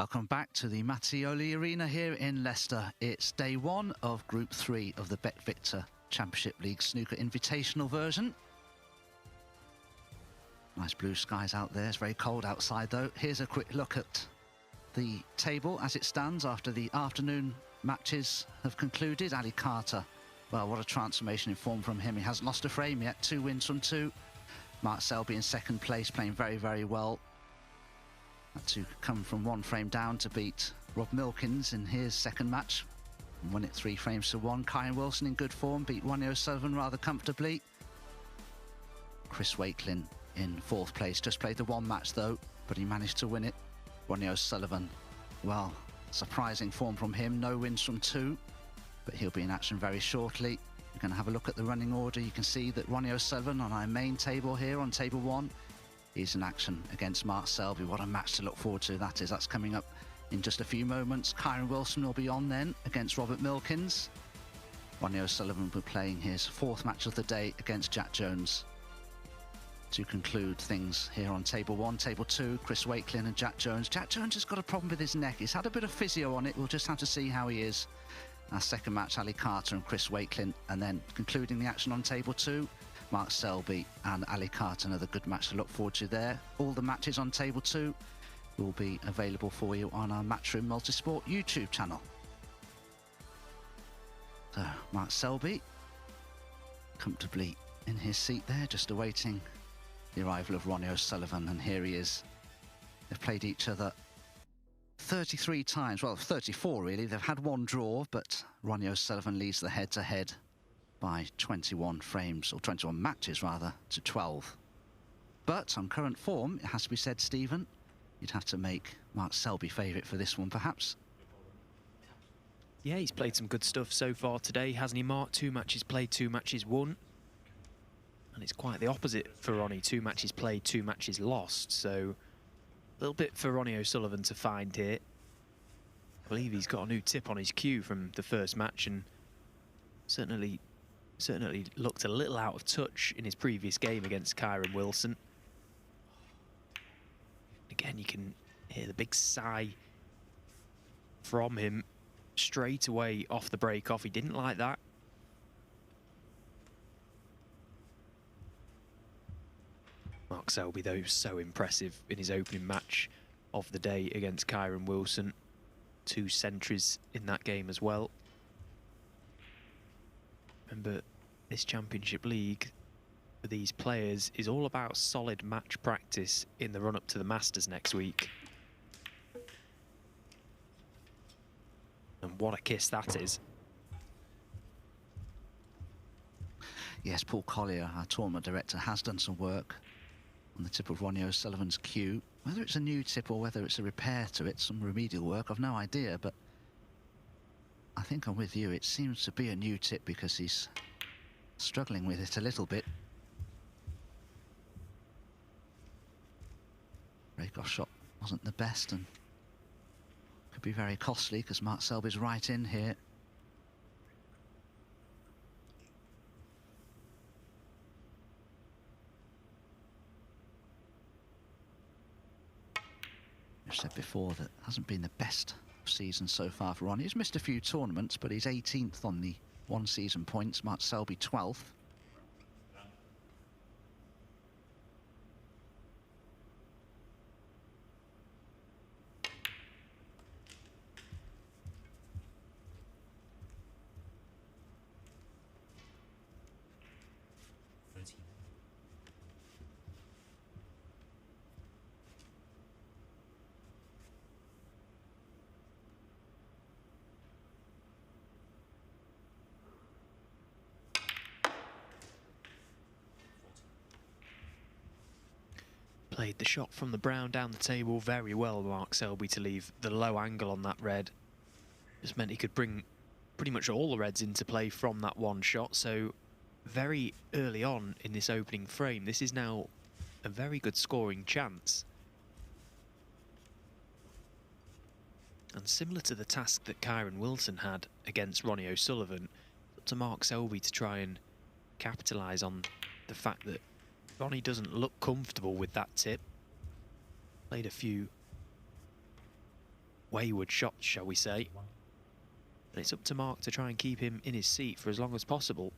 Welcome back to the Mattioli Arena here in Leicester. It's day one of Group 3 of the BetVictor Championship League Snooker Invitational version. Nice blue skies out there. It's very cold outside though. Here's a quick look at the table as it stands after the afternoon matches have concluded. Ali Carter, well, what a transformation in form from him. He hasn't lost a frame yet, 2 wins from 2. Mark Selby in second place, playing very, very well. Had to come from 1 frame down to beat Rob Milkins in his second match. And won it 3 frames to 1. Kyron Wilson in good form, beat Ronnie O'Sullivan rather comfortably. Chris Wakelin in 4th place, just played the 1 match though, but he managed to win it. Ronnie O'Sullivan, well, surprising form from him, no wins from 2, but he'll be in action very shortly. You're going to have a look at the running order. You can see that Ronnie O'Sullivan on our main table here on table 1 is in action against Mark Selby. What a match to look forward to that is. That's coming up in just a few moments. Kyron Wilson will be on then against Robert Milkins. Ronnie O'Sullivan will be playing his 4th match of the day against Jack Jones. To conclude things here on table 1, table 2, Chris Wakelin and Jack Jones. Jack Jones has got a problem with his neck. He's had a bit of physio on it. We'll just have to see how he is. Our second match, Ali Carter and Chris Wakelin, and then concluding the action on table 2, Mark Selby and Ali Carter. Another good match to look forward to there. All the matches on table 2 will be available for you on our Matchroom Multisport YouTube channel. So Mark Selby comfortably in his seat there, just awaiting the arrival of Ronnie O'Sullivan, and here he is. They've played each other 33 times, well 34 really. They've had 1 draw, but Ronnie O'Sullivan leads the head-to-head by 21 frames, or 21 matches rather, to 12. But on current form, it has to be said, Stephen, you'd have to make Mark Selby favourite for this one perhaps. Yeah, he's played some good stuff so far today, hasn't he, Mark? 2 matches played, 2 matches won. And it's quite the opposite for Ronnie. 2 matches played, 2 matches lost. So a little bit for Ronnie O'Sullivan to find here. I believe he's got a new tip on his cue from the first match, and certainly looked a little out of touch in his previous game against Kyron Wilson. Again, you can hear the big sigh from him straight away off the break off. He didn't like that. Mark Selby, though, so impressive in his opening match of the day against Kyron Wilson. 2 centuries in that game as well. Remember, this Championship League for these players is all about solid match practice in the run-up to the Masters next week. And what a kiss that is. Yes, Paul Collier, our tournament director, has done some work on the tip of Ronnie O'Sullivan's cue. Whether it's a new tip or whether it's a repair to it, some remedial work, I've no idea, but I think I'm with you. It seems to be a new tip because he's struggling with it a little bit. Break-off shot wasn't the best and could be very costly because Mark Selby's right in here. I've said before that hasn't been the best season so far for Ronnie. He's missed a few tournaments, but he's 18th on the 1 season points. Mark Selby 12th. Played the shot from the brown down the table very well, Mark Selby, to leave the low angle on that red. Just meant he could bring pretty much all the reds into play from that 1 shot. So very early on in this opening frame, this is now a very good scoring chance. And similar to the task that Kyron Wilson had against Ronnie O'Sullivan, it's up to Mark Selby to try and capitalise on the fact that Ronnie doesn't look comfortable with that tip. Played a few wayward shots, shall we say. And it's up to Mark to try and keep him in his seat for as long as possible.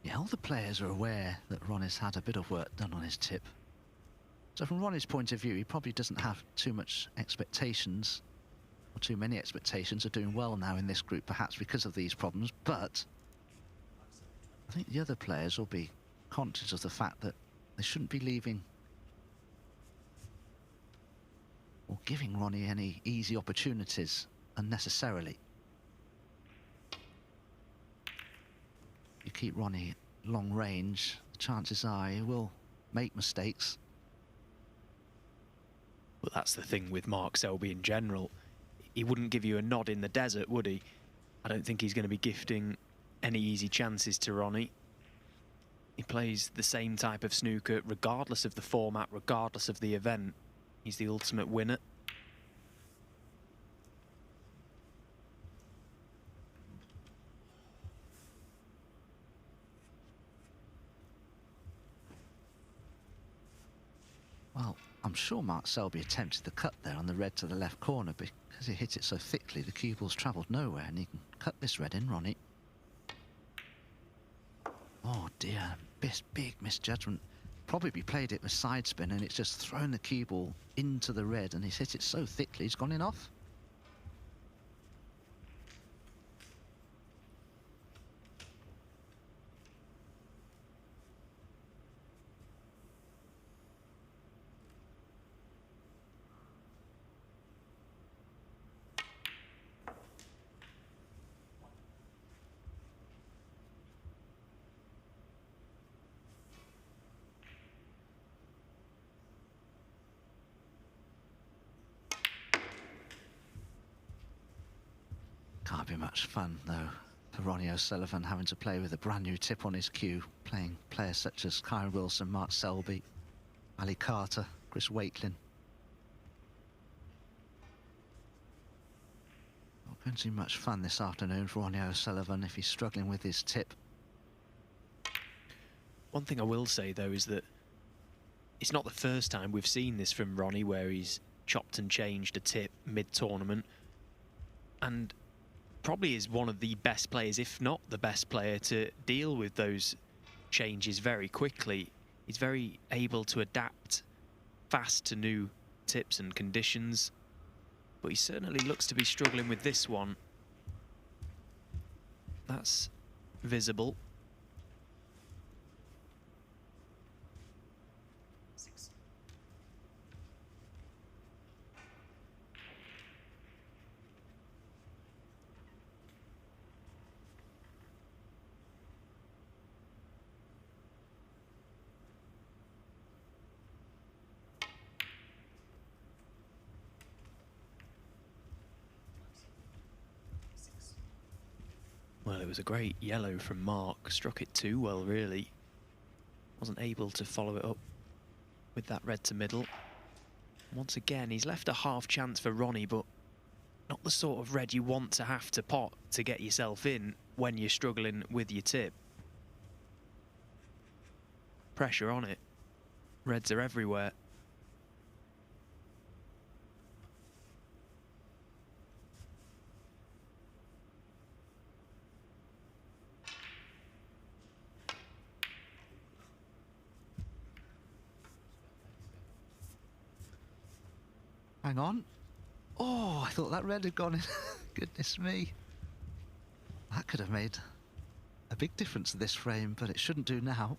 Yeah, all the players are aware that Ronnie's had a bit of work done on his tip. So from Ronnie's point of view, he probably doesn't have too much expectations, or too many expectations of doing well now in this group, perhaps because of these problems. But I think the other players will be conscious of the fact that they shouldn't be leaving or giving Ronnie any easy opportunities unnecessarily. You keep Ronnie long range, chances are he will make mistakes. Well, that's the thing with Mark Selby in general. He wouldn't give you a nod in the desert, would he? I don't think he's going to be gifting any easy chances to Ronnie. He plays the same type of snooker regardless of the format, regardless of the event. He's the ultimate winner. Well, I'm sure Mark Selby attempted the cut there on the red to the left corner, because he hit it so thickly the cue ball's travelled nowhere, and he can cut this red in, Ronnie. Oh dear, big misjudgment. Probably played it with side spin and it's just thrown the cue ball into the red, and he's hit it so thickly he's gone in off. Can't be much fun, though, for Ronnie O'Sullivan having to play with a brand new tip on his cue, playing players such as Kyron Wilson, Mark Selby, Ali Carter, Chris Waitlin. Not going to be much fun this afternoon for Ronnie O'Sullivan if he's struggling with his tip. One thing I will say, though, is that it's not the first time we've seen this from Ronnie, where he's chopped and changed a tip mid-tournament, and probably is one of the best players, if not the best player, to deal with those changes very quickly. He's very able to adapt fast to new tips and conditions, but he certainly looks to be struggling with this one. That's visible. Well, it was a great yellow from Mark. Struck it too well, really. Wasn't able to follow it up with that red to middle. Once again, he's left a half chance for Ronnie, but not the sort of red you want to have to pot to get yourself in when you're struggling with your tip. Pressure on it. Reds are everywhere. Hang on. Oh, I thought that red had gone in. Goodness me. That could have made a big difference to this frame, but it shouldn't do now.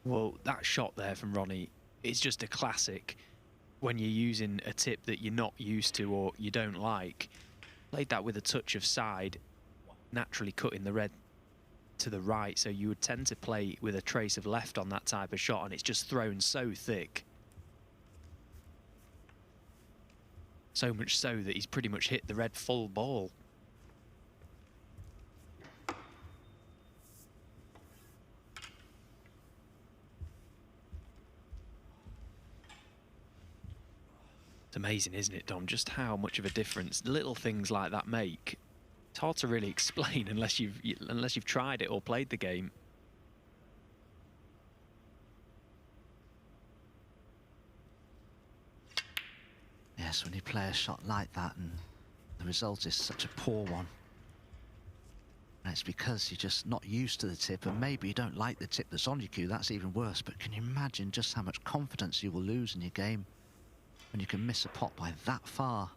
Well, that shot there from Ronnie is just a classic when you're using a tip that you're not used to or you don't like. Played that with a touch of side, naturally cutting the red to the right, so you would tend to play with a trace of left on that type of shot, and it's just thrown so thick. So much so that he's pretty much hit the red full ball. It's amazing, isn't it, Dom, just how much of a difference little things like that make. It's hard to really explain unless you've tried it or played the game. Yes, when you play a shot like that and the result is such a poor one. And it's because you're just not used to the tip, and maybe you don't like the tip that's on your cue. That's even worse. But can you imagine just how much confidence you will lose in your game when you can miss a pot by that far?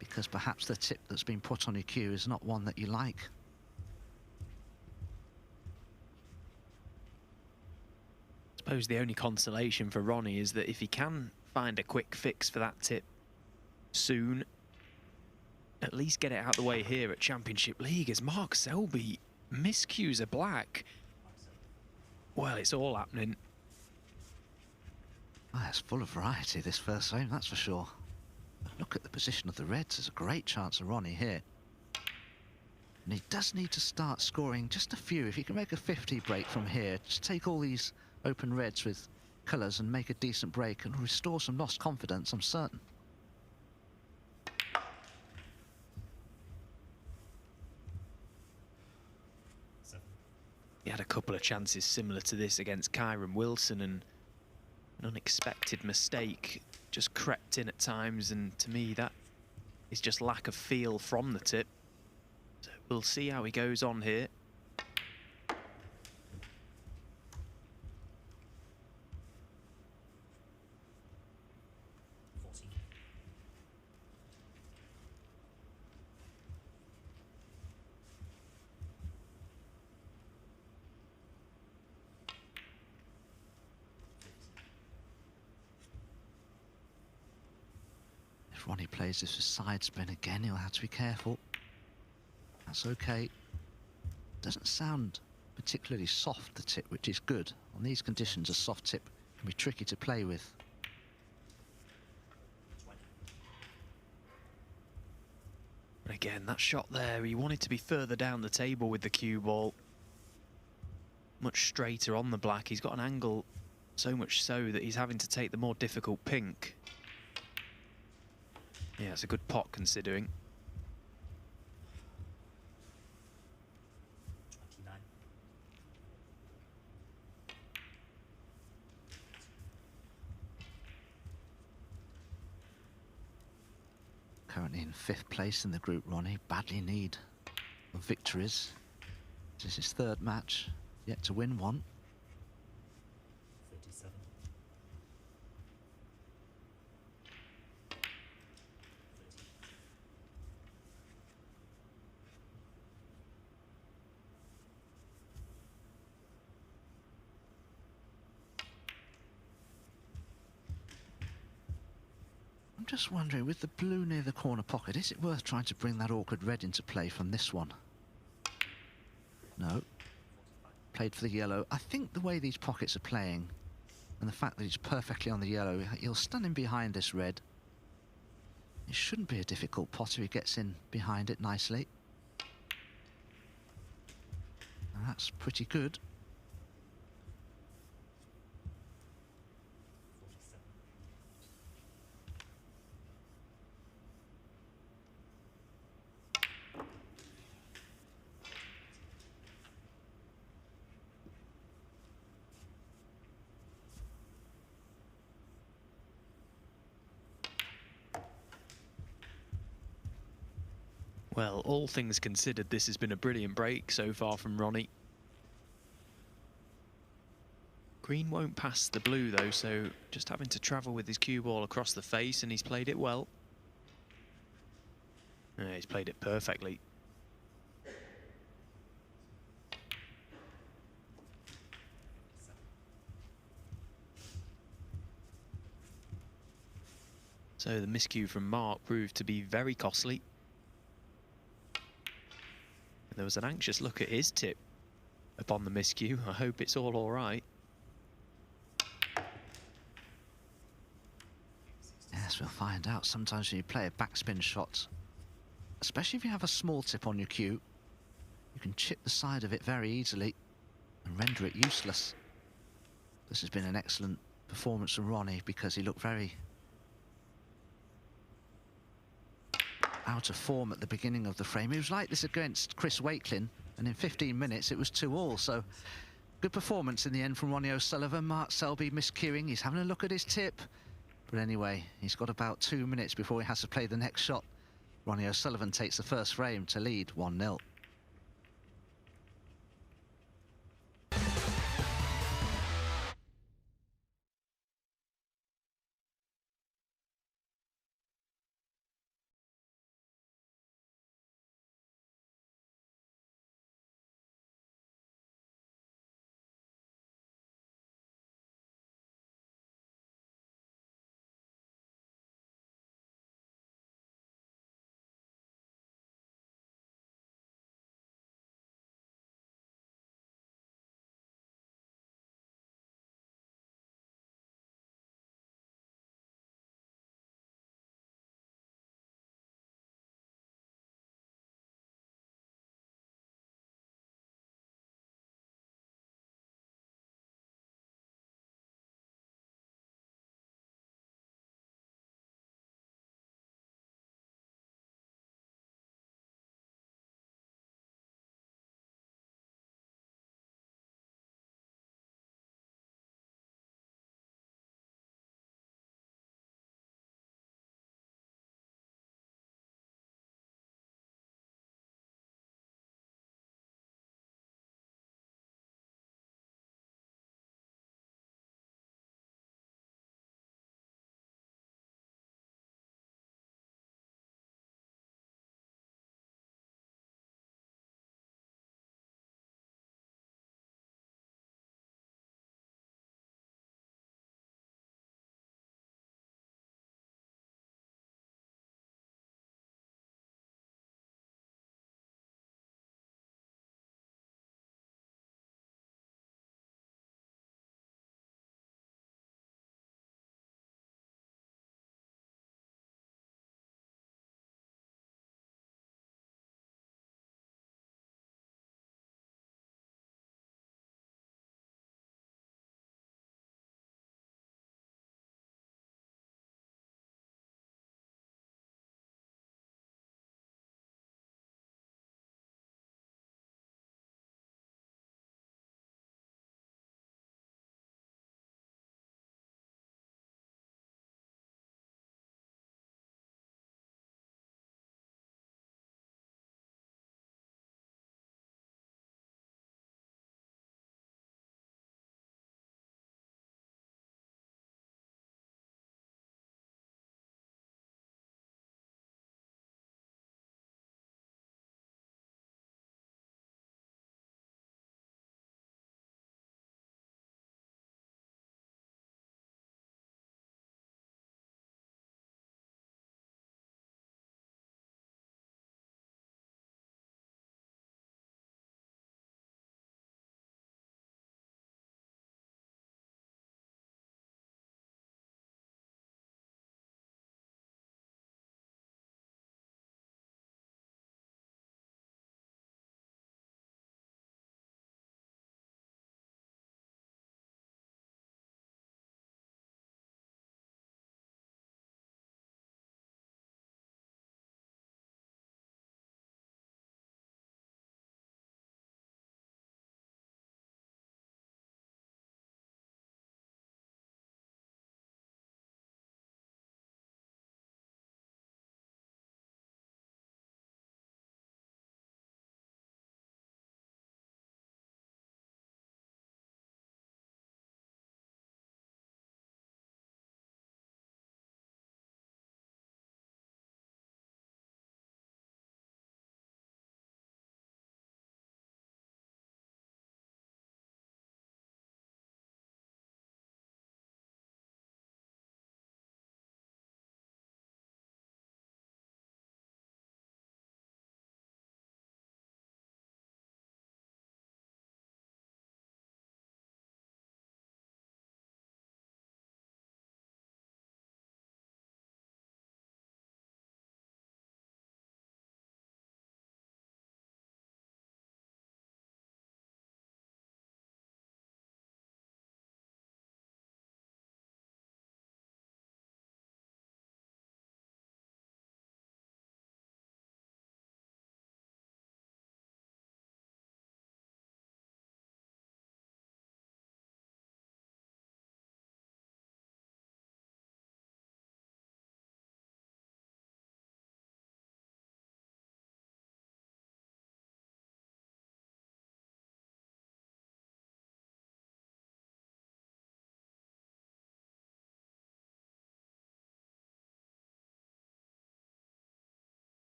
Because perhaps the tip that's been put on your cue is not one that you like. I suppose the only consolation for Ronnie is that if he can find a quick fix for that tip soon, at least get it out the way here at Championship League, as Mark Selby miscues a black. Well, it's all happening. Ah, it's full of variety, this first frame, that's for sure. But look at the position of the reds. There's a great chance of Ronnie here. And he does need to start scoring just a few. If he can make a 50 break from here, just take all these open reds with colours and make a decent break and restore some lost confidence, I'm certain. He had a couple of chances similar to this against Kyron Wilson, and an unexpected mistake just crept in at times, and to me that is just lack of feel from the tip. So we'll see how he goes on here. If Ronnie plays this with side spin again, he'll have to be careful. That's okay. Doesn't sound particularly soft, the tip, which is good. On these conditions, a soft tip can be tricky to play with. And again, that shot there, he wanted to be further down the table with the cue ball. Much straighter on the black. He's got an angle so much so that he's having to take the more difficult pink. Yeah, it's a good pot considering. 29. Currently in 5th place in the group, Ronnie. Badly need of victories. This is his 3rd match, yet to win one. 37. I'm just wondering, with the blue near the corner pocket, is it worth trying to bring that awkward red into play from this one? No. Played for the yellow. I think the way these pockets are playing and the fact that he's perfectly on the yellow, he'll stun him behind this red. It shouldn't be a difficult pot if he gets in behind it nicely. And that's pretty good. 47. Well, all things considered, this has been a brilliant break so far from Ronnie. Green won't pass the blue though, so just having to travel with his cue ball across the face, and he's played it well. Yeah, he's played it perfectly. So the miscue from Mark proved to be very costly. And there was an anxious look at his tip upon the miscue. I hope it's all right. Yes, we'll find out. Sometimes when you play a backspin shot, especially if you have a small tip on your cue, you can chip the side of it very easily and render it useless. This has been an excellent performance from Ronnie because he looked very out of form at the beginning of the frame. He was like this against Chris Wakelin, and in 15 minutes it was 2-all. So Good performance in the end from Ronnie O'Sullivan. Mark Selby miscuing. He's having a look at his tip. But anyway, he's got about 2 minutes before he has to play the next shot. Ronnie O'Sullivan takes the first frame to lead 1-0.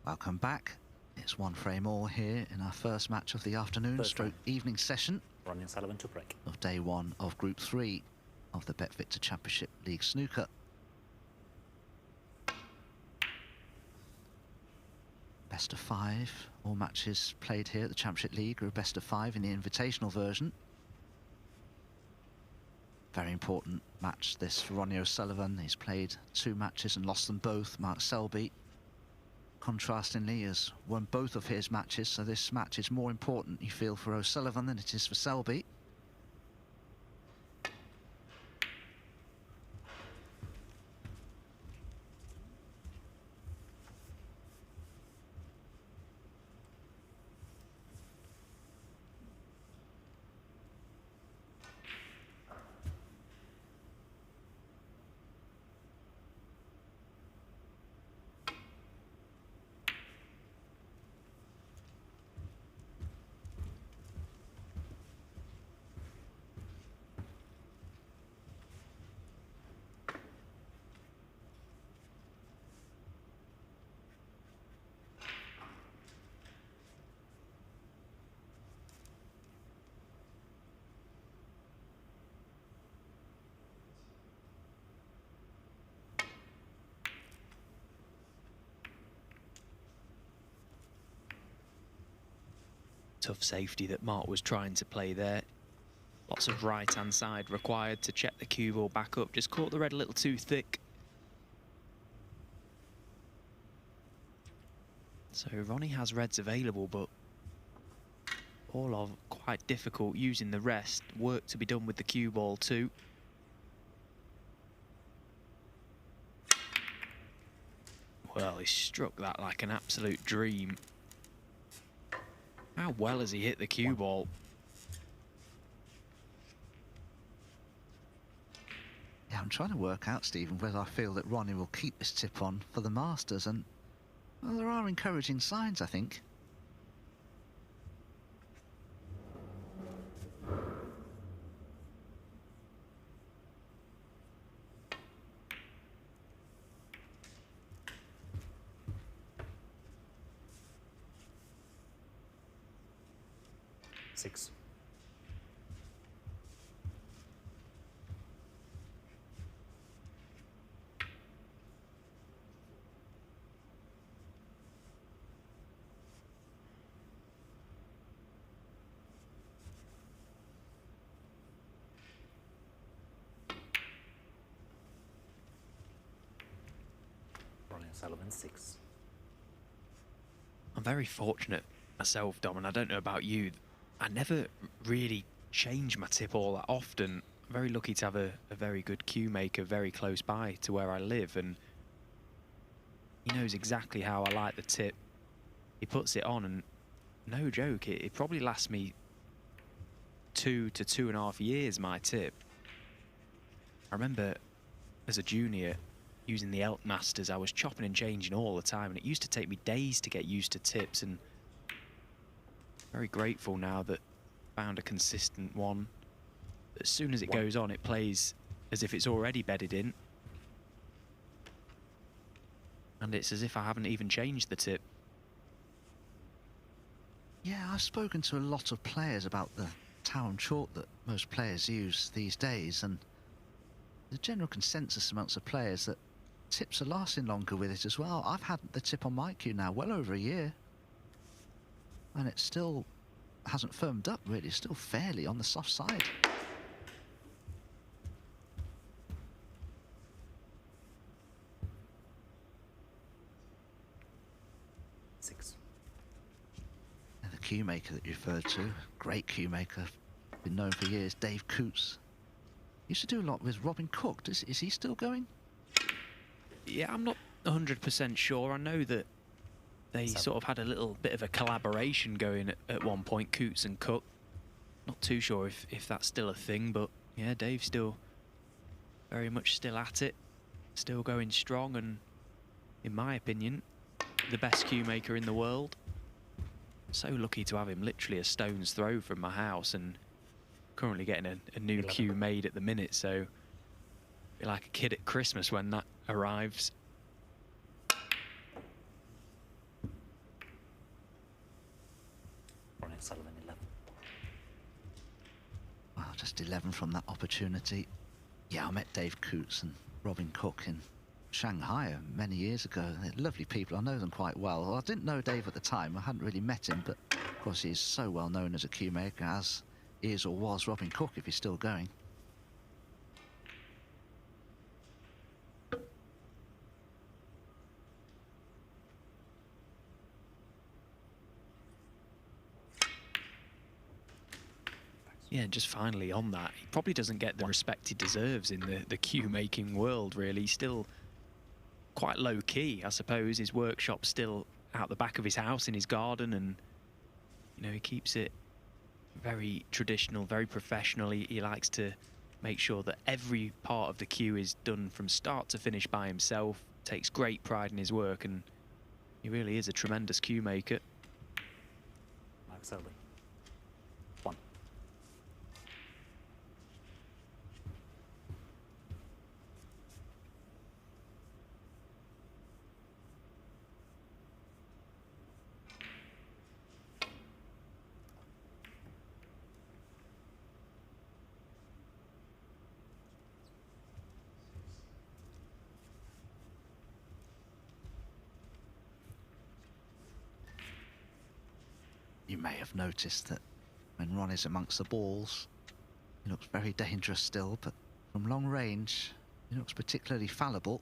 Welcome back. It's one frame all here in our first match of the afternoon stroke evening session. Ronnie O'Sullivan to break. Of day one of Group 3 of the BetVictor Championship League Snooker. Best of 5. All matches played here at the Championship League are a best of 5 in the Invitational version. Very important match this for Ronnie O'Sullivan. He's played 2 matches and lost them both. Mark Selby, contrastingly, has won both of his matches, so this match is more important, you feel, for O'Sullivan than it is for Selby. Tough safety that Mark was trying to play there. Lots of right-hand side required to check the cue ball back up. Just caught the red a little too thick. So Ronnie has reds available, but all of quite difficult using the rest. Work to be done with the cue ball too. Well, he struck that like an absolute dream. How well has he hit the cue ball? Yeah, I'm trying to work out, Stephen, whether I feel that Ronnie will keep this tip on for the Masters, and well, there are encouraging signs, I think. Six. Ronnie O'Sullivan, 6. I'm very fortunate myself, Dom, and I don't know about you. I never really change my tip all that often. I'm very lucky to have a very good cue maker very close by to where I live, and he knows exactly how I like the tip. He puts it on, and no joke, it probably lasts me 2 to 2.5 years, my tip. I remember as a junior using the Elk Masters, I was chopping and changing all the time, and it used to take me days to get used to tips, and very grateful now that I found a consistent one. As soon as it goes on, it plays as if it's already bedded in. And it's as if I haven't even changed the tip. Yeah, I've spoken to a lot of players about the town chalk that most players use these days, and the general consensus amongst the players that tips are lasting longer with it as well. I've had the tip on my cue now well over a year, and it still hasn't firmed up really. It's still fairly on the soft side. Six. And the cue maker that you referred to, great cue maker, been known for years, Dave Coots. Used to do a lot with Robin Cook. Is he still going? Yeah, I'm not 100% sure. I know that they sort of had a little bit of a collaboration going at one point, Coots and Cook. Not too sure if that's still a thing, but yeah, Dave's still very much still at it, still going strong, and in my opinion, the best cue maker in the world. So lucky to have him literally a stone's throw from my house, and currently getting a new cue made at the minute, so be like a kid at Christmas when that arrives. Sullivan 11. Well, just 11 from that opportunity. Yeah, I met Dave Coots and Robin Cook in Shanghai many years ago. They're lovely people. I know them quite well. Well, I didn't know Dave at the time. I hadn't really met him, but of course he's so well known as a cue maker, as is or was Robin Cook, if he's still going. Yeah, just finally on that, he probably doesn't get the respect he deserves in the cue making world, really. He's still quite low key, I suppose. His workshop's still out the back of his house in his garden, and you know, he keeps it very traditional, very professional. He likes to make sure that every part of the cue is done from start to finish by himself, takes great pride in his work, and he really is a tremendous cue maker. Mark Selby. 1. You may have noticed that when Ron is amongst the balls, he looks very dangerous still, but from long range, he looks particularly fallible.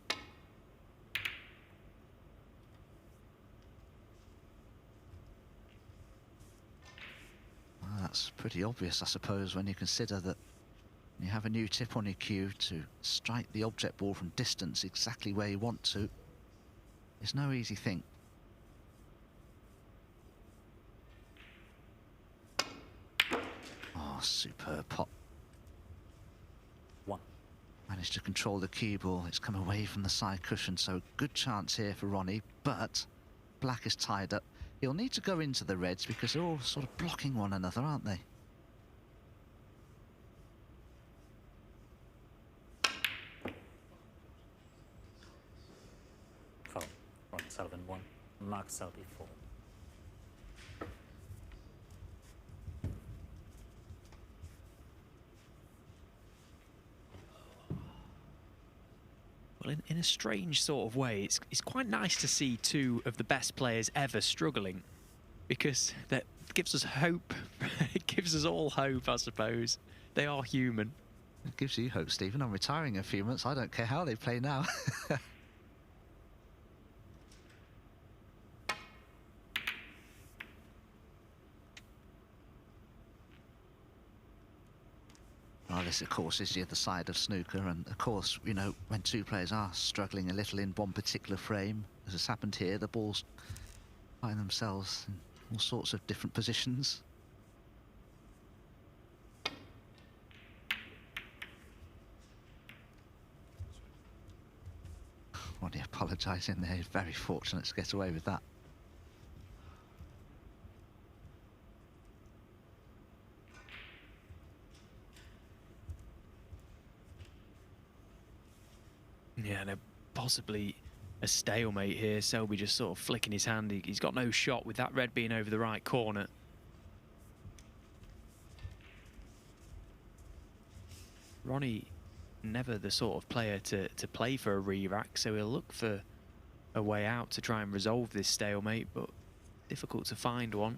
Well, that's pretty obvious, I suppose, when you consider that you have a new tip on your cue to strike the object ball from distance exactly where you want to. It's no easy thing. Oh, superb pot. 1. Managed to control the cue ball. It's come away from the side cushion, so good chance here for Ronnie, but black is tied up. He'll need to go into the reds because they're all sort of blocking one another, aren't they? Foul. Ron Sullivan 1. Mark Selby 4. Well, in a strange sort of way, it's quite nice to see two of the best players ever struggling, because that gives us hope. It gives us all hope, I suppose. They are human. It gives you hope, Stephen. I'm retiring in a few months. I don't care how they play now. Well, this, of course, is the other side of snooker, and of course, you know, when two players are struggling a little in one particular frame, as has happened here, the balls find themselves in all sorts of different positions. Ronnie apologising there. He's very fortunate to get away with that. Yeah, no, possibly a stalemate here. Selby just sort of flicking his hand. He's got no shot with that red being over the right corner. Ronnie, never the sort of player to play for a re-rack, so he'll look for a way out to try and resolve this stalemate, but difficult to find one.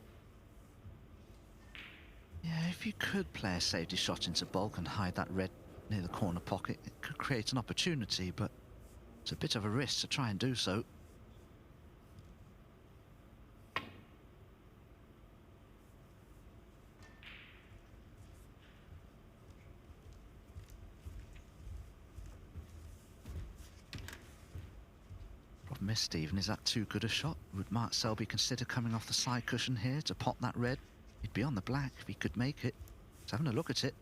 Yeah, if you could play a safety shot into bulk and hide that red near the corner pocket, it could create an opportunity, but it's a bit of a risk to try and do so. Problem is, Stephen, is that too good a shot? Would Mark Selby consider coming off the side cushion here to pop that red? He'd be on the black if he could make it. He's having a look at it.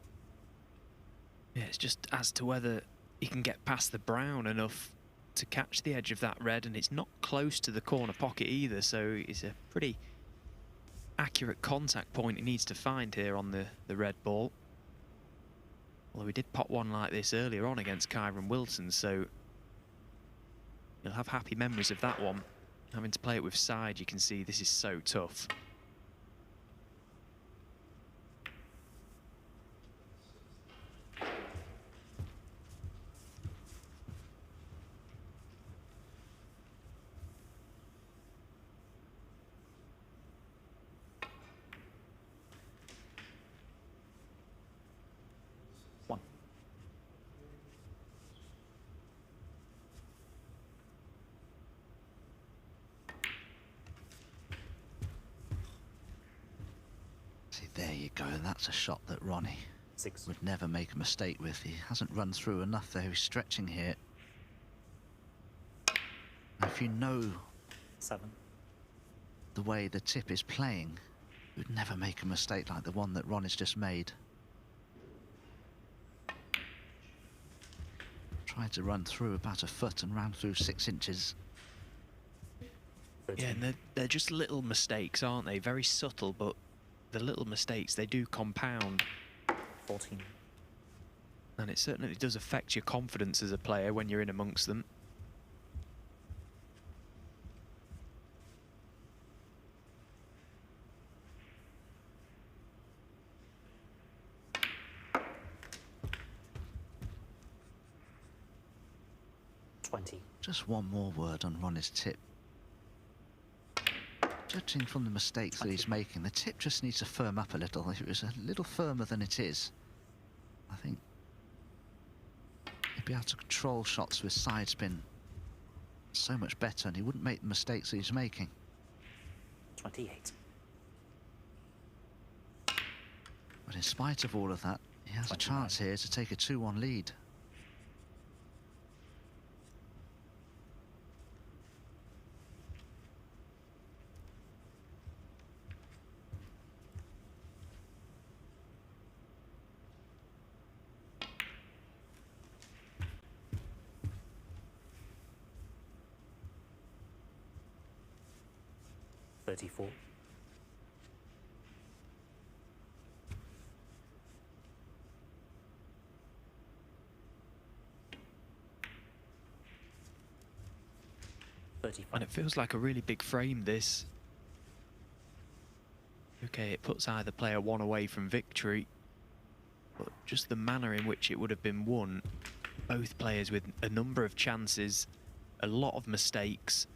Yeah, it's just as to whether he can get past the brown enough to catch the edge of that red, and it's not close to the corner pocket either, so it's a pretty accurate contact point he needs to find here on the red ball. Although we did pop one like this earlier on against Kyron Wilson, so you'll have happy memories of that one. Having to play it with side, you can see this is so tough. See, there you go. That's a shot that Ronnie 6. would never make a mistake with. He hasn't run through enough there. He's stretching here. If you know 7. the way the tip is playing, you'd never make a mistake like the one that Ronnie's just made. Tried to run through about a foot and ran through 6 inches. 13. Yeah, and they're just little mistakes, aren't they? Very subtle, but the little mistakes, they do compound. 14. And it certainly does affect your confidence as a player when you're in amongst them. Just one more word on Ronnie's tip. Judging from the mistakes that he's making, the tip just needs to firm up a little. If it was a little firmer than it is, I think he'd be able to control shots with side spin so much better, and he wouldn't make the mistakes that he's making. 28. But in spite of all of that, he has 29. a chance here to take a 2-1 lead. .34. 35. And it feels like a really big frame, this. Okay, it puts either player one away from victory, but just the manner in which it would have been won, both players with a number of chances, a lot of mistakes.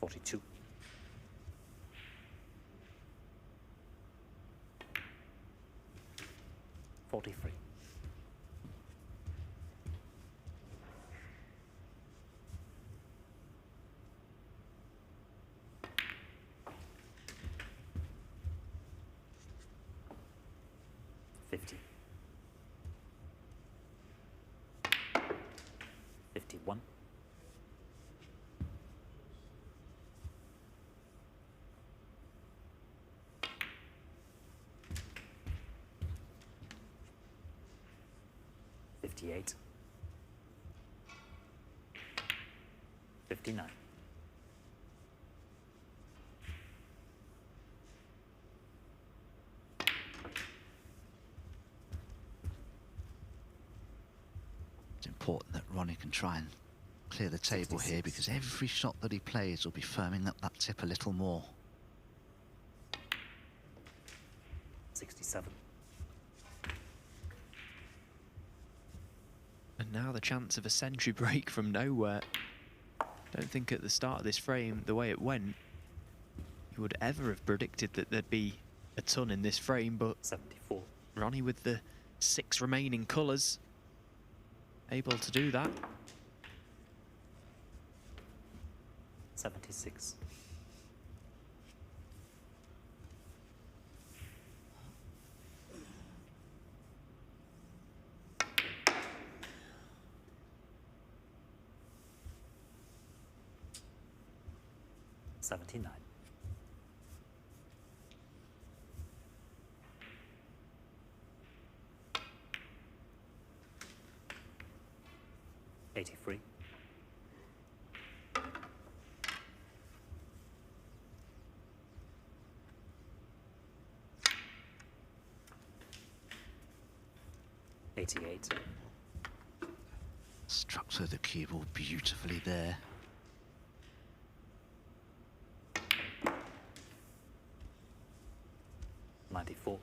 42. 43. 50. 51. 58. 59. 'It's important that Ronnie can try and clear the table 66. here, because every shot that he plays will be firming up that tip a little more. 67. And now the chance of a century break from nowhere. Don't think at the start of this frame, the way it went, you would ever have predicted that there'd be a ton in this frame, but 74. Ronnie with the 6 remaining colours, able to do that. 76. 79. 83. 88. Struck through the cue ball beautifully there. 94.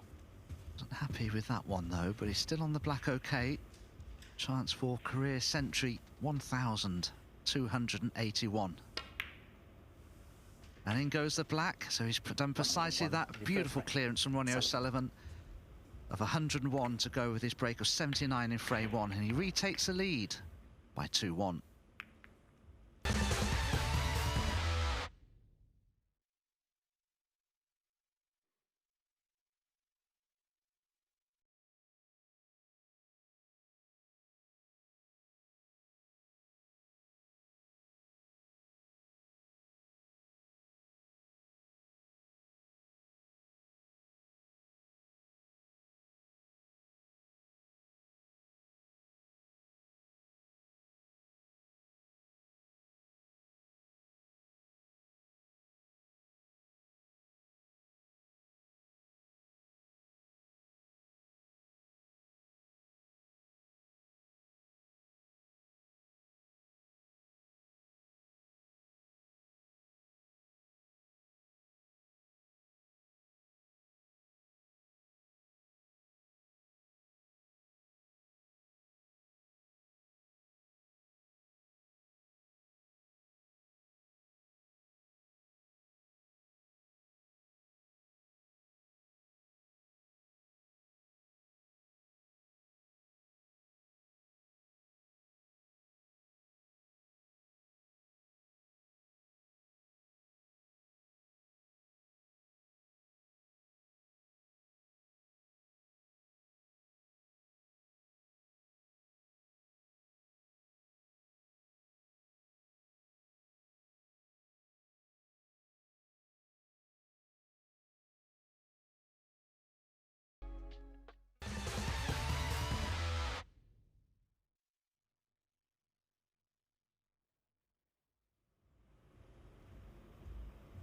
Wasn't happy with that one though, but he's still on the black okay. Chance for career century 1,281. And in goes the black, so he's done precisely that. Beautiful clearance from Ronnie O'Sullivan of 101 to go with his break of 79 in frame 1, and he retakes the lead by 2-1.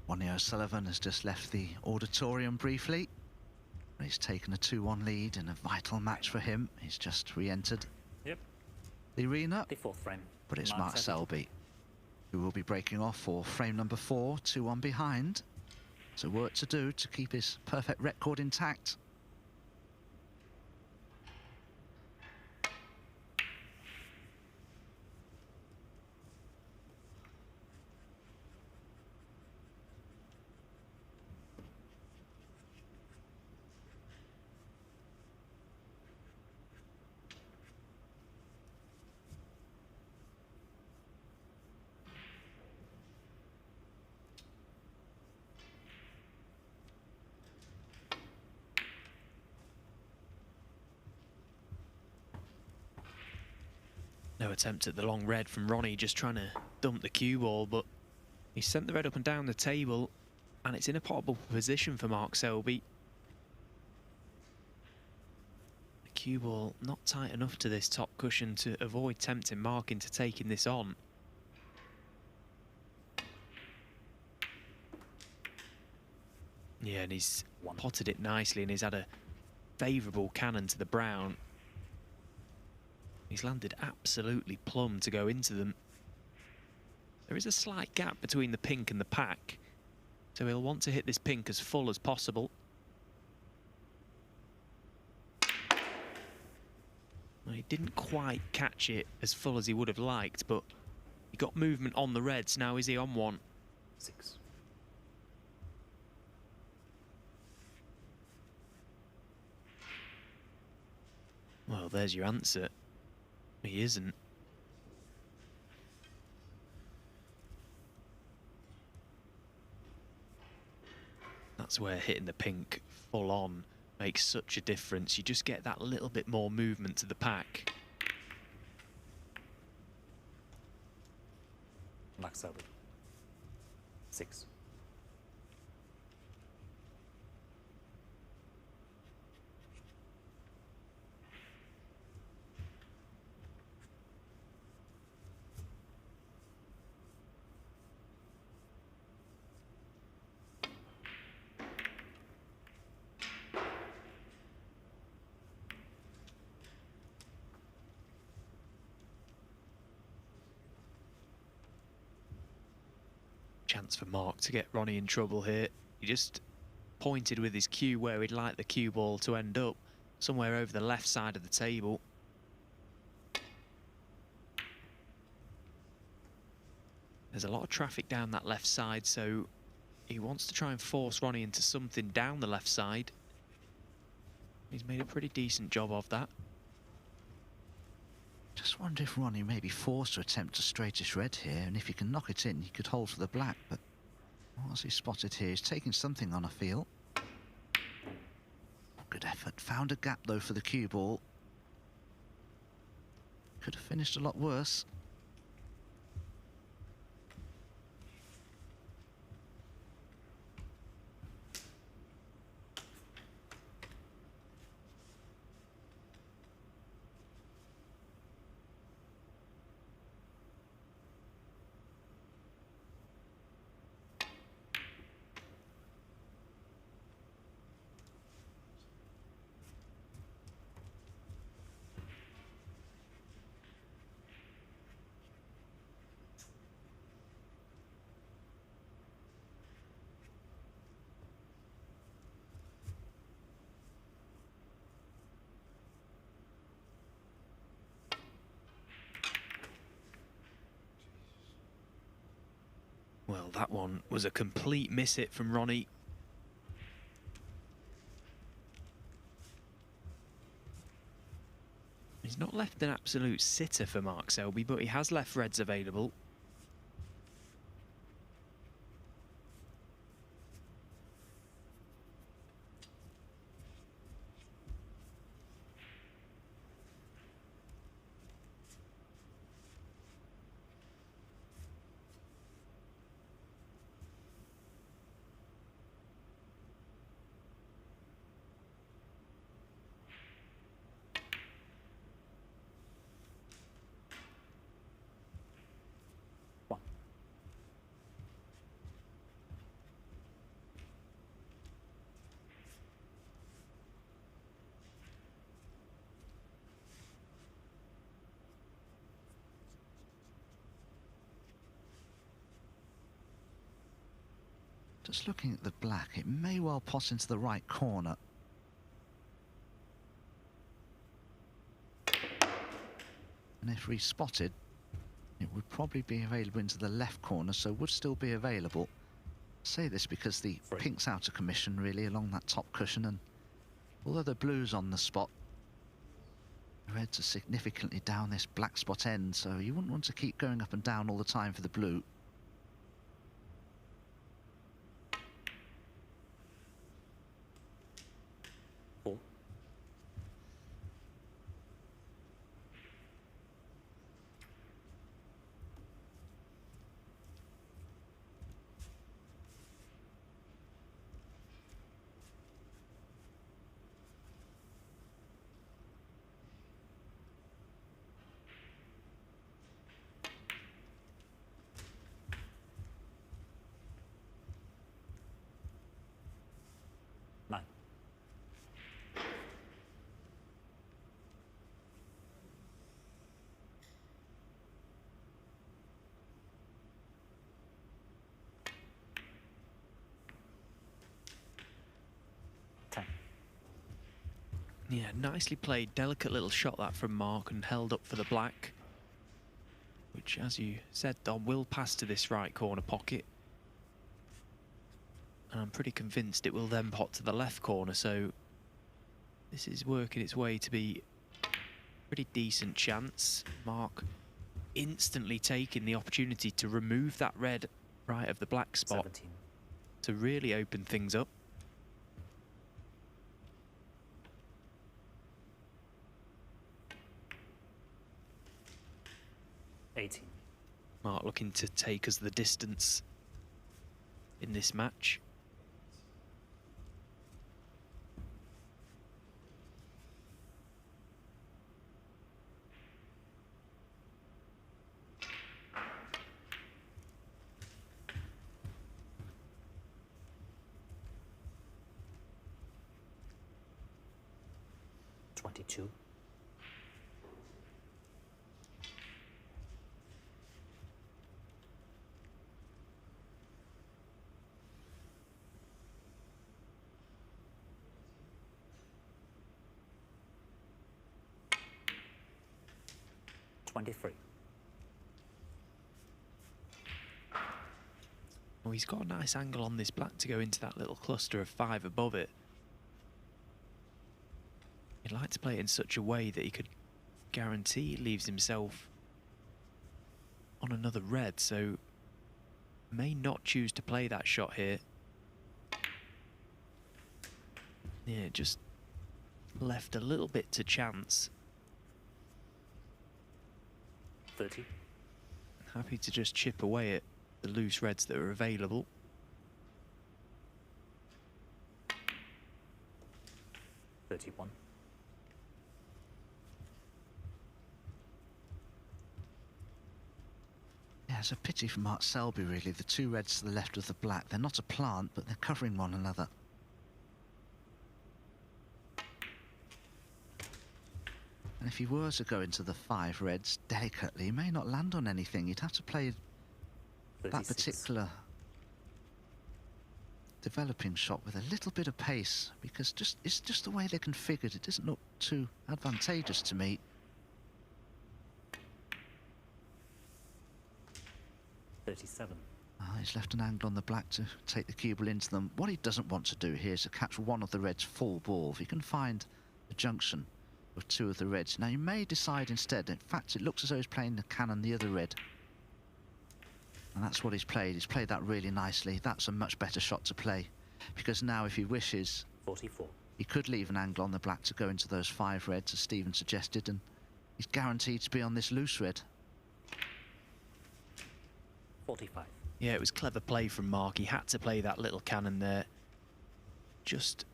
Ronnie O'Sullivan has just left the auditorium briefly. He's taken a 2-1 lead in a vital match for him. He's just re-entered the arena. The fourth frame. But it's Mark Selby who will be breaking off for frame number 4, 2-1 behind. So work to do to keep his perfect record intact. No attempt at the long red from Ronnie, just trying to dump the cue ball, but he sent the red up and down the table, and it's in a potable position for Mark Selby. The cue ball not tight enough to this top cushion to avoid tempting Mark into taking this on. Yeah, and he's potted it nicely, and he's had a favourable cannon to the brown. He's landed absolutely plumb to go into them. There is a slight gap between the pink and the pack, so he'll want to hit this pink as full as possible. Well, he didn't quite catch it as full as he would have liked, but he got movement on the reds. Now is he on one? 6. Well, there's your answer. He isn't. That's where hitting the pink full on makes such a difference. You just get that little bit more movement to the pack. Mark Selby. 6. Chance for Mark to get Ronnie in trouble here. He just pointed with his cue where he'd like the cue ball to end up, somewhere over the left side of the table. There's a lot of traffic down that left side, so he wants to try and force Ronnie into something down the left side. He's made a pretty decent job of that. Just wonder if Ronnie may be forced to attempt a straightish red here, and if he can knock it in, he could hold for the black, but what's he spotted here? He's taking something on, I feel. Good effort. Found a gap, though, for the cue ball. Could have finished a lot worse. Well, that one was a complete miss hit from Ronnie. He's not left an absolute sitter for Mark Selby, but he has left reds available. Just looking at the black, it may well pot into the right corner. And if respotted, it would probably be available into the left corner, so would still be available. I say this because the pink's out of commission really along that top cushion, and although the blue's on the spot, the reds are significantly down this black spot end, so you wouldn't want to keep going up and down all the time for the blue. Yeah, nicely played. Delicate little shot that from Mark, and held up for the black, which, as you said, Dom, will pass to this right corner pocket. And I'm pretty convinced it will then pot to the left corner, so this is working its way to be a pretty decent chance. Mark instantly taking the opportunity to remove that red right of the black spot 17. to really open things up. Mark looking to take us the distance in this match. Two. Oh, he's got a nice angle on this black to go into that little cluster of 5 above it. He'd like to play it in such a way that he could guarantee he leaves himself on another red, so may not choose to play that shot here. Yeah, just left a little bit to chance. 30. Happy to just chip away at the loose reds that are available. 31. Yeah, it's a pity for Mark Selby, really. The 2 reds to the left of the black. They're not a plant, but they're covering one another. And if he were to go into the 5 reds delicately, he may not land on anything. You'd have to play 36. that particular developing shot with a little bit of pace, because it's just the way they're configured. It doesn't look too advantageous to me. 37. He's left an angle on the black to take the cue ball into them. What he doesn't want to do here is to catch one of the reds full ball. If he can find the junction of 2 of the reds. Now, you may decide instead, in fact, it looks as though he's playing the cannon the other red. And that's what he's played. He's played that really nicely. That's a much better shot to play, because now, if he wishes, 44. he could leave an angle on the black to go into those 5 reds, as Stephen suggested, and he's guaranteed to be on this loose red. 45. Yeah, it was clever play from Mark. He had to play that little cannon there. Just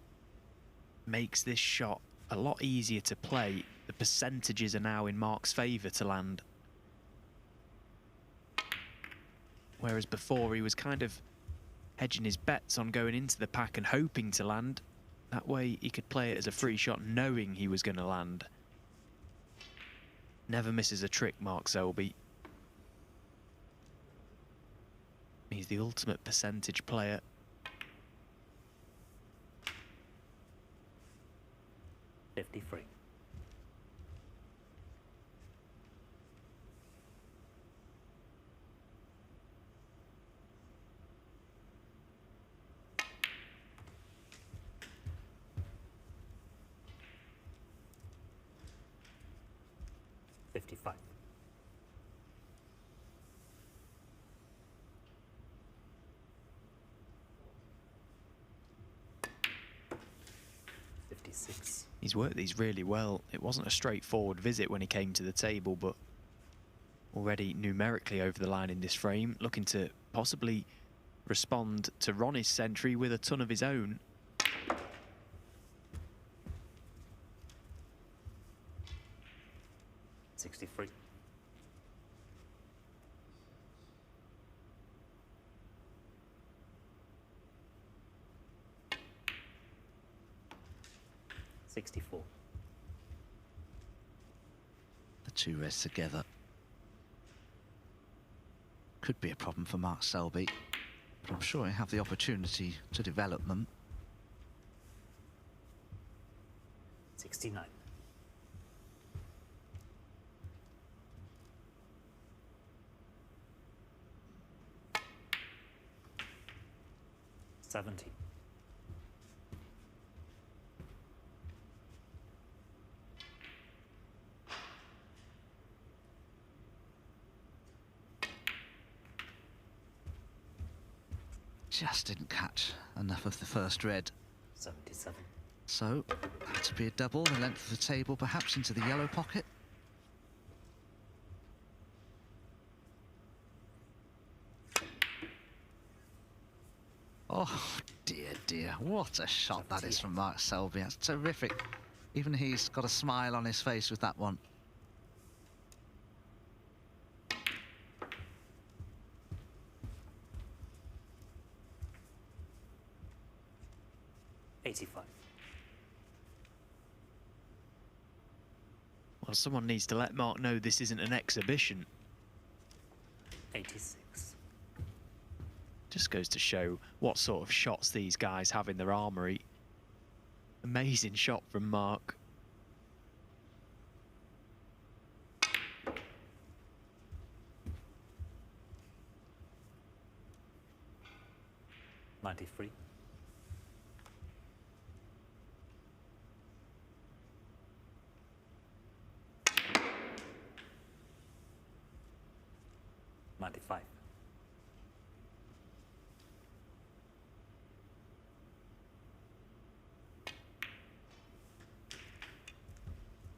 makes this shot a lot easier to play. The percentages are now in Mark's favour to land. Whereas before he was kind of hedging his bets on going into the pack and hoping to land. That way he could play it as a free shot knowing he was going to land. Never misses a trick, Mark Selby. He's the ultimate percentage player. 53. $55. 56. He's worked these really well. It wasn't a straightforward visit when he came to the table, but already numerically over the line in this frame, looking to possibly respond to Ronnie's century with a ton of his own. $63. 64. The two reds together. Could be a problem for Mark Selby, but I'm sure he'll have the opportunity to develop them. 69. 70. 'Just didn't catch enough of the first red. 77. So, had to be a double, the length of the table perhaps into the yellow pocket. Oh, dear, dear. What a shot that is from Mark Selby. That's terrific. Even he's got a smile on his face with that one. $85. Well, someone needs to let Mark know this isn't an exhibition. 86. Just goes to show what sort of shots these guys have in their armoury. Amazing shot from Mark. $93. 95.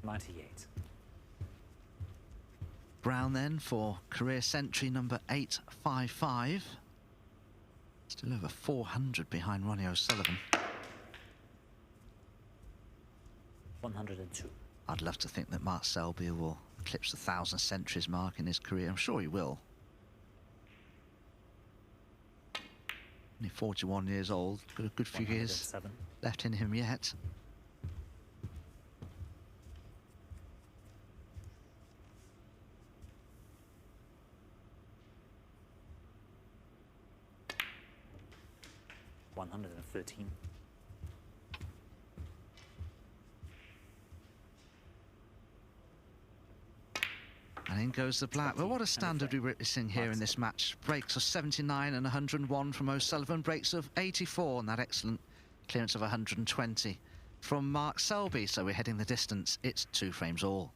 98. Brown then for career century number 855. Still over 400 behind Ronnie O'Sullivan. 102. I'd love to think that Mark Selby will eclipse the 1,000 centuries mark in his career. I'm sure he will. Only 41 years old, got a good few years left in him yet. $113. And in goes the black. Well, what a standard we're witnessing here in this match. Breaks of 79 and 101 from O'Sullivan. Breaks of 84 and that excellent clearance of 120 from Mark Selby. So we're heading the distance. It's 2 frames all.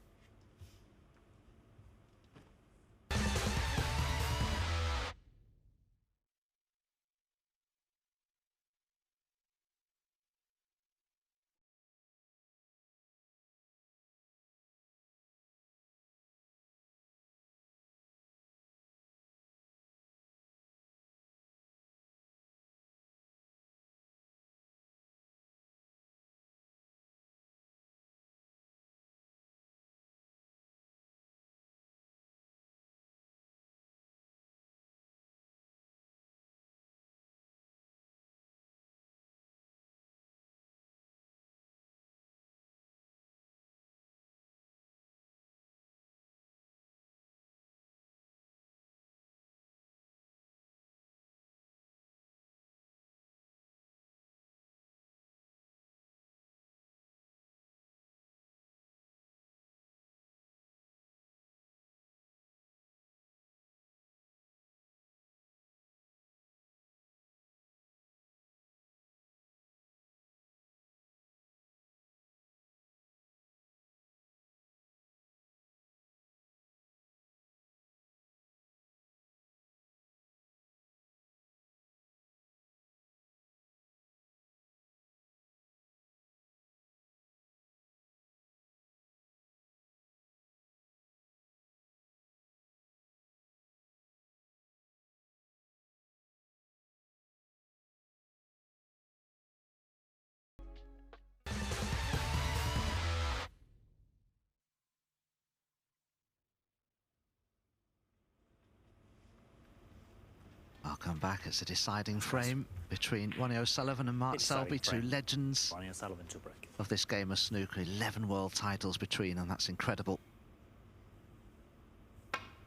Welcome back. It's a deciding frame between Ronnie O'Sullivan and Mark Selby, two legends Ronnie O'Sullivan to break. of this game of snooker. 11 world titles between them. That's incredible.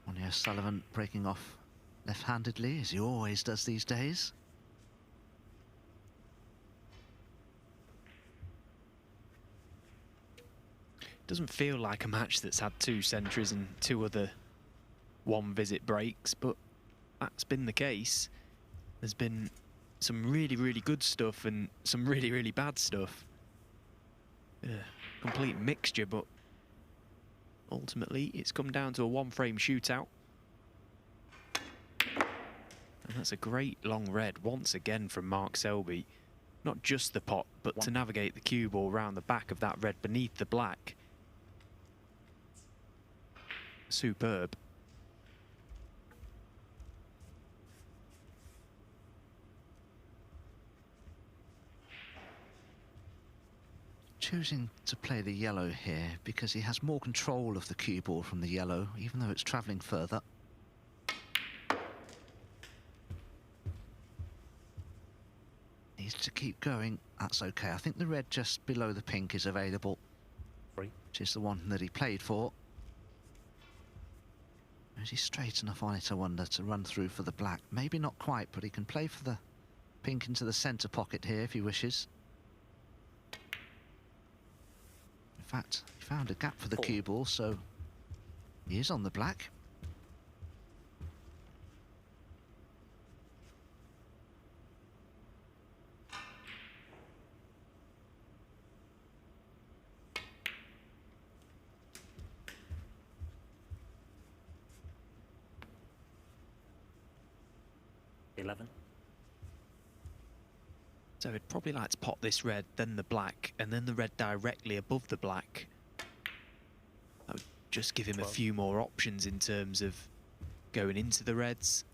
Ronnie O'Sullivan breaking off left-handedly, as he always does these days. Doesn't feel like a match that's had 2 centuries and 2 other one-visit breaks, but that's been the case. There's been some really, really good stuff and some really, really bad stuff. Complete mixture, but ultimately it's come down to a one-frame shootout. And that's a great long red once again from Mark Selby. Not just the pot, but to navigate the cue ball round the back of that red beneath the black. Superb. Choosing to play the yellow here because he has more control of the cue ball from the yellow, even though it's travelling further. Needs to keep going. That's okay. I think the red just below the pink is available, which is the one that he played for. Is he straight enough on it, I wonder, to run through for the black? Maybe not quite, but he can play for the pink into the centre pocket here if he wishes. In fact, he found a gap for the cue ball, so he is on the black. So I'd probably like to pot this red, then the black, and then the red directly above the black. That would just give him a few more options in terms of going into the reds.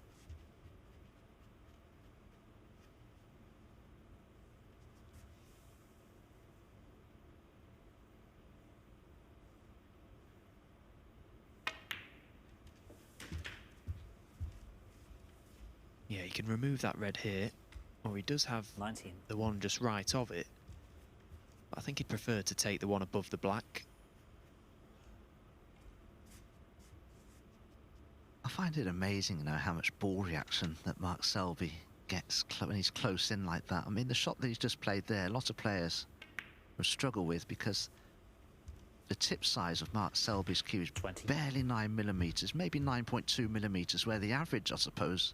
Yeah, he can remove that red here. Or he does have 19. The one just right of it. But I think he'd prefer to take the one above the black. I find it amazing, you know, how much ball reaction that Mark Selby gets when he's close in like that. I mean, the shot that he's just played there, a lot of players would struggle with because the tip size of Mark Selby's cue is 20. Barely 9mm, maybe 9.2mm, where the average, I suppose,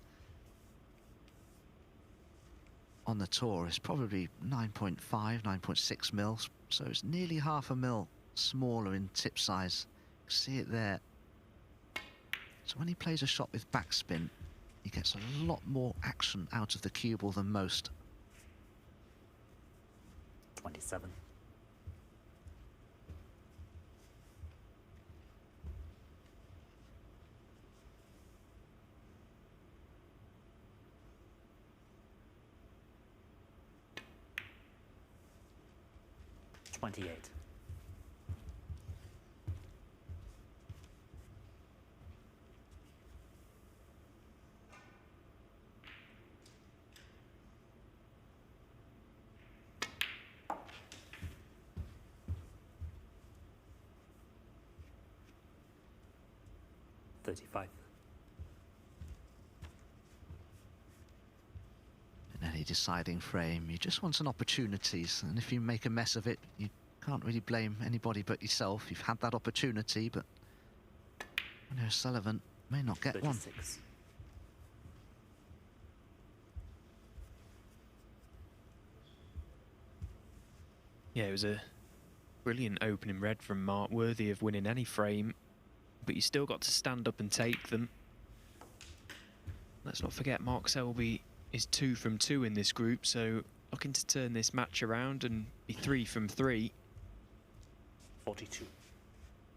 on the tour is probably 9.5, 9.6 mils, so it's nearly half a mil smaller in tip size. See it there. So when he plays a shot with backspin, he gets a lot more action out of the cue ball than most. 27. $28. $35. In any deciding frame, you just want some opportunities, and if you make a mess of it, you can't really blame anybody but yourself. You've had that opportunity, but I know Sullivan may not get 36. one. Yeah, it was a brilliant opening red from Mark, worthy of winning any frame, but you still got to stand up and take them. Let's not forget Mark Selby is 2 from 2 in this group, so looking to turn this match around and be 3 from 3. 42.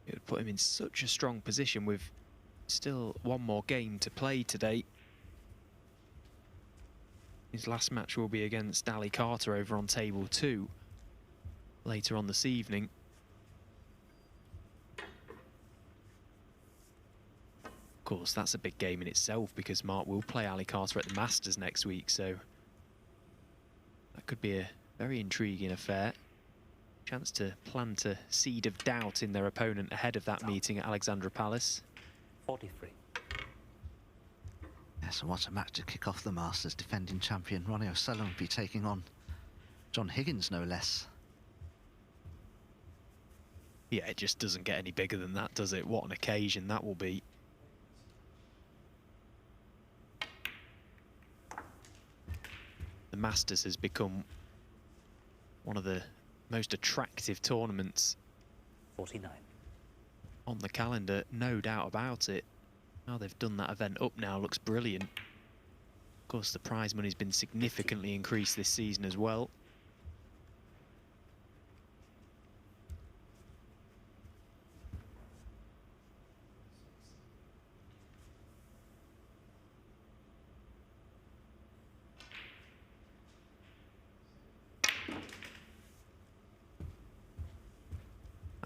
It would put him in such a strong position with still one more game to play today. His last match will be against Ali Carter over on table 2 later on this evening. course, that's a big game in itself because Mark will play Ali Carter at the Masters next week, so that could be a very intriguing affair. Chance to plant a seed of doubt in their opponent ahead of that meeting at Alexandra Palace. 43. Yeah, so what a match to kick off the Masters. Defending champion Ronnie O'Sullivan will be taking on John Higgins, no less. Yeah, it just doesn't get any bigger than that, does it? What an occasion that will be. The Masters has become one of the most attractive tournaments 49. on the calendar, no doubt about it. Now they've done that event up now, looks brilliant. Of course, the prize money's been significantly increased this season as well.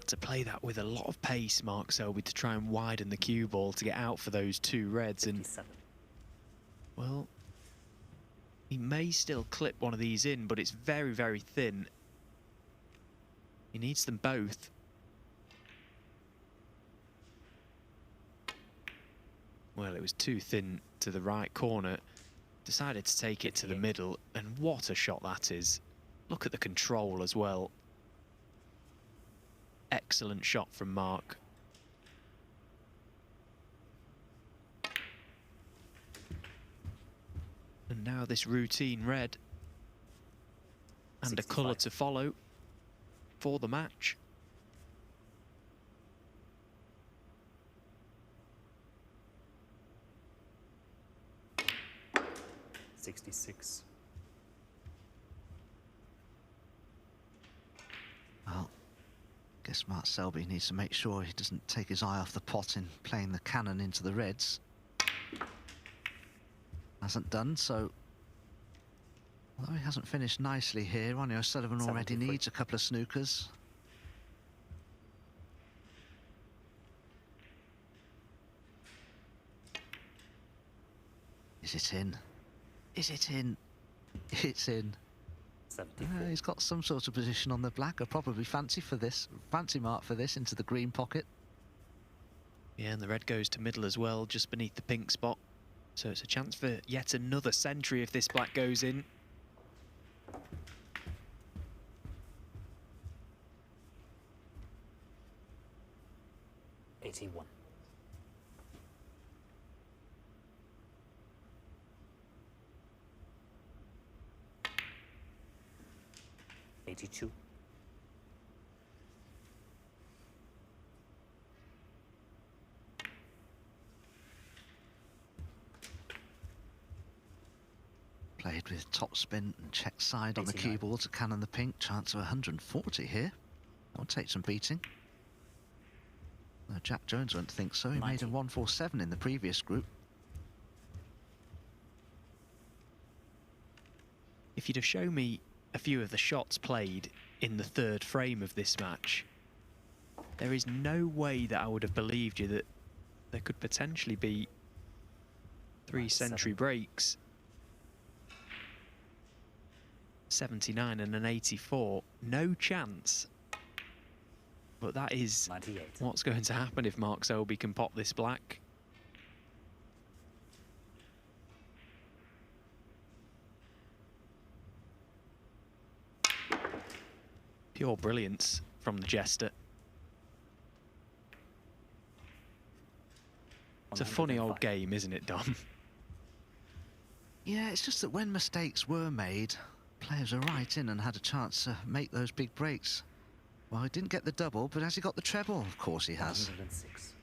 To play that with a lot of pace, Mark Selby, to try and widen the cue ball to get out for those two reds. 57. And well, he may still clip one of these in, but it's very, very thin. He needs them both. Well, it was too thin to the right corner. Decided to take it to the middle, and what a shot that is. Look at the control as well. Excellent shot from Mark. And now this routine red. And 65. a colour to follow for the match. $66. Well, guess Mark Selby needs to make sure he doesn't take his eye off the pot in playing the cannon into the reds. Hasn't done, so although he hasn't finished nicely here, Ronnie O'Sullivan already 73. needs a couple of snookers. Is it in? Is it in? It's in. 74. He's got some sort of position on the black. I probably fancy mark for this into the green pocket. Yeah, and the red goes to middle as well, just beneath the pink spot. So it's a chance for yet another century if this black goes in. $81. $82. Played with top spin and check side on the 89. cue ball to cannon the pink. Chance of 140 here. That'll take some beating. No, Jack Jones won't think so. He 90. made a 147 in the previous group. If you'd have shown me a few of the shots played in the third frame of this match, there is no way that I would have believed you that there could potentially be 3 century breaks. 79 and an 84, no chance. But that is 98. what's going to happen if Mark Selby can pop this black. Pure brilliance from the jester. It's a funny old 105. game, isn't it, Dom? Yeah, it's just that when mistakes were made, players were right in and had a chance to make those big breaks. Well, he didn't get the double, but has he got the treble? Of course he has. 106.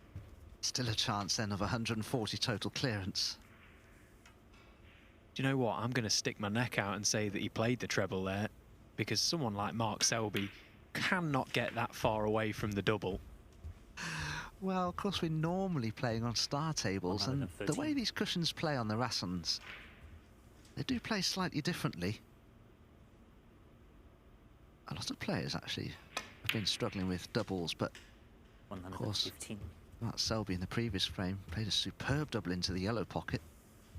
Still a chance then of 140 total clearance. Do you know what? I'm going to stick my neck out and say that he played the treble there, because someone like Mark Selby cannot get that far away from the double. Well, of course, we're normally playing on star tables, and the 113. way these cushions play on the Rassons, they do play slightly differently. A lot of players actually have been struggling with doubles, but $115. Mark Selby in the previous frame played a superb double into the yellow pocket.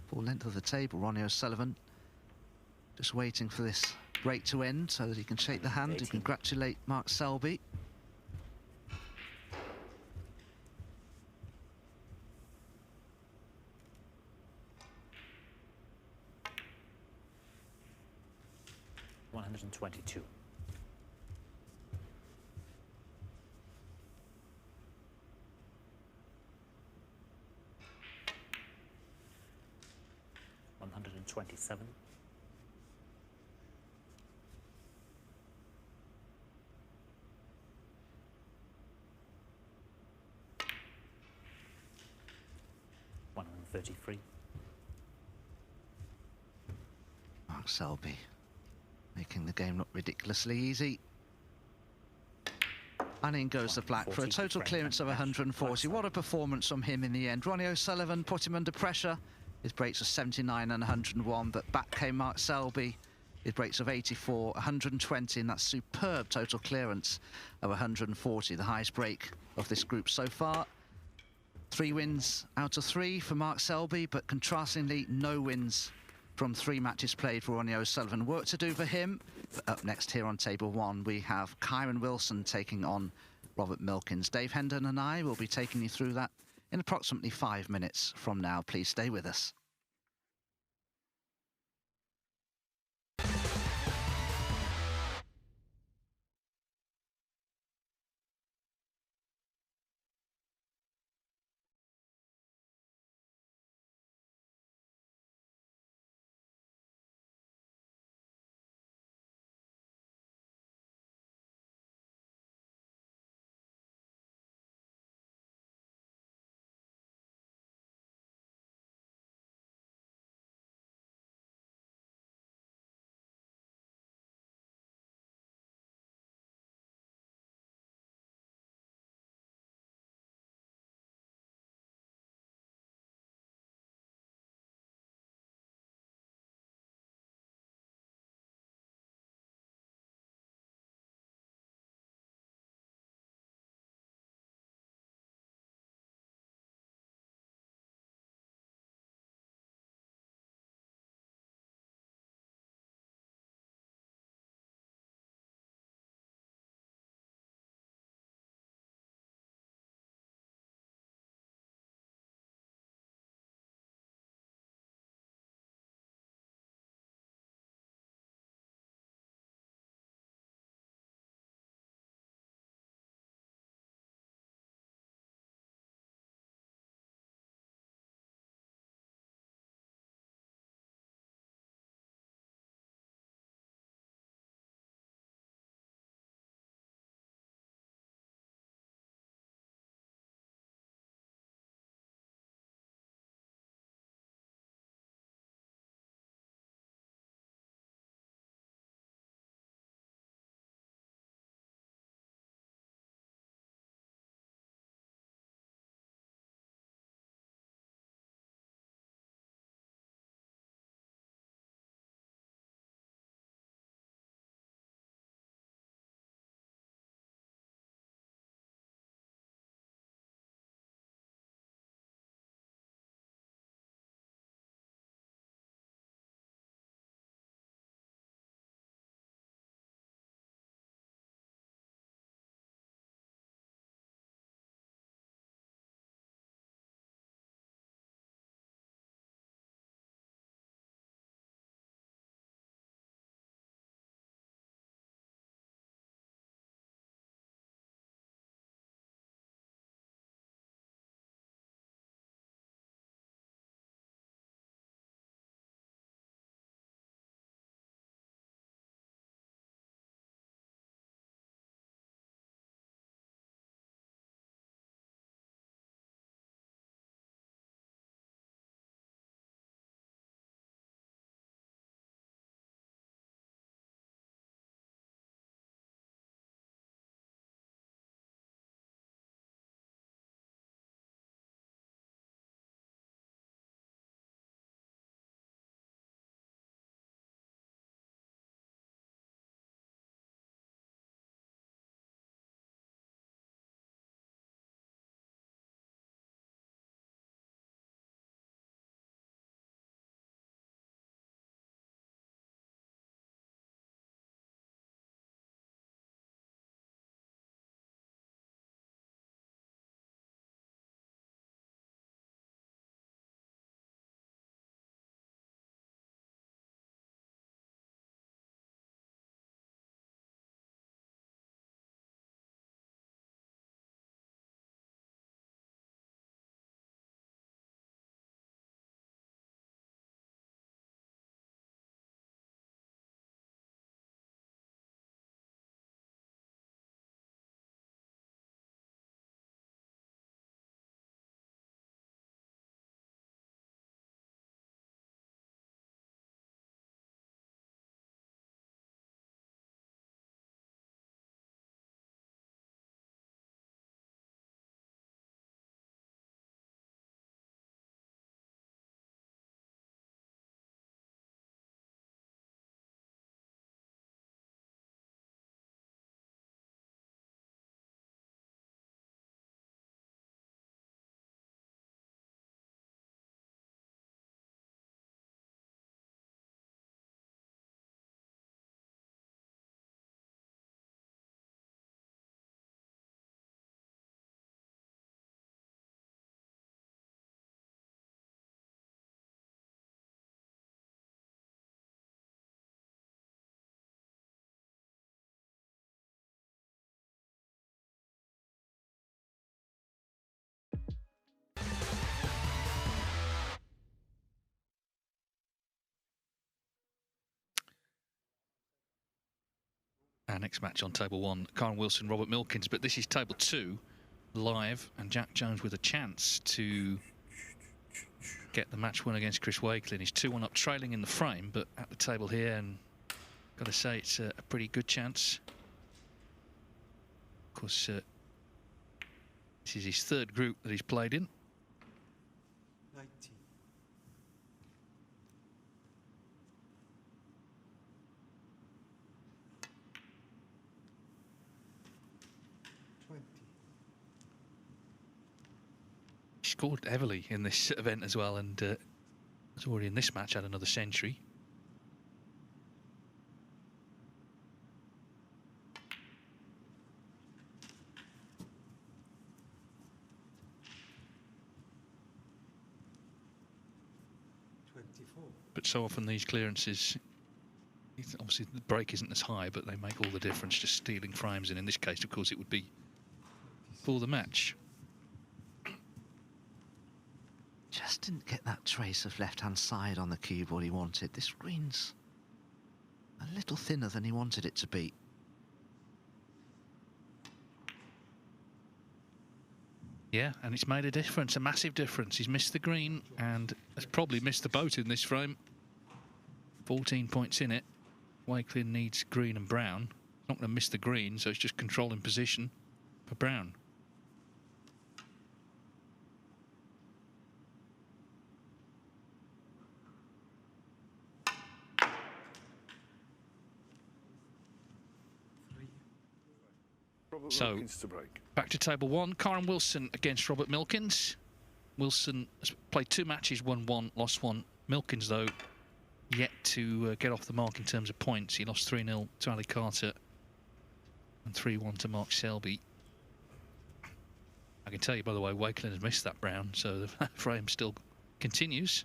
Full length of the table. Ronnie O'Sullivan just waiting for this break to end so that he can shake the hand to congratulate Mark Selby. $122. $127. $133. Mark Selby making the game look ridiculously easy. And in goes the black for a total clearance of 140. What a performance from him in the end. Ronnie O'Sullivan put him under pressure. His breaks of 79 and 101, but back came Mark Selby. His breaks of 84, 120, and that superb total clearance of 140, the highest break of this group so far. 3 wins out of 3 for Mark Selby, but contrastingly, no wins from 3 matches played for Ronnie O'Sullivan. Work to do for him. But up next here on table 1, we have Kyron Wilson taking on Robert Milkins. Dave Hendon and I will be taking you through that in approximately 5 minutes from now. Please stay with us. Our next match on table 1, Karen Wilson, Robert Milkins, but this is table 2 live, and Jack Jones with a chance to get the match win against Chris Wakelin. He's 2-1 up, trailing in the frame, but at the table here, and got to say it's a pretty good chance. Of course, this is his 3rd group that he's played in. 90. 20. He scored heavily in this event as well, and has already in this match had another century. But so often these clearances, obviously the break isn't as high, but they make all the difference, just stealing frames. And in this case, of course, it would be for the match. Just didn't get that trace of left-hand side on the cue ball he wanted. This green's a little thinner than he wanted it to be. Yeah, and it's made a difference, a massive difference. He's missed the green and has probably missed the boat in this frame. 14 points in it. Wakelin needs green and brown. He's not going to miss the green, so it's just controlling position for brown. So, back to table 1. Karen Wilson against Robert Milkins. Wilson has played 2 matches, won 1, lost 1. Milkins, though, yet to get off the mark in terms of points. He lost 3-0 to Ali Carter and 3-1 to Mark Selby. I can tell you, by the way, Wakelin has missed that brown, so the frame still continues.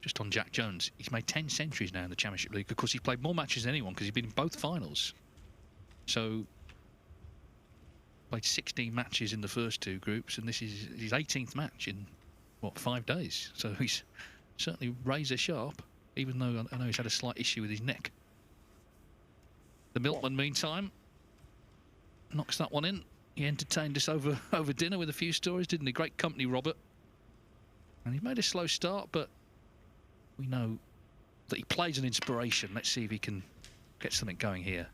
Just on Jack Jones, he's made 10 centuries now in the Championship League. Of course, he's played more matches than anyone because he's been in both finals. So, played 16 matches in the first 2 groups, and this is his 18th match in, what, 5 days. So he's certainly razor sharp, even though I know he's had a slight issue with his neck. The Milkman, meantime, knocks that one in. He entertained us over dinner with a few stories, didn't he? Great company, Robert. And he made a slow start, but we know that he plays an inspiration. Let's see if he can get something going here.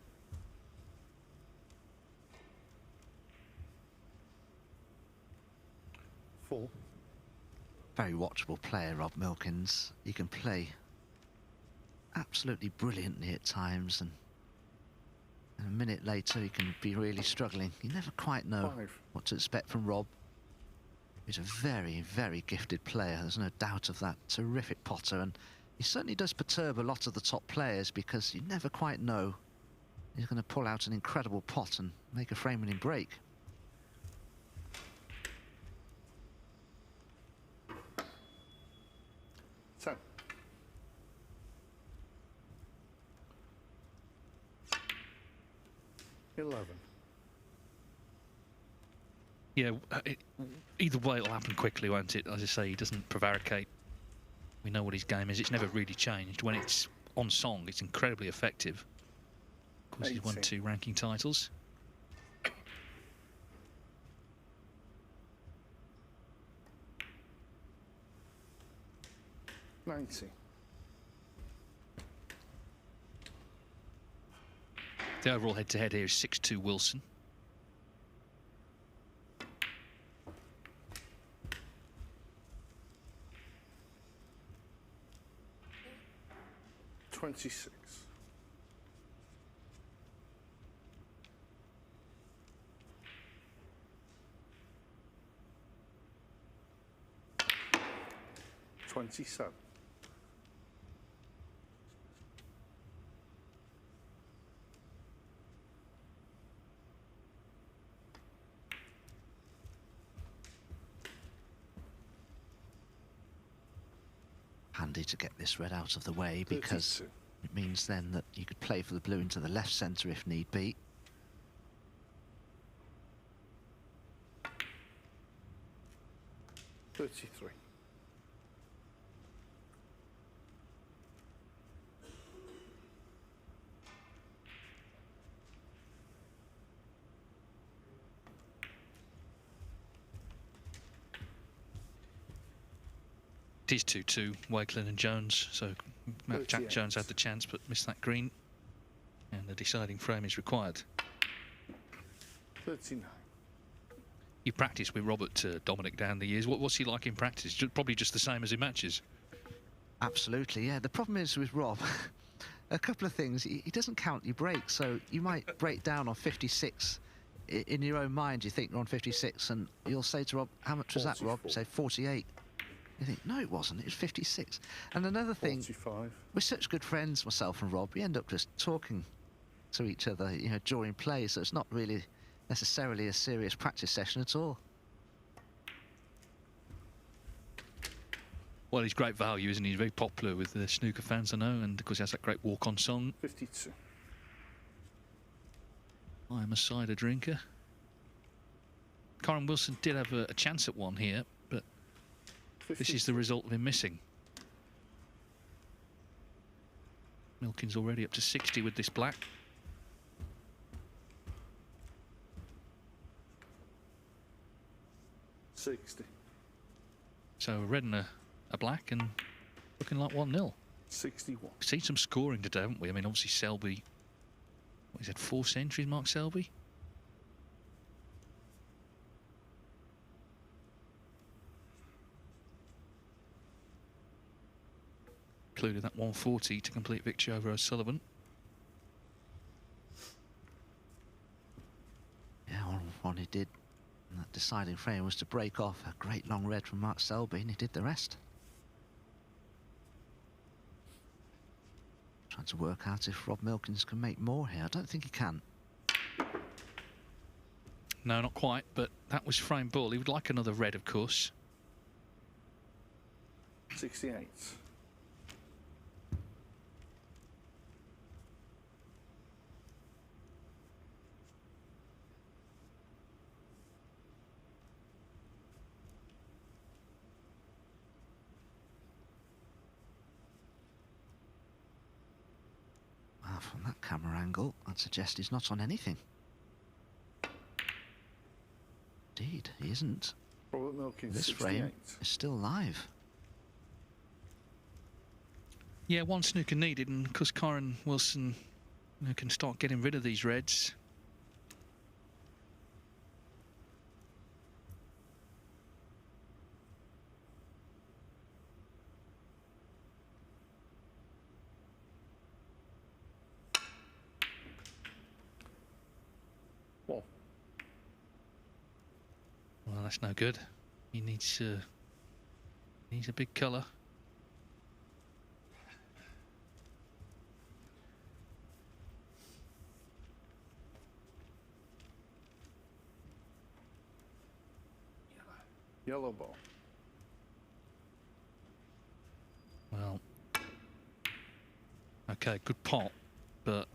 Very watchable player, Rob Milkins. He can play absolutely brilliantly at times, and a minute later he can be really struggling. You never quite know what to expect from Rob. He's a very, very gifted player, there's no doubt of that. Terrific potter, and he certainly does perturb a lot of the top players because you never quite know. He's going to pull out an incredible pot and make a frame-winning break. So, 11. Yeah, either way it'll happen quickly, won't it? As I say, he doesn't prevaricate. We know what his game is. It's never really changed. When it's on song, it's incredibly effective. Of course, he's won 2 ranking titles. 90. The overall head-to-head here is 6-2 Wilson. $26. 27. Handy to get this red out of the way because 32. it means then that you could play for the blue into the left centre if need be. 33. It is 2-2, Wakelin and Jones, so Jack 38. Jones had the chance but missed that green, and the deciding frame is required. 39. You practiced with Robert Dominic down the years. What's he like in practice? Probably just the same as in matches. Absolutely, yeah. The problem is with Rob, a couple of things. He doesn't count your breaks, so you might break down on 56. In your own mind, you think you're on 56, and you'll say to Rob, how much was that, Rob? You say 48. You think, no, it wasn't. It was 56. And another thing, 45. we're such good friends, myself and Rob. We end up just talking to each other, you know, during play. So it's not really necessarily a serious practice session at all. Well, he's great value, isn't he? He's very popular with the snooker fans, I know, and because he has that great walk-on song. 52. I am a cider drinker. Corin Wilson did have a chance at one here, but 50. this is the result of him missing. Milkins already up to 60 with this black. $60. So a red and a black, and looking like 1-0. 61. We've seen some scoring today, haven't we? I mean, obviously Selby, what, he's had 4 centuries, Mark Selby. Included that 140 to complete victory over O'Sullivan. Yeah, all Ronnie did in that deciding frame was to break off a great long red from Mark Selby, and he did the rest. Trying to work out if Rob Milkins can make more here. I don't think he can. No, not quite, but that was frame ball. He would like another red, of course. 68. From that camera angle, I'd suggest he's not on anything. Indeed, he isn't. Robert Milkins, This 68. frame is still live. Yeah, one snooker needed, and because Corin Wilson, you know, can start getting rid of these reds. Well, Well, that's no good. He needs a big colour. yellow ball. Well, okay, good pot, but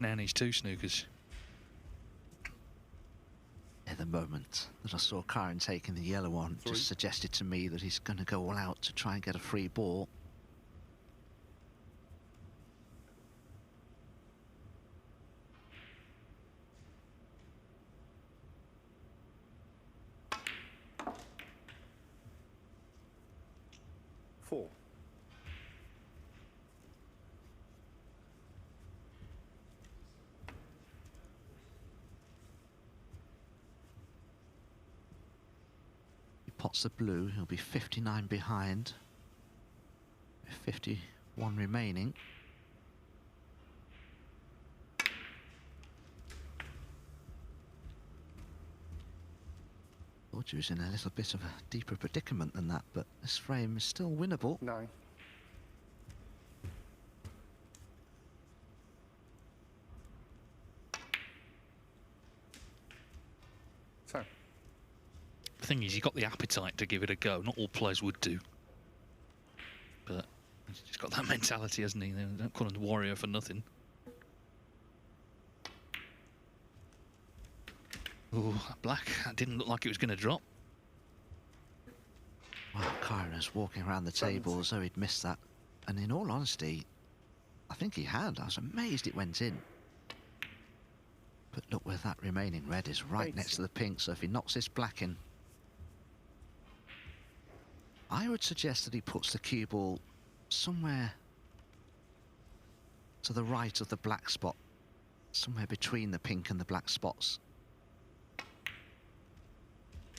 now needs 2 snookers. At the moment that I saw Corin taking the yellow one, Three. just suggested to me that he's going to go all out to try and get a free ball. Four. He pots the blue, he'll be 59 behind, with 51 remaining. Thought he was in a little bit of a deeper predicament than that, but this frame is still winnable. 9. So, The thing is, he's got the appetite to give it a go. Not all players would do, but he's just got that mentality, hasn't he? They don't call him the warrior for nothing. Oh, black. That didn't look like it was going to drop. Wow, Kyron's walking around the table as though he'd missed that. And in all honesty, I think he had. I was amazed it went in. But look where that remaining red is, right next to the pink, so if he knocks this black in, I would suggest that he puts the cue ball somewhere to the right of the black spot, somewhere between the pink and the black spots.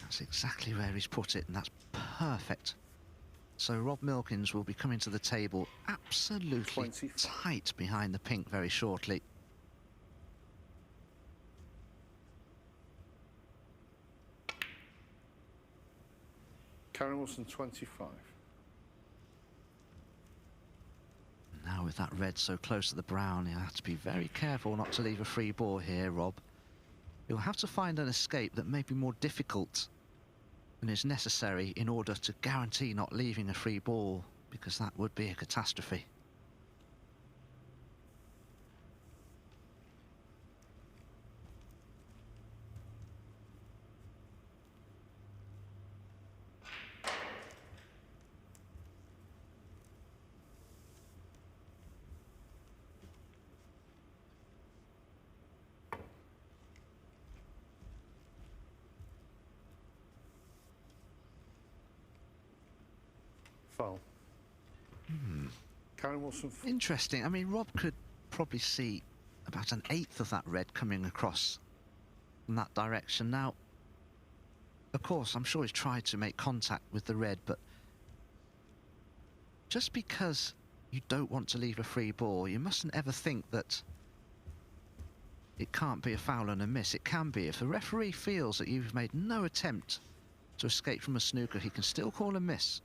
That's exactly where he's put it, and that's perfect. So Rob Milkins will be coming to the table absolutely 24. tight behind the pink very shortly. Karen Wilson, 25. Now with that red so close to the brown, he'll have to be very careful not to leave a free ball here, Rob. He'll have to find an escape that may be more difficult than is necessary in order to guarantee not leaving a free ball, because that would be a catastrophe. Foul. Karen Wilson, Interesting. I mean, Rob could probably see about an eighth of that red coming across in that direction. Now, of course, I'm sure he's tried to make contact with the red, but just because you don't want to leave a free ball, you mustn't ever think that it can't be a foul and a miss. It can be. If the referee feels that you've made no attempt to escape from a snooker, he can still call a miss.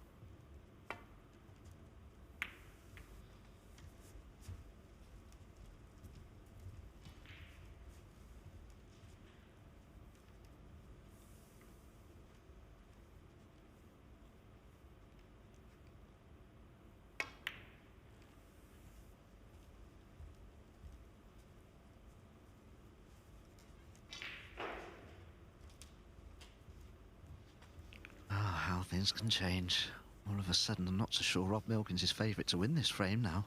How things can change. All of a sudden, I'm not so sure Rob Milkins is favourite to win this frame now.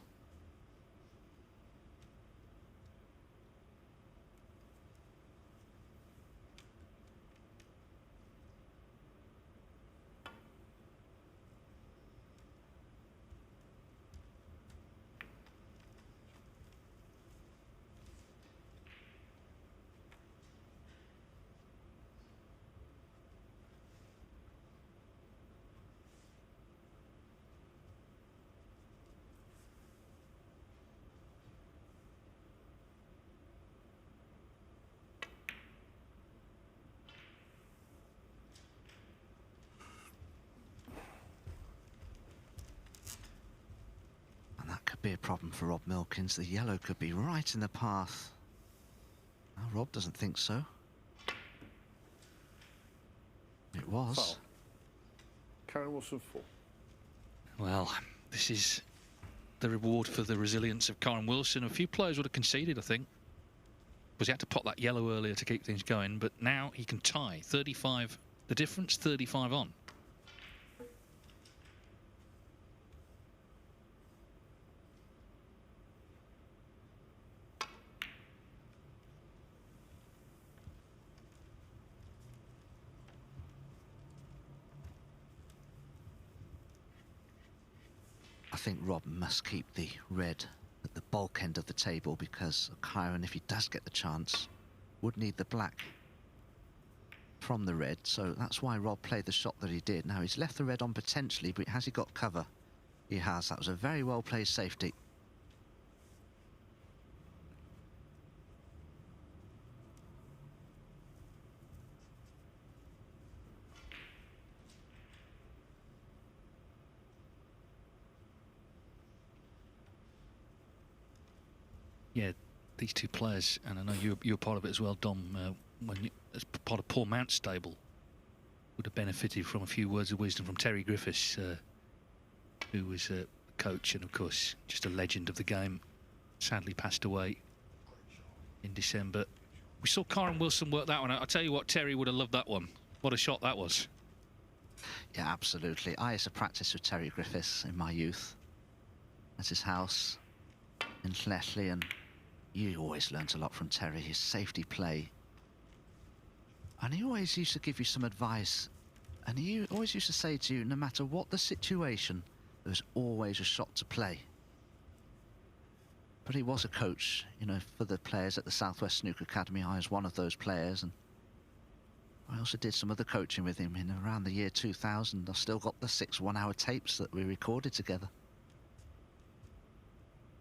Be a problem for Rob Milkins. The yellow could be right in the path. Now, Rob doesn't think so. It was. foul. Karen Wilson, 4. Well, this is the reward for the resilience of Karen Wilson. A few players would have conceded, I think, because he had to pop that yellow earlier to keep things going, but now he can tie 35. The difference, 35 on. I think Rob must keep the red at the bulk end of the table, because Kyron, if he does get the chance, would need the black from the red. So that's why Rob played the shot that he did. Now he's left the red on potentially, but has he got cover? He has. That was a very well played safety. Yeah, these two players, and I know you're part of it as well, Dom, when you, as part of Paul Mount's stable, would have benefited from a few words of wisdom from Terry Griffiths, who was a coach and, of course, just a legend of the game. Sadly passed away in December. We saw Karen Wilson work that one out. I'll tell you what, Terry would have loved that one. What a shot that was. Yeah, absolutely. I used to practice with Terry Griffiths in my youth at his house in Llethley, and you always learnt a lot from Terry. His safety play, and he always used to give you some advice, and he always used to say to you, no matter what the situation, there's always a shot to play. But he was a coach, you know, for the players at the Southwest Snooker Academy. I was one of those players, and I also did some other coaching with him in around the year 2000. I've still got the 6 one-hour tapes that we recorded together.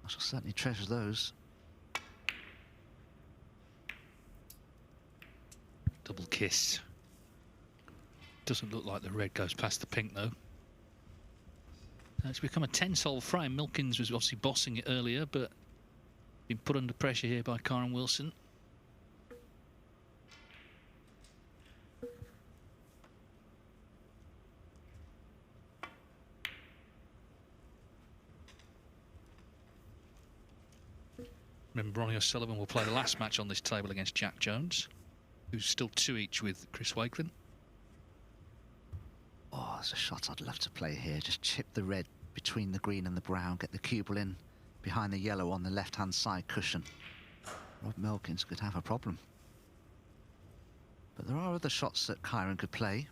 I shall certainly treasure those. Double kiss. Doesn't look like the red goes past the pink, though. It's become a 10-sol frame. Milkins was obviously bossing it earlier, but been put under pressure here by Kyren Wilson. Remember, Ronnie O'Sullivan will play the last match on this table against Jack Jones, who's still 2 each with Chris Wakelin. Oh, there's a shot I'd love to play here. Just chip the red between the green and the brown, get the cue ball in behind the yellow on the left-hand side cushion. Rob Milkins could have a problem. But there are other shots that Kyren could play.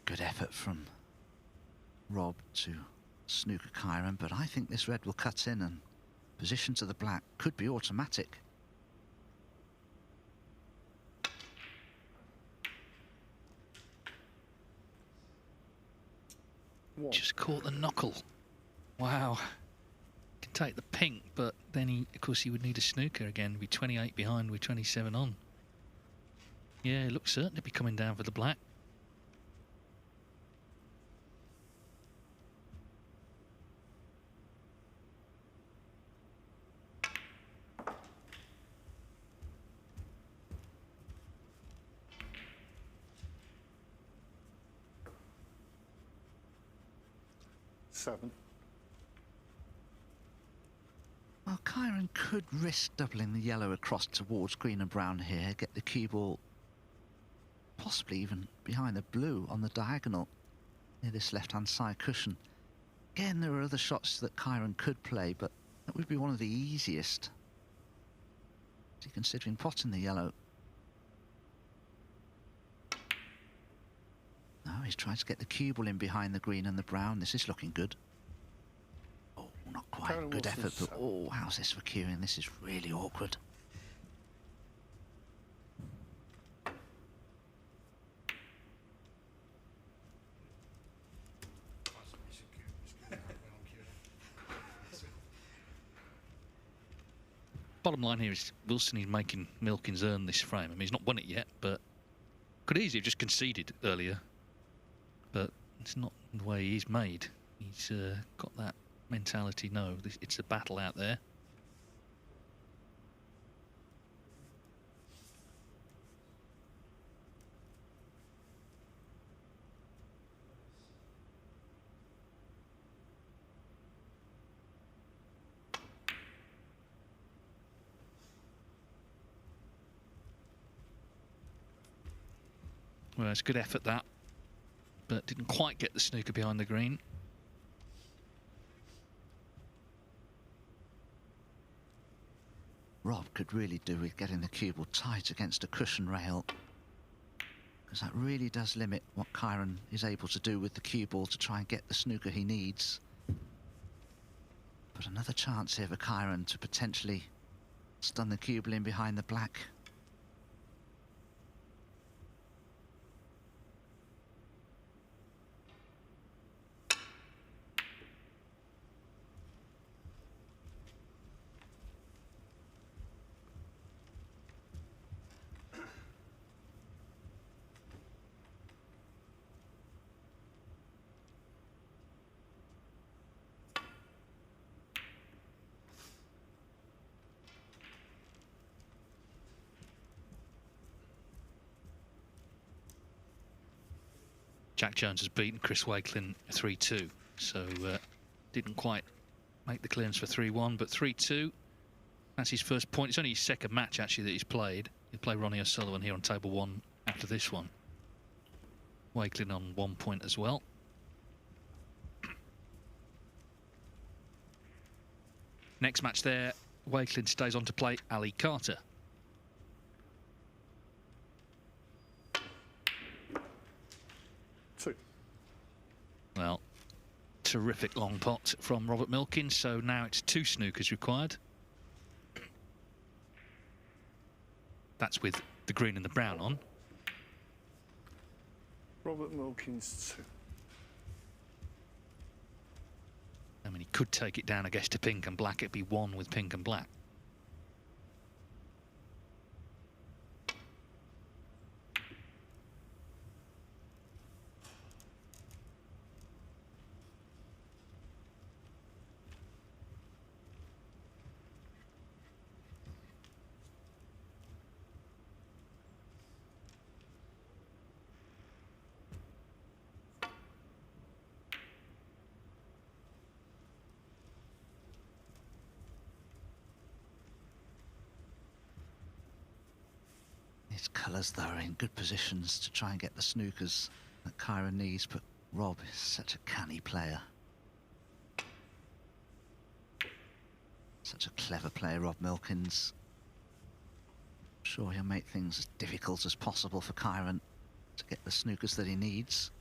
Good effort from Rob to snooker Kyren, but I think this red will cut in and position to the black could be automatic. Just caught the knuckle. Wow. Can take the pink, but then he, of course, he would need a snooker again. Be 28 behind with 27 on. Yeah, it looks certain to be coming down for the black. Well, Kyren could risk doubling the yellow across towards green and brown here, get the cue ball possibly even behind the blue on the diagonal near this left-hand side cushion. Again, there are other shots that Kyren could play, but that would be one of the easiest, considering potting the yellow. No, he's trying to get the cue ball in behind the green and the brown. This is looking good. Oh, not quite. Kyren Good Wilson's effort, but oh, how's this for cueing? This is really awkward. Bottom line here is Wilson is making Milkins earn this frame. I mean, he's not won it yet, but could easily have just conceded earlier. But it's not the way he's made. He's got that mentality. No, it's a battle out there. Well, it's a good effort that, but didn't quite get the snooker behind the green. Rob could really do with getting the cue ball tight against a cushion rail, because that really does limit what Kyron is able to do with the cue ball to try and get the snooker he needs. But another chance here for Kyron to potentially stun the cue ball in behind the black. Jack Jones has beaten Chris Wakelin 3-2, so didn't quite make the clearance for 3-1, but 3-2. That's his first point. It's only his second match actually that he's played. He'll play Ronnie O'Sullivan here on table 1 after this one. Wakelin on 1 point as well. Next match there, Wakelin stays on to play Ali Carter. Well, terrific long pot from Robert Milkins, so now it's 2 snookers required. That's with the green and the brown on. Robert Milkins 2. I mean, he could take it down, I guess, to pink and black. It'd be 1 with pink and black. His colours, though, are in good positions to try and get the snookers that Kyron needs, but Rob is such a canny player. Such a clever player, Rob Milkins. I'm sure he'll make things as difficult as possible for Kyron to get the snookers that he needs.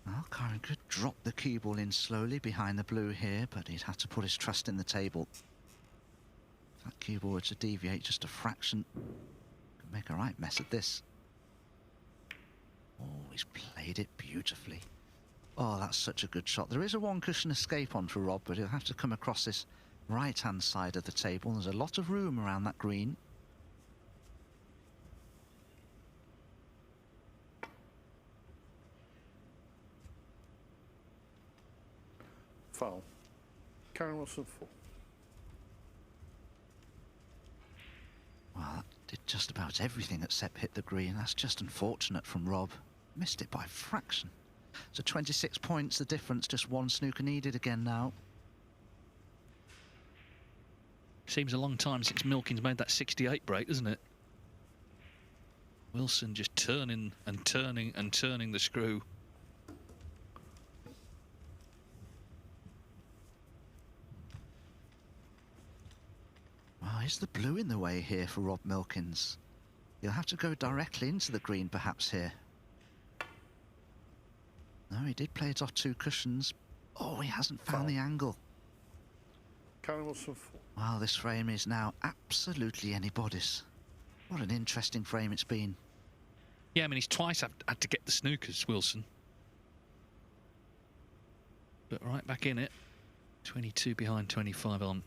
Well, Kyron could drop the cue ball in slowly behind the blue here, but he'd have to put his trust in the table. If that cue ball were to deviate just a fraction, could make a right mess of this. Oh, he's played it beautifully. Oh, that's such a good shot. There is a 1 cushion escape on for Rob, but he'll have to come across this right-hand side of the table. There's a lot of room around that green. Foul. Karen Wilson 4. Well, that did just about everything except hit the green. That's just unfortunate from Rob. Missed it by a fraction. So 26 points the difference, just 1 snooker needed again now. Seems a long time since Milkins made that 68 break, doesn't it? Wilson just turning and turning and turning the screw. Oh, is the blue in the way here for Rob Milkins? He'll have to go directly into the green perhaps here. No, he did play it off 2 cushions. Oh, he hasn't found the angle. Karen Wilson 4. Wow, this frame is now absolutely anybody's. What an interesting frame it's been. Yeah, I mean, he's twice had to get the snookers, Wilson. But right back in it. 22 behind, 25 on.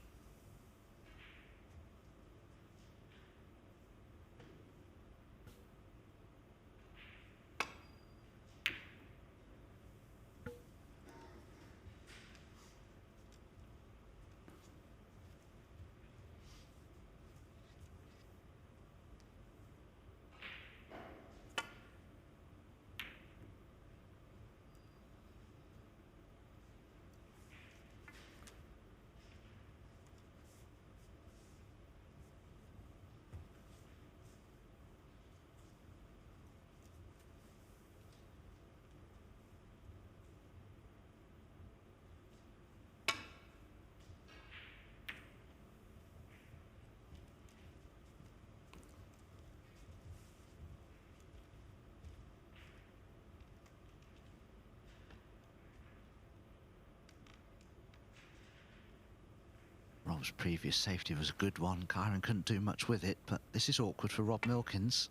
Rob's previous safety was a good one. Kyron couldn't do much with it, but this is awkward for Rob Milkins.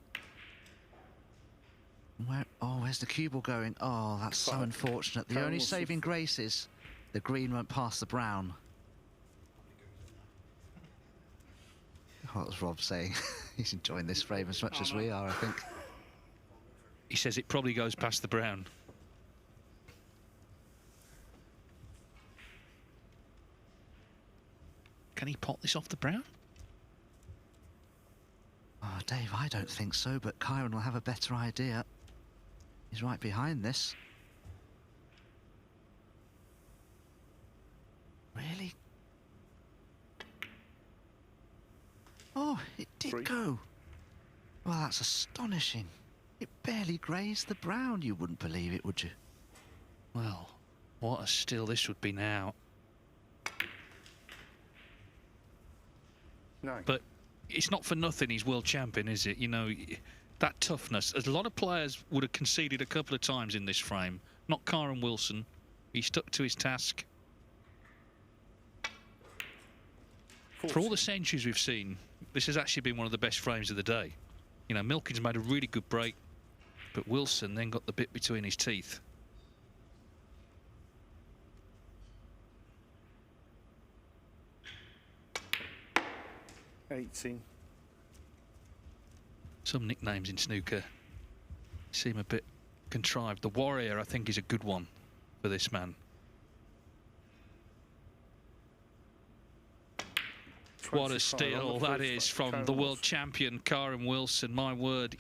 Where's the cue ball going? Oh, that's so unfortunate. The only saving grace is the green went past the brown. What was Rob saying? He's enjoying this frame as much as we are, I think. He says it probably goes past the brown. Can he pot this off the brown? Oh, Dave, I don't think so, but Kyron will have a better idea. He's right behind this. Really? Oh, it did go. Well, that's astonishing. It barely grazed the brown. You wouldn't believe it, would you? Well, what a steal this would be now. 9. But it's not for nothing he's world champion, is it? You know, that toughness. A lot of players would have conceded a couple of times in this frame. Not Kyron Wilson. He stuck to his task. 40. For all the centuries we've seen, this has actually been one of the best frames of the day. You know, Milkins made a really good break, but Wilson then got the bit between his teeth. Some nicknames in snooker seem a bit contrived. The Warrior, I think, is a good one for this man. What a steal that is from the world champion, Kyron Wilson. My word,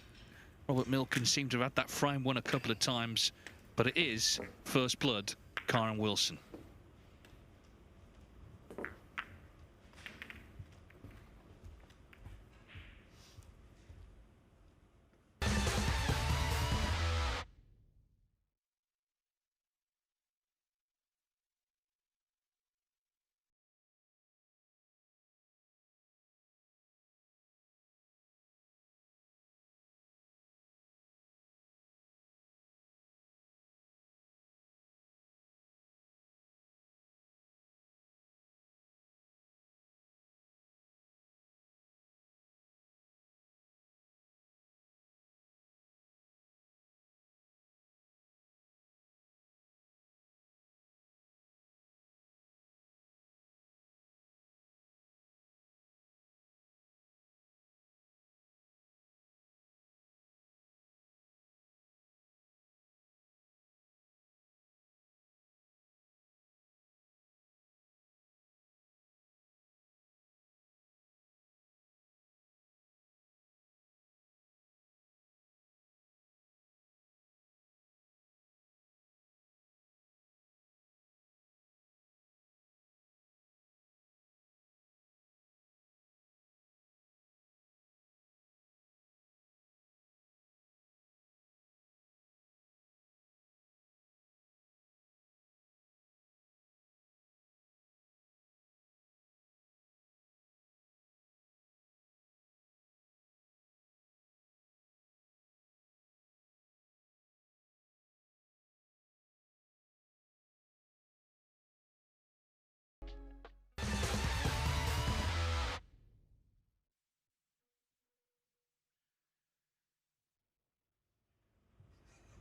Robert Milkins seemed to have had that frame won a couple of times, but it is first blood, Kyron Wilson.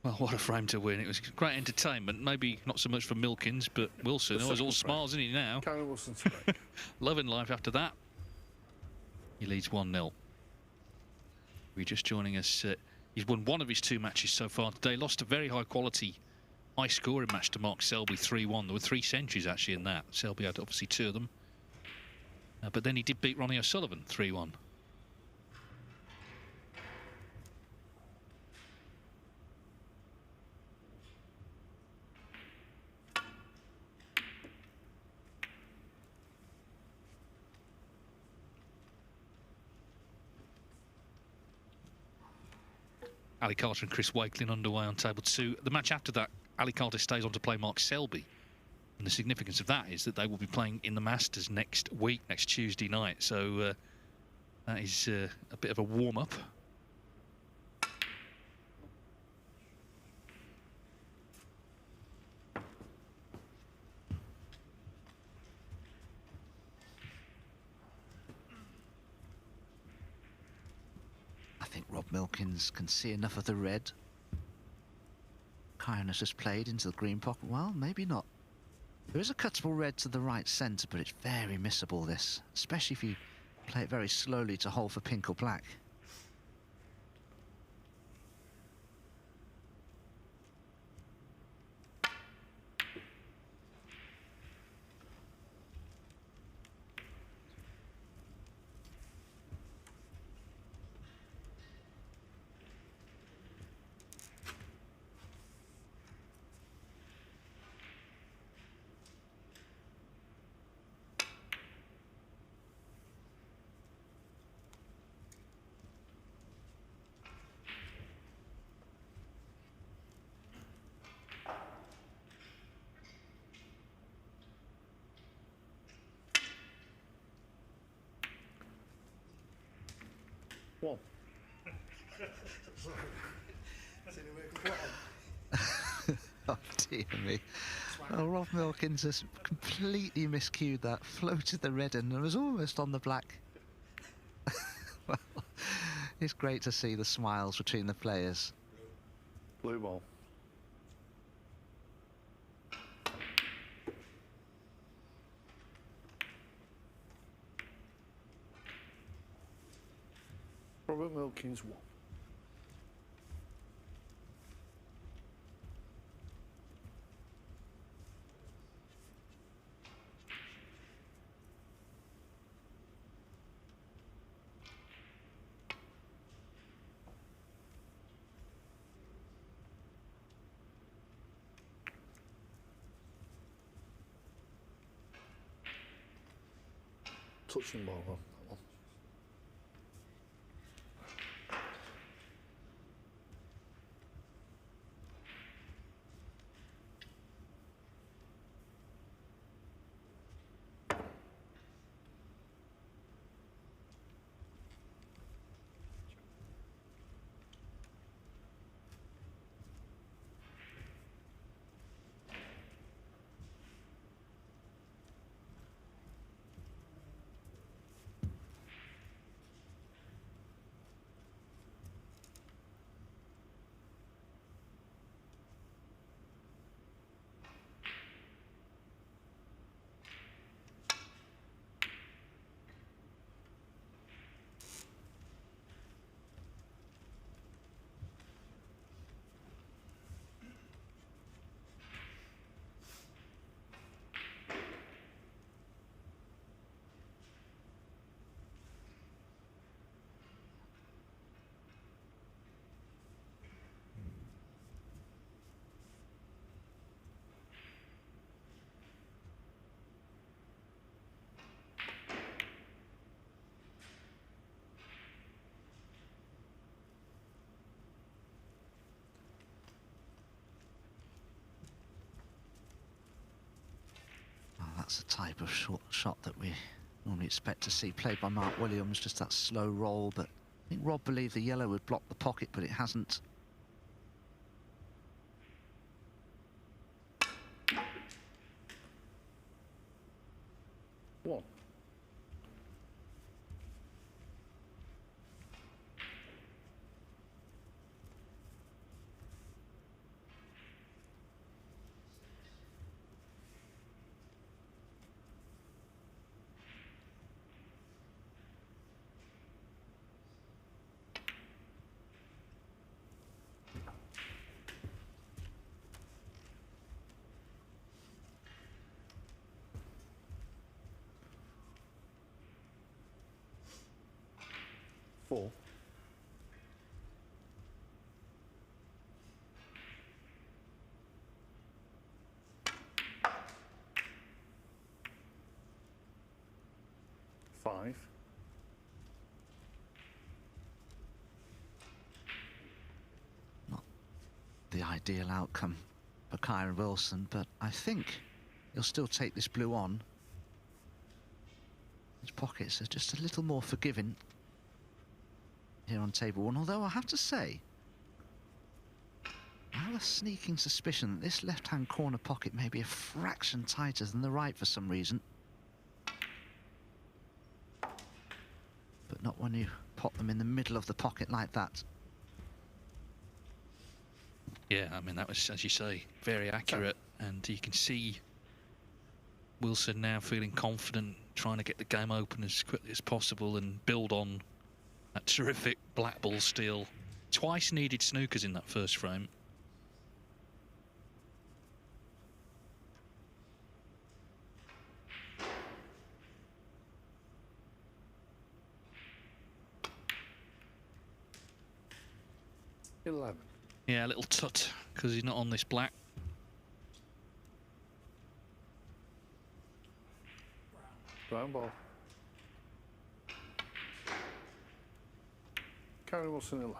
Well, what a frame to win. It was great entertainment. Maybe not so much for Milkins, but Wilson. The Oh, he's all second frame. smiles, isn't he, now? Karen Wilson to break. Loving life after that. He leads 1-0. We're just joining us. He's won one of his 2 matches so far today. Lost a very high quality, high scoring match to Mark Selby, 3-1. There were 3 centuries actually in that. Selby had obviously 2 of them. But then he did beat Ronnie O'Sullivan 3-1. Ali Carter and Chris Wakelin underway on table 2. The match after that, Ali Carter stays on to play Mark Selby. And the significance of that is that they will be playing in the Masters next week, next Tuesday night. So that is a bit of a warm-up. I think Rob Milkins can see enough of the red. Kyrnes has played into the green pocket. Well, maybe not. There is a cuttable red to the right centre, but it's very missable, this, especially if you play it very slowly to hold for pink or black. One. Oh dear me. Well, Rob Milkins has completely miscued that, floated the red in and was almost on the black. Well, it's great to see the smiles between the players. Blue ball. Robert Milkins 1. Touching ball, huh? That one. That's the type of shot that we normally expect to see played by Mark Williams, just that slow roll. But I think Rob believed the yellow would block the pocket, but it hasn't. One. 4. Five. Not the ideal outcome for Kyron Wilson, but I think he'll still take this blue on. His pockets are just a little more forgiving here on table 1, although I have to say I have a sneaking suspicion that this left-hand corner pocket may be a fraction tighter than the right for some reason. But not when you pop them in the middle of the pocket like that. Yeah, I mean, that was, as you say, very accurate. And you can see Wilson now feeling confident, trying to get the game open as quickly as possible and build on that terrific black ball steal. Twice needed snookers in that first frame. Yeah, a little tut, because he's not on this black. Brown ball. Kyron Wilson 11.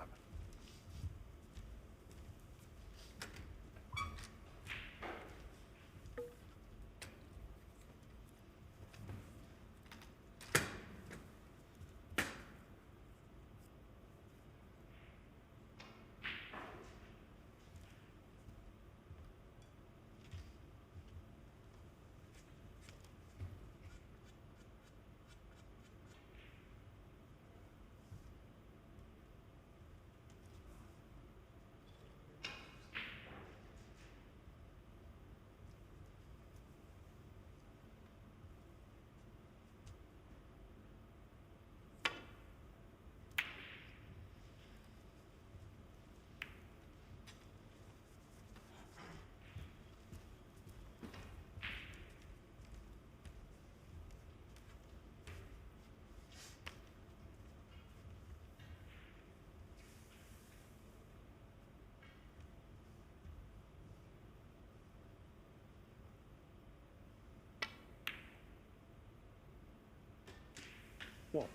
One.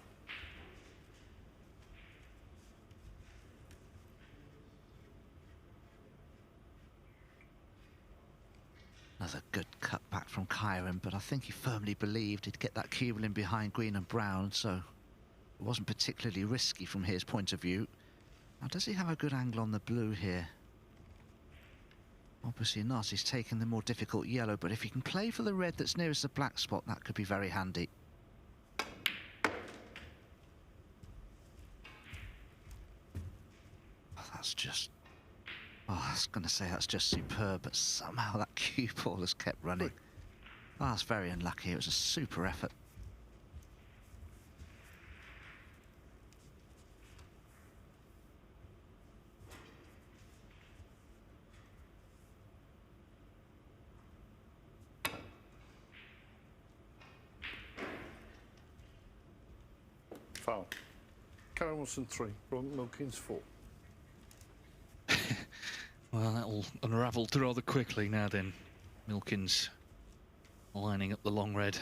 Another good cut back from Kyron, but I think he firmly believed he'd get that cube in behind green and brown, so it wasn't particularly risky from his point of view. Now, does he have a good angle on the blue here? Obviously not. He's taking the more difficult yellow, but if he can play for the red that's nearest the black spot, that could be very handy. That's just... oh, I was going to say that's just superb, but somehow that cue ball has kept running. Oh, that's very unlucky. It was a super effort. Foul. Kyron Wilson 3. Milkins 4. Well, that'll unravel rather quickly now then. Milkins lining up the long red.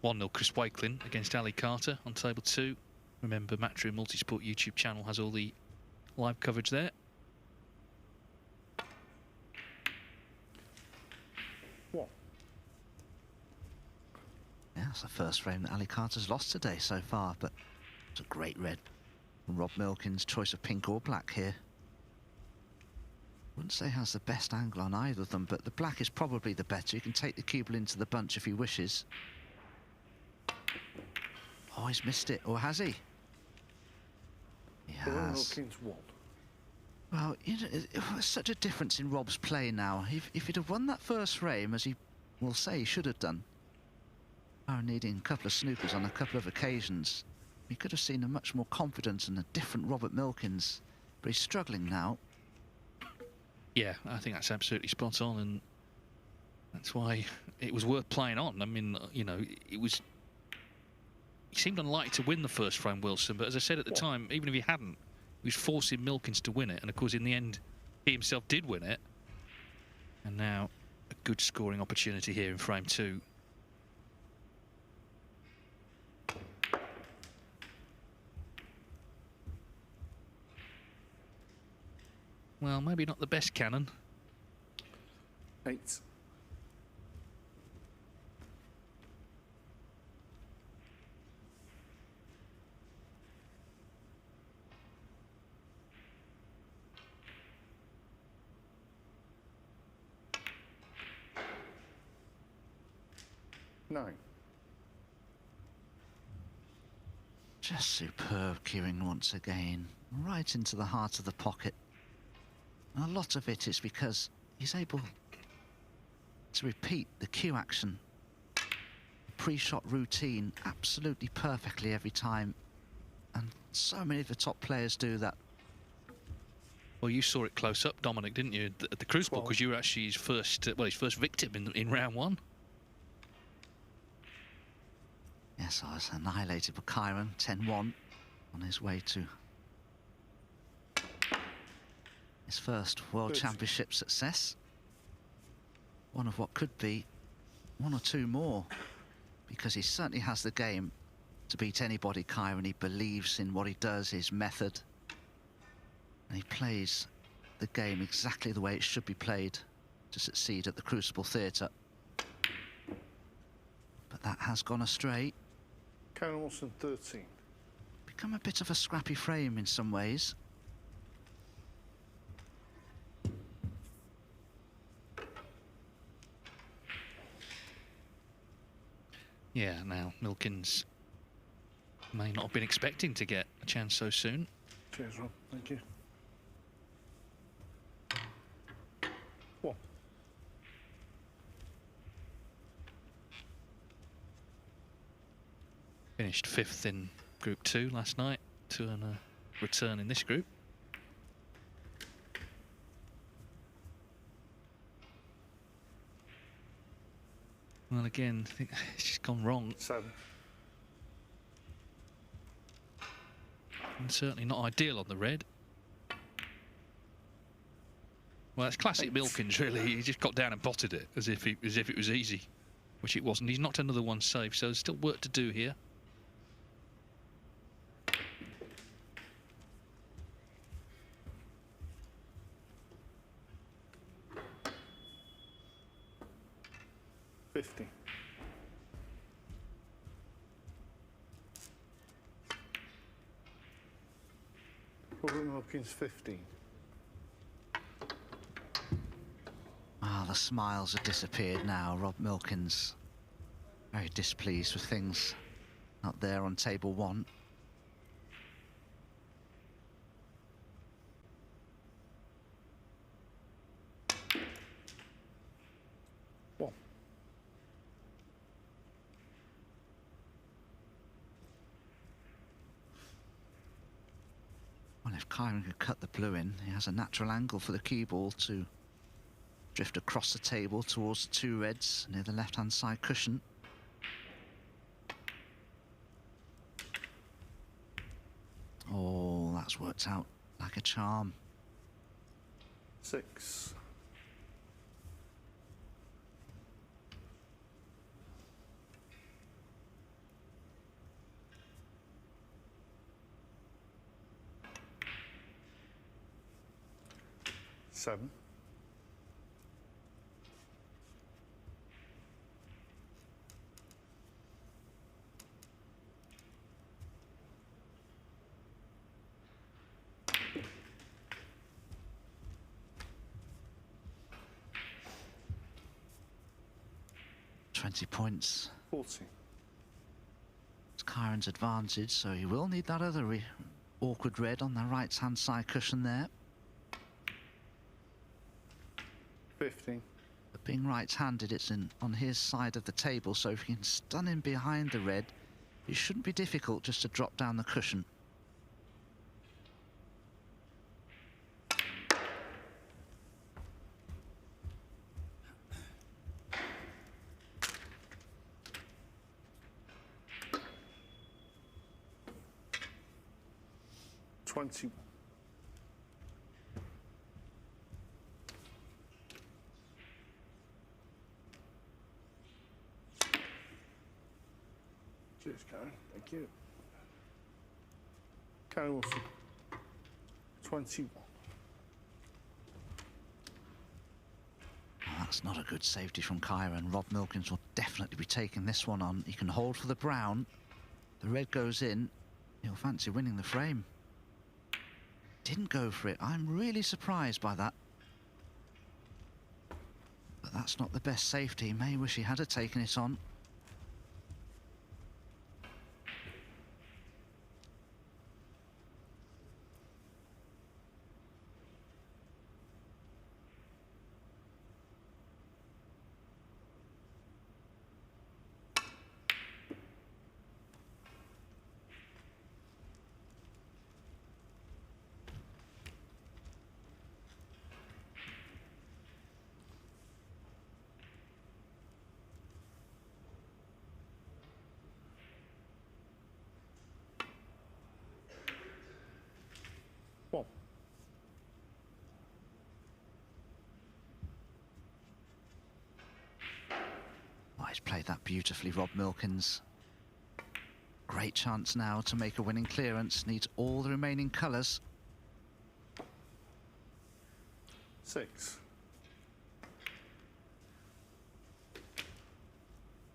One 0 Chris Wakelin against Ali Carter on table 2. Remember, Matchroom Multisport YouTube channel has all the live coverage there. What? Yeah, it's the first frame that Ali Carter's lost today so far, but it's a great red. Rob Milkins' choice of pink or black here. Wouldn't say has the best angle on either of them, but the black is probably the better. You can take the cube into the bunch if he wishes. Oh, he's missed it, or has he? He has. Milkins 1. Well, you know, it's such a difference in Rob's play now. If he'd have won that first frame, as he will say he should have done, needing a couple of snookers on a couple of occasions, we could have seen a much more confident and a different Robert Milkins, but he's struggling now. Yeah, I think that's absolutely spot on, and That's why it was worth playing on. I mean, you know, it was... He seemed unlikely to win the first frame, Wilson, but as I said at the time, even if he hadn't, he was forcing Milkins to win it. And of course, in the end, he himself did win it. And now, a good scoring opportunity here in frame 2. Well, maybe not the best cannon. 8. Nine. Just superb cueing once again, right into the heart of the pocket. And a lot of it is because he's able to repeat the cue action, pre-shot routine absolutely perfectly every time. And so many of the top players do that. Well, you saw it close up, Dominic, didn't you? At the Crucible, because you were actually his first, well, his first victim in round 1. Yes, I was annihilated by Kyron, 10-1, on his way to his first World Championship success. One of what could be 1 or 2 more, because he certainly has the game to beat anybody, Kyron. He believes in what he does, his method, and he plays the game exactly the way it should be played to succeed at the Crucible Theatre. But that has gone astray. Karen Wilson, 13. Become a bit of a scrappy frame in some ways. Yeah, now Milkins may not have been expecting to get a chance so soon. Cheers, Rob. Thank you. 1. Finished 5th in Group 2 last night to earn a return in this group. Well, again, I think it's just gone wrong. 7. And certainly not ideal on the red. Well, it's classic Milkins, really. He just got down and potted it as if it was easy, which it wasn't. He's knocked another one safe, so there's still work to do here. Robert Milkins, 15. Ah, the smiles have disappeared now. Rob Milkins very displeased with things up there on table 1. Well, if Kyron could cut the blue in, he has a natural angle for the cue ball to drift across the table towards the 2 reds near the left-hand side cushion. Oh, that's worked out like a charm. 6. Seven. £20. 40. It's Kyron's advantage, so he will need that other awkward red on the right-hand side cushion there. 15. But being right-handed, it's on his side of the table, so if he can stun him behind the red, it shouldn't be difficult just to drop down the cushion. 20. Cheers, Karen. Thank you. Karen Wilson. 21. That's not a good safety from Kyra, and Rob Milkins will definitely be taking this one on. He can hold for the brown. The red goes in. He'll fancy winning the frame. Didn't go for it. I'm really surprised by that. But that's not the best safety. He may wish he had taken it on. One. Oh, he's played that beautifully, Rob Milkins. Great chance now to make a winning clearance. Needs all the remaining colours. 6.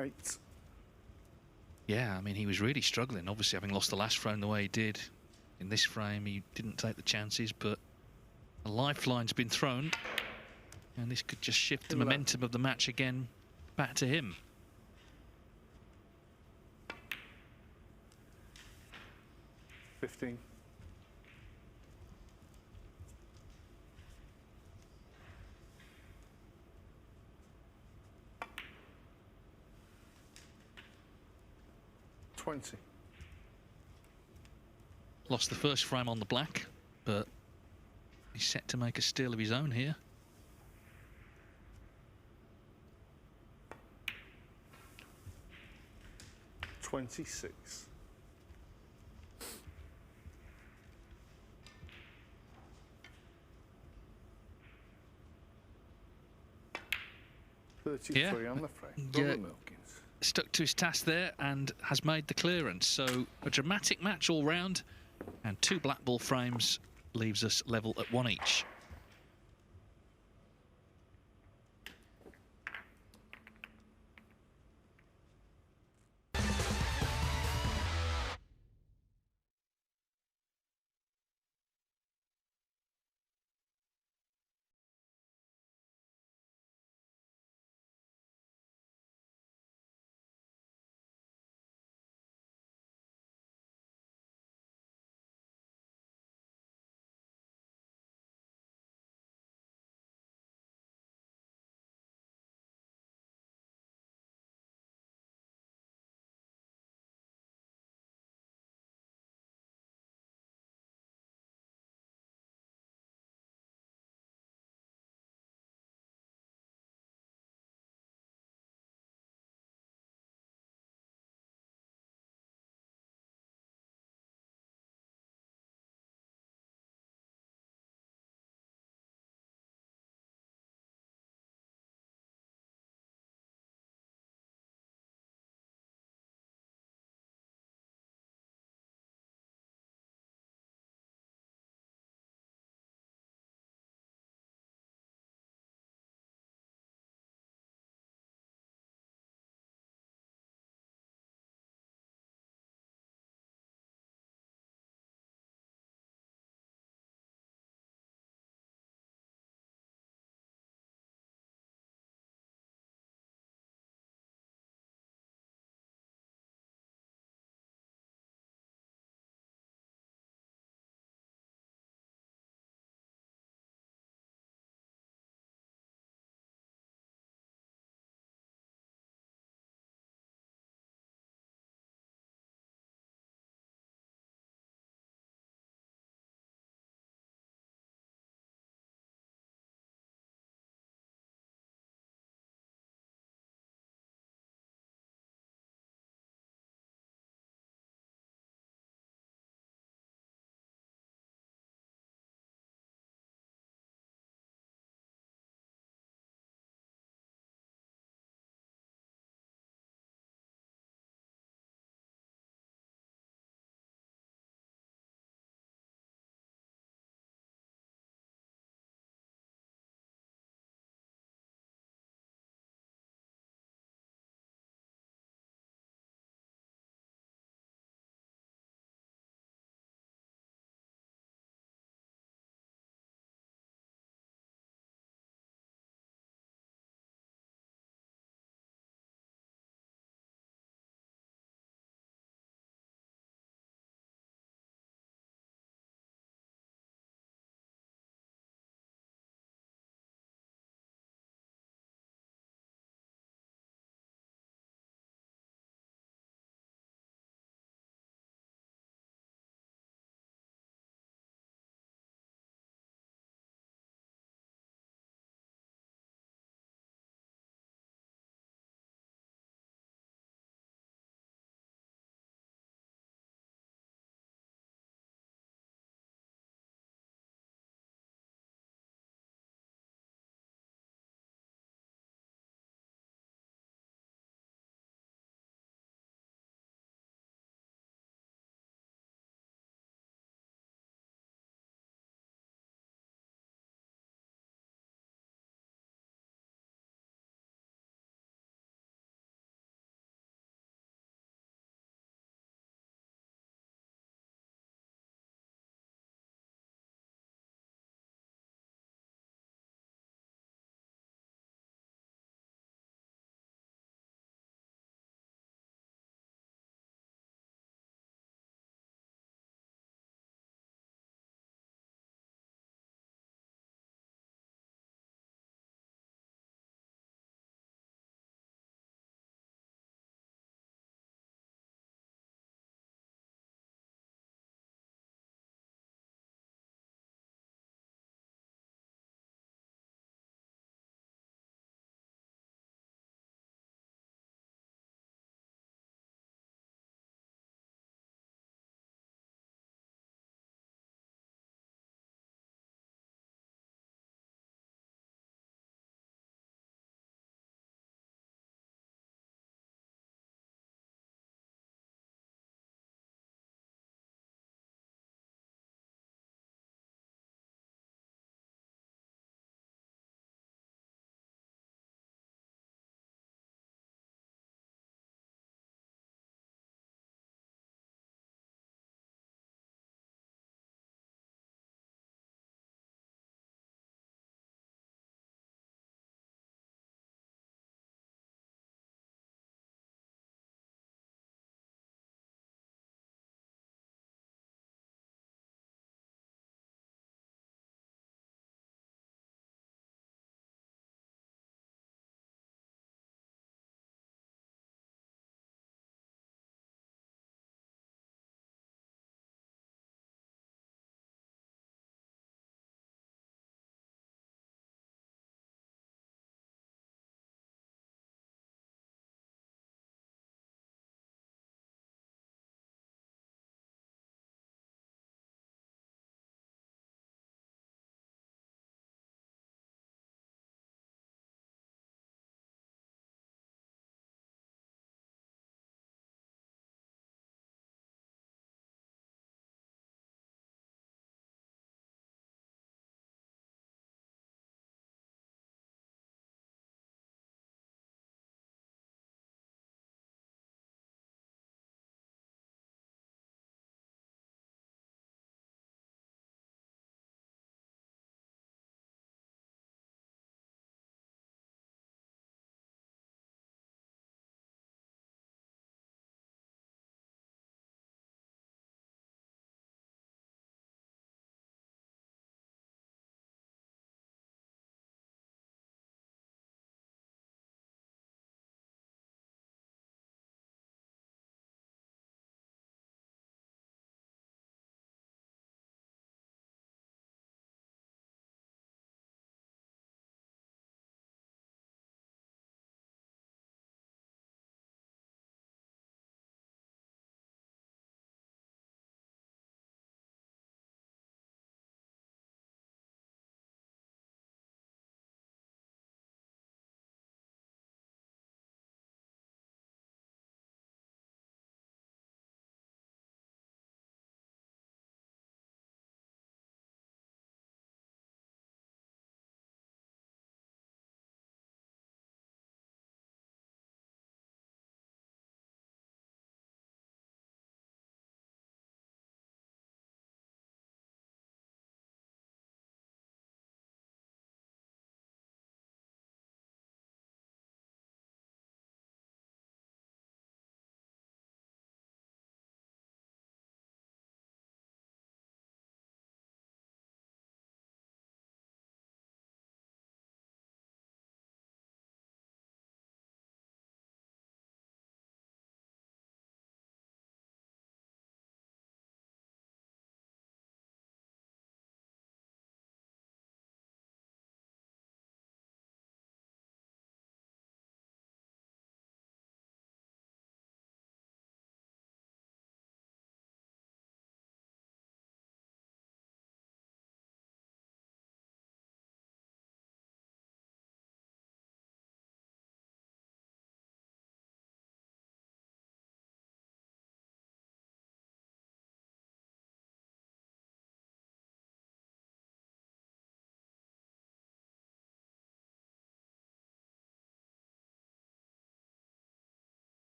8. Yeah, I mean, he was really struggling, obviously, having lost the last frame the way he did. In this frame, he didn't take the chances, but a lifeline's been thrown, and this could just shift the momentum of the match again back to him. 15. 20. Lost the first frame on the black, but he's set to make a steal of his own here. 26. 33 Yeah. on the frame. Yeah. Robert Milkins. Stuck to his task there and has made the clearance. So a dramatic match all round, and 2 black ball frames leaves us level at 1 each.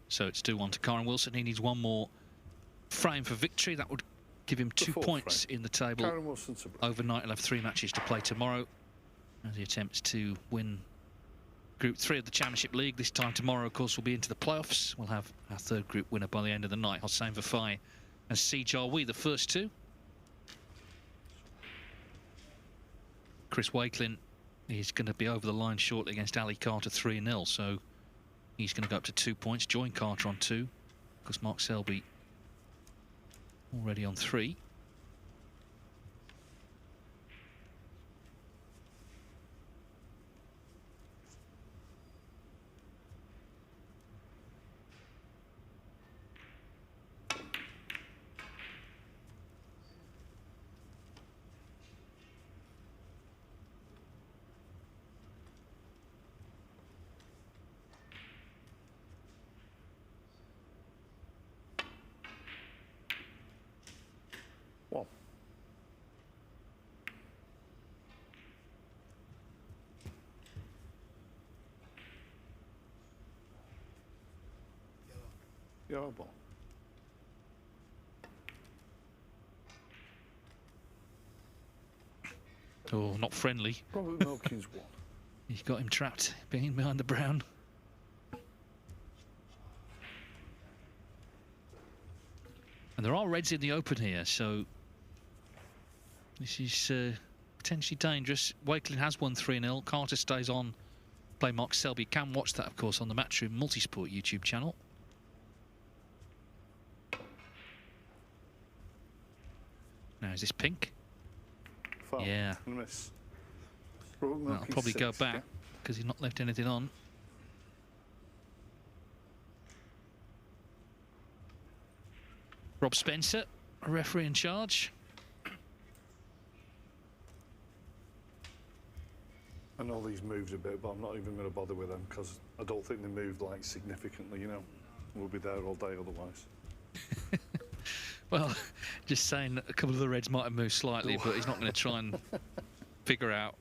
So it's 2-1 to Karen Wilson. He needs one more frame for victory. That would give him 2 points in the table. Karen Wilson to break. Overnight, he'll have 3 matches to play tomorrow as he attempts to win Group 3 of the Championship League. This time tomorrow, of course, we'll be into the playoffs. We'll have our 3rd group winner by the end of the night. Hossein Vafai and Si Jarwi, the first 2. Chris Wakelin is going to be over the line shortly against Ali Carter 3-0, so he's going to go up to 2 points. Join Carter on 2, because Mark Selby already on 3. One. Yellow ball. Oh, not friendly. Robert Milkins won. He's got him trapped behind the brown. And there are reds in the open here, so this is potentially dangerous. Wakelin has won 3-0. Carter stays on. Play Mark Selby. You can watch that, of course, on the Matchroom Multisport YouTube channel. Now, is this pink? Foul. Yeah. And a miss. Robert Well, I'll Milkins probably go 6, back because he's not left anything on. Rob Spencer, a referee in charge. I know these moved a bit, but I'm not even going to bother with them because I don't think they moved like significantly, you know. We'll be there all day otherwise. Well, just saying that a couple of the reds might have moved slightly, but he's not going to try and figure out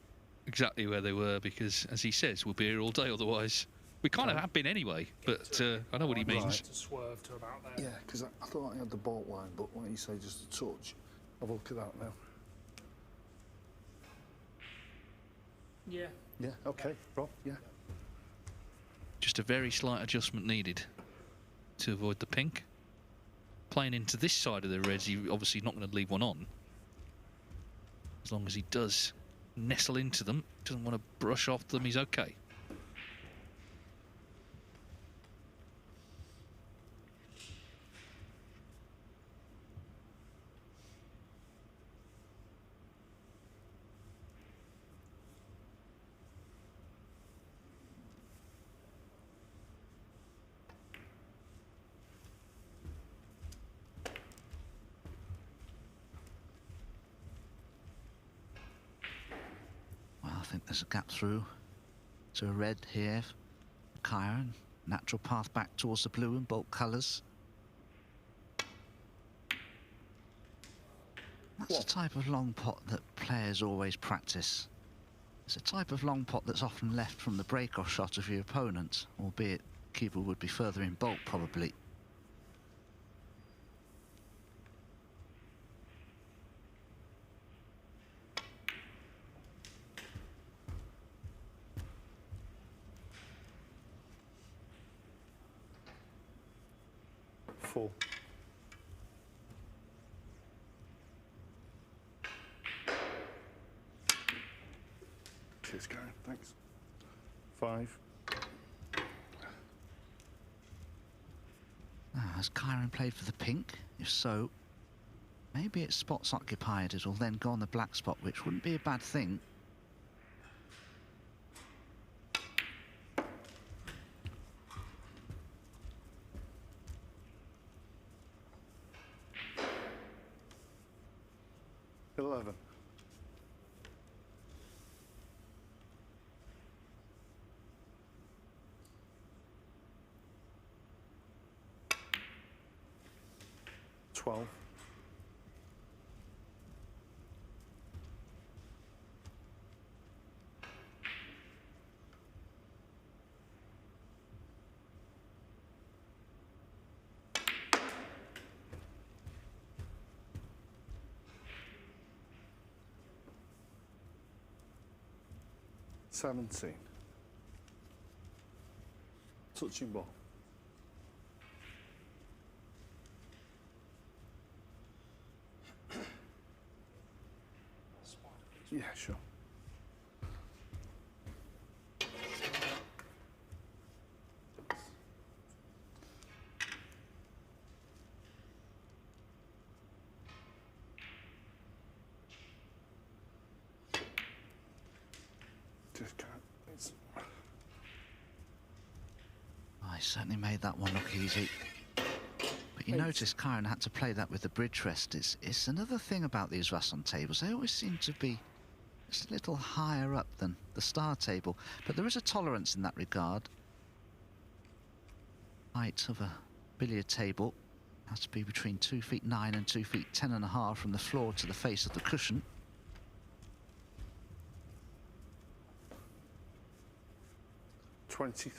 exactly where they were because, as he says, we'll be here all day otherwise. We kind of have been anyway, but I know what he means. Right. To swerve to about there. Yeah, because I thought I had the ball line, but when you say just a touch, have a look at that now. Yeah. Yeah, okay, Rob, yeah. Just a very slight adjustment needed to avoid the pink. Playing into this side of the reds, he's obviously not going to leave one on. As long as he does nestle into them, doesn't want to brush off them, he's okay. I think there's a gap through to a red here. Kyron, natural path back towards the blue and bulk colours. That's the type of long pot that players always practice. It's a type of long pot that's often left from the break-off shot of your opponent, albeit keeper would be further in bulk probably. Four. Cheers, Karen, thanks. 5. Has Kyron played for the pink? If so, maybe it's spots occupied. It'll then go on the black spot, which wouldn't be a bad thing. 17. Touching ball. Yeah, sure. Just can't. I certainly made that one look easy. But you notice Kyron had to play that with the bridge rest. It's another thing about these Rasson tables. They always seem to be just a little higher up than the star table. But there is a tolerance in that regard. Height of a billiard table has to be between 2 feet 9 and 2 feet 10.5 from the floor to the face of the cushion. $23.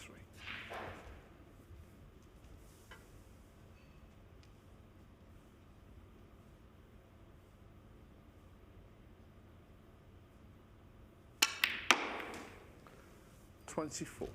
$24.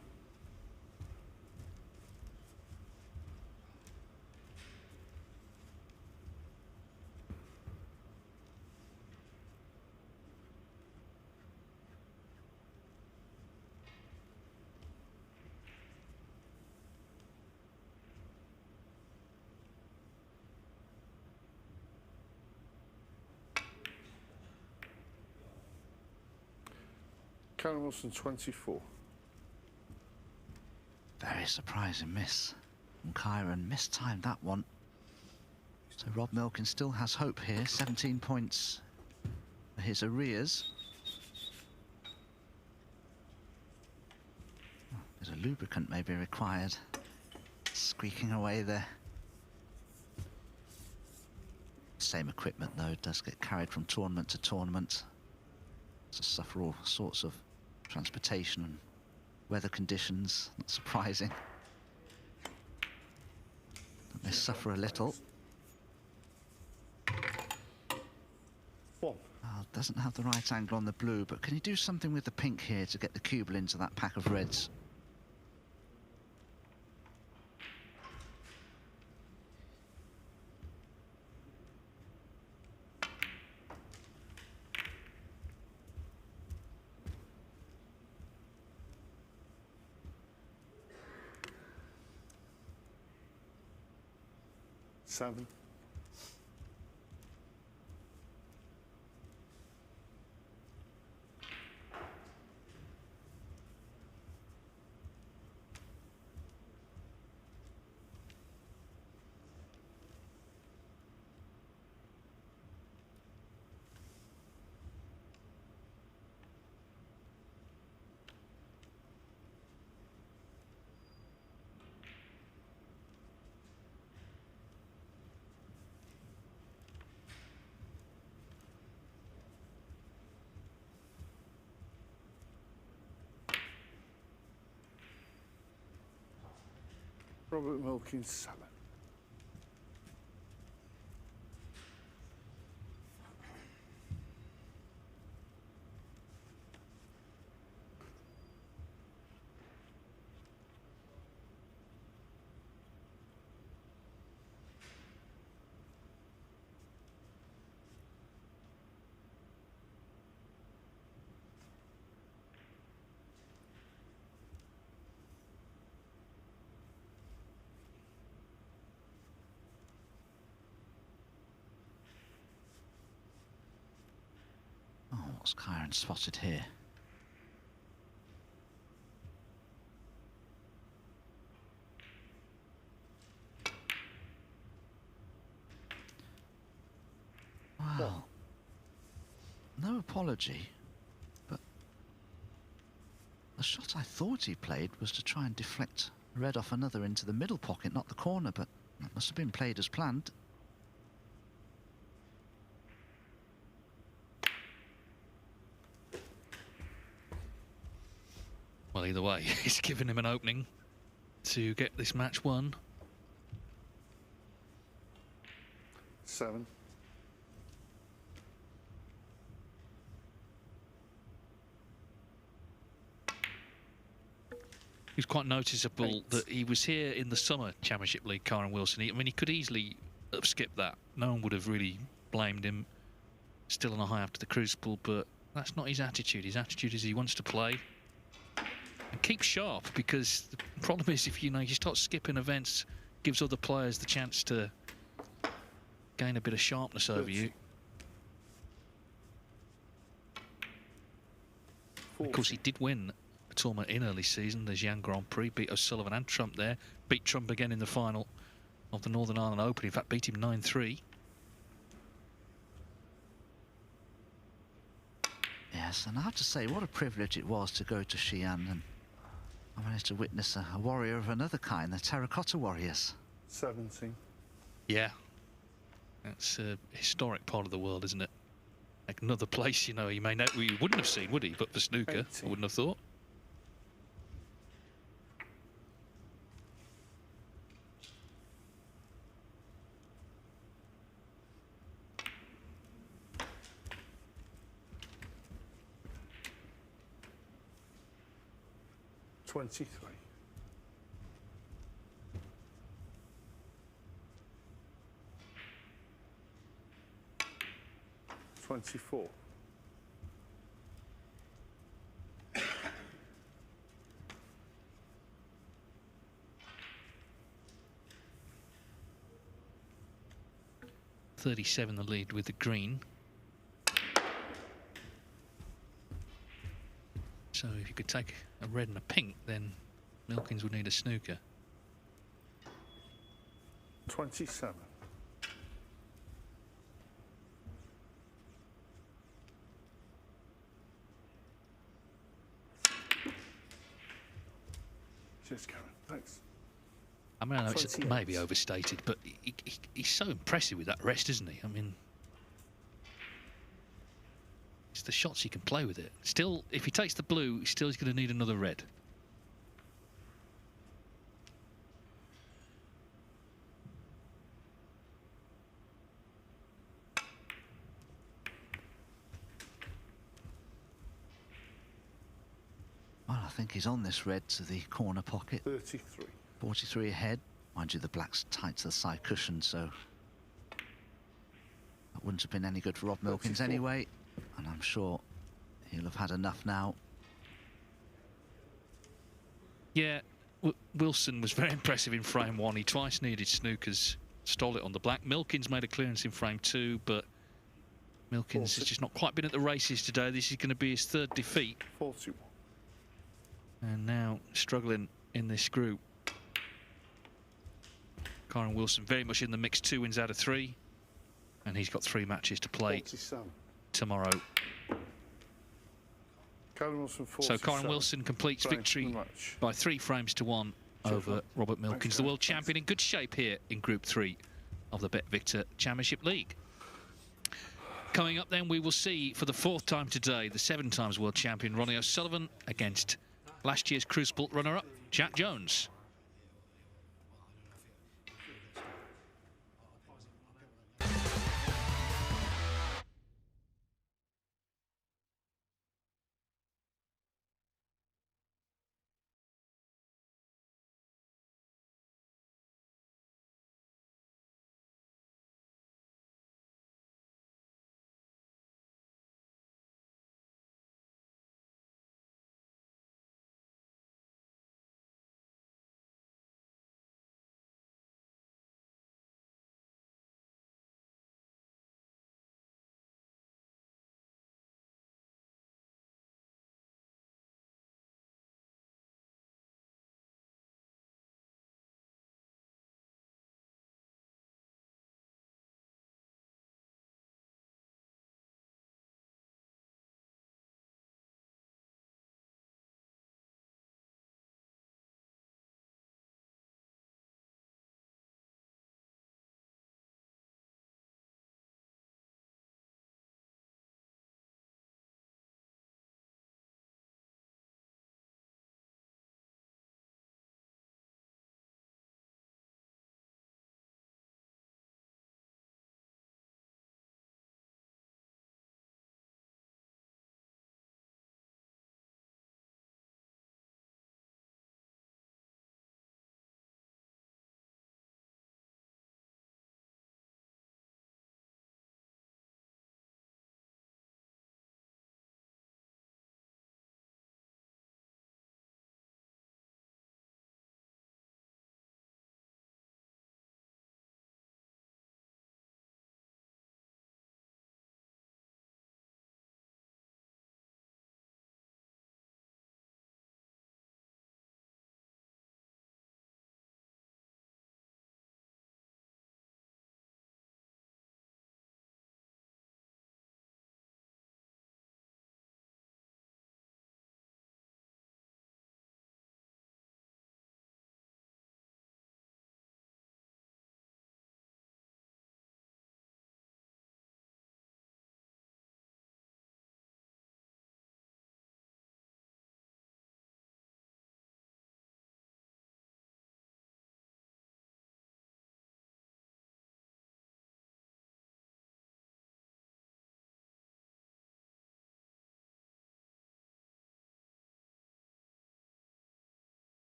Karen Wilson, 24. Very surprising miss from Kyron. Mistimed that one. So Rob Milkins still has hope here. 17 points for his arrears. Oh, bit of lubricant may be required. Squeaking away there. Same equipment though, does get carried from tournament to tournament. To suffer all sorts of transportation and weather conditions, not surprising. Don't they suffer a little? One. Doesn't have the right angle on the blue, but can you do something with the pink here to get the cubel into that pack of reds? Seven. Robert Milkins, 7. Oh, what's Kyron spotted here? Well, no apology, but the shot I thought he played was to try and deflect red off another into the middle pocket, not the corner, but that must have been played as planned. Well, either way, he's given him an opening to get this match won. 7. It was quite noticeable 8. that he was here in the summer Championship League, Kyron Wilson. I mean, he could easily have skipped that. No one would have really blamed him. Still on a high after the Crucible, but that's not his attitude. His attitude is he wants to play and keep sharp, because the problem is if you start skipping events, gives other players the chance to gain a bit of sharpness over you. Of course, he did win a tournament in early season, the Xi'an Grand Prix, beat O'Sullivan and Trump there, beat Trump again in the final of the Northern Ireland Open. In fact, beat him 9-3. Yes, and I have to say, what a privilege it was to go to Xi'an, and I managed to witness a warrior of another kind, the Terracotta Warriors. 17. Yeah, that's a historic part of the world, isn't it? Like another place, he wouldn't have seen, would he? But for snooker, 18. I wouldn't have thought. $23. 24. 37 the lead with the green. So if you could take a red and a pink, then Milkins would need a snooker. 27. 6, Karen. Thanks. I mean, I know it's 28. maybe overstated, but he's so impressive with that rest, isn't he? I mean, it's the shots he can play with it. Still, if he takes the blue, he's going to need another red. Well, I think he's on this red to the corner pocket. 33. 43 ahead. Mind you, the black's tight to the side cushion, so that wouldn't have been any good for Rob Milkins 34. anyway. And I'm sure he'll have had enough now. Yeah, Wilson was very impressive in frame 1. He twice needed snookers, stole it on the black. Milkins made a clearance in frame 2, but Milkins has just not quite been at the races today. This is going to be his 3rd defeat. 41. And now struggling in this group. Kyron Wilson very much in the mix, 2 wins out of 3. And he's got 3 matches to play 47. tomorrow. Kyron Wilson, 47. So Kyron Wilson completes Frames victory to the match. by 3 frames to 1 over Robert Milkins, the world champion, in good shape here in Group 3 of the BetVictor Championship League. Coming up then, we will see for the 4th time today the 7 times world champion Ronnie O'Sullivan against last year's Crucible runner-up Jack Jones.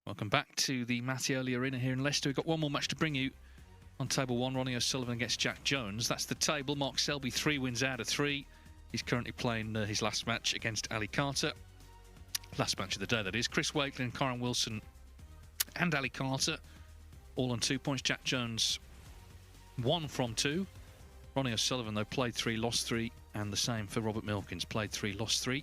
Welcome back to the Mattioli Arena here in Leicester. We've got one more match to bring you on table 1. Ronnie O'Sullivan against Jack Jones. That's the table. Mark Selby, 3 wins out of 3. He's currently playing his last match against Ali Carter. Last match of the day, that is. Chris Wakelin, Corin Wilson and Ali Carter all on 2 points. Jack Jones 1 from 2. Ronnie O'Sullivan, though, played 3, lost 3. And the same for Robert Milkins. Played 3, lost 3.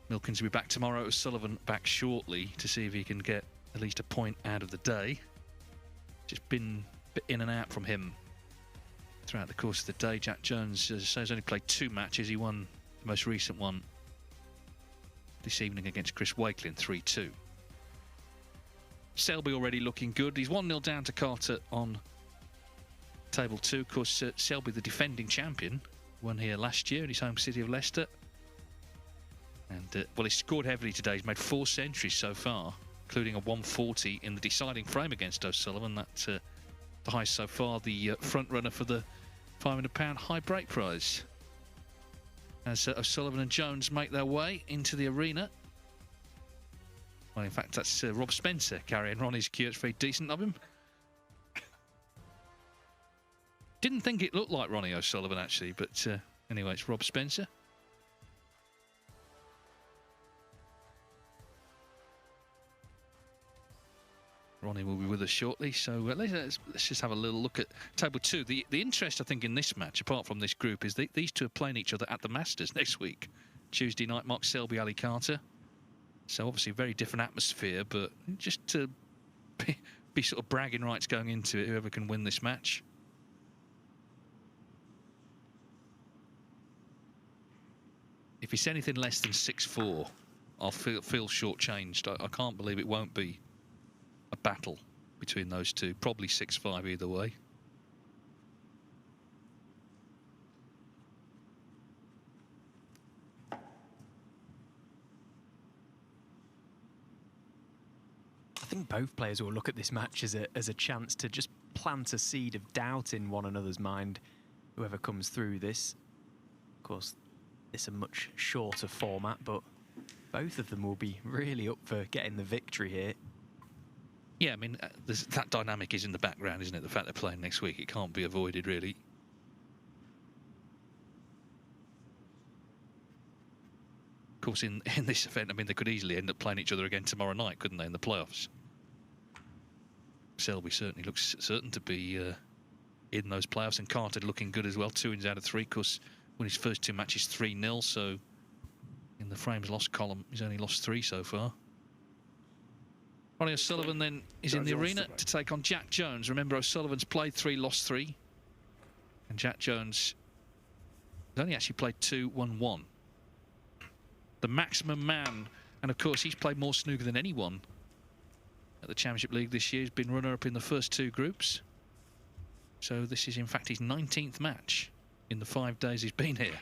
Milkins will be back tomorrow. O'Sullivan back shortly to see if he can get at least a point out of the day. Just been a bit in and out from him throughout the course of the day. Jack Jones, as I say, has only played 2 matches. He won the most recent one this evening against Chris Wakelin, 3-2. Selby already looking good. He's 1-0 down to Carter on table 2. Of course, Selby, the defending champion, won here last year in his home city of Leicester. And, well, he's scored heavily today. He's made 4 centuries so far, including a 140 in the deciding frame against O'Sullivan. That's the highest so far, the front runner for the £500 high break prize. As O'Sullivan and Jones make their way into the arena. Well, in fact, that's Rob Spencer carrying Ronnie's cue. It's very decent of him. Didn't think it looked like Ronnie O'Sullivan, actually, but anyway, it's Rob Spencer. Ronnie will be with us shortly, so let's just have a little look at table 2. The interest, I think, in this match, apart from this group, is that these two are playing each other at the Masters next week. Tuesday night, Mark Selby, Ali Carter. So obviously a very different atmosphere, but just to be sort of bragging rights going into it, whoever can win this match. If it's anything less than 6-4, I'll feel shortchanged. I can't believe it won't be a battle between those two. Probably 6-5 either way. I think both players will look at this match as a chance to just plant a seed of doubt in one another's mind, whoever comes through this. Of course, it's a much shorter format, but both of them will be really up for getting the victory here. Yeah, I mean, that dynamic is in the background, isn't it? The fact they're playing next week, it can't be avoided, really. Of course, in this event, I mean, they could easily end up playing each other again tomorrow night, couldn't they, in the playoffs? Selby certainly looks certain to be in those playoffs, and Carter looking good as well. 2 wins out of 3, of course, won his first 2 matches 3-0, so in the frames lost column, he's only lost 3 so far. Ronnie O'Sullivan then is in the arena to take on Jack Jones. Remember, O'Sullivan's played 3, lost 3. And Jack Jones has only actually played 2, won 1. The maximum man, and of course he's played more snooker than anyone at the Championship League this year. He's been runner-up in the first 2 groups. So this is in fact his 19th match in the 5 days he's been here.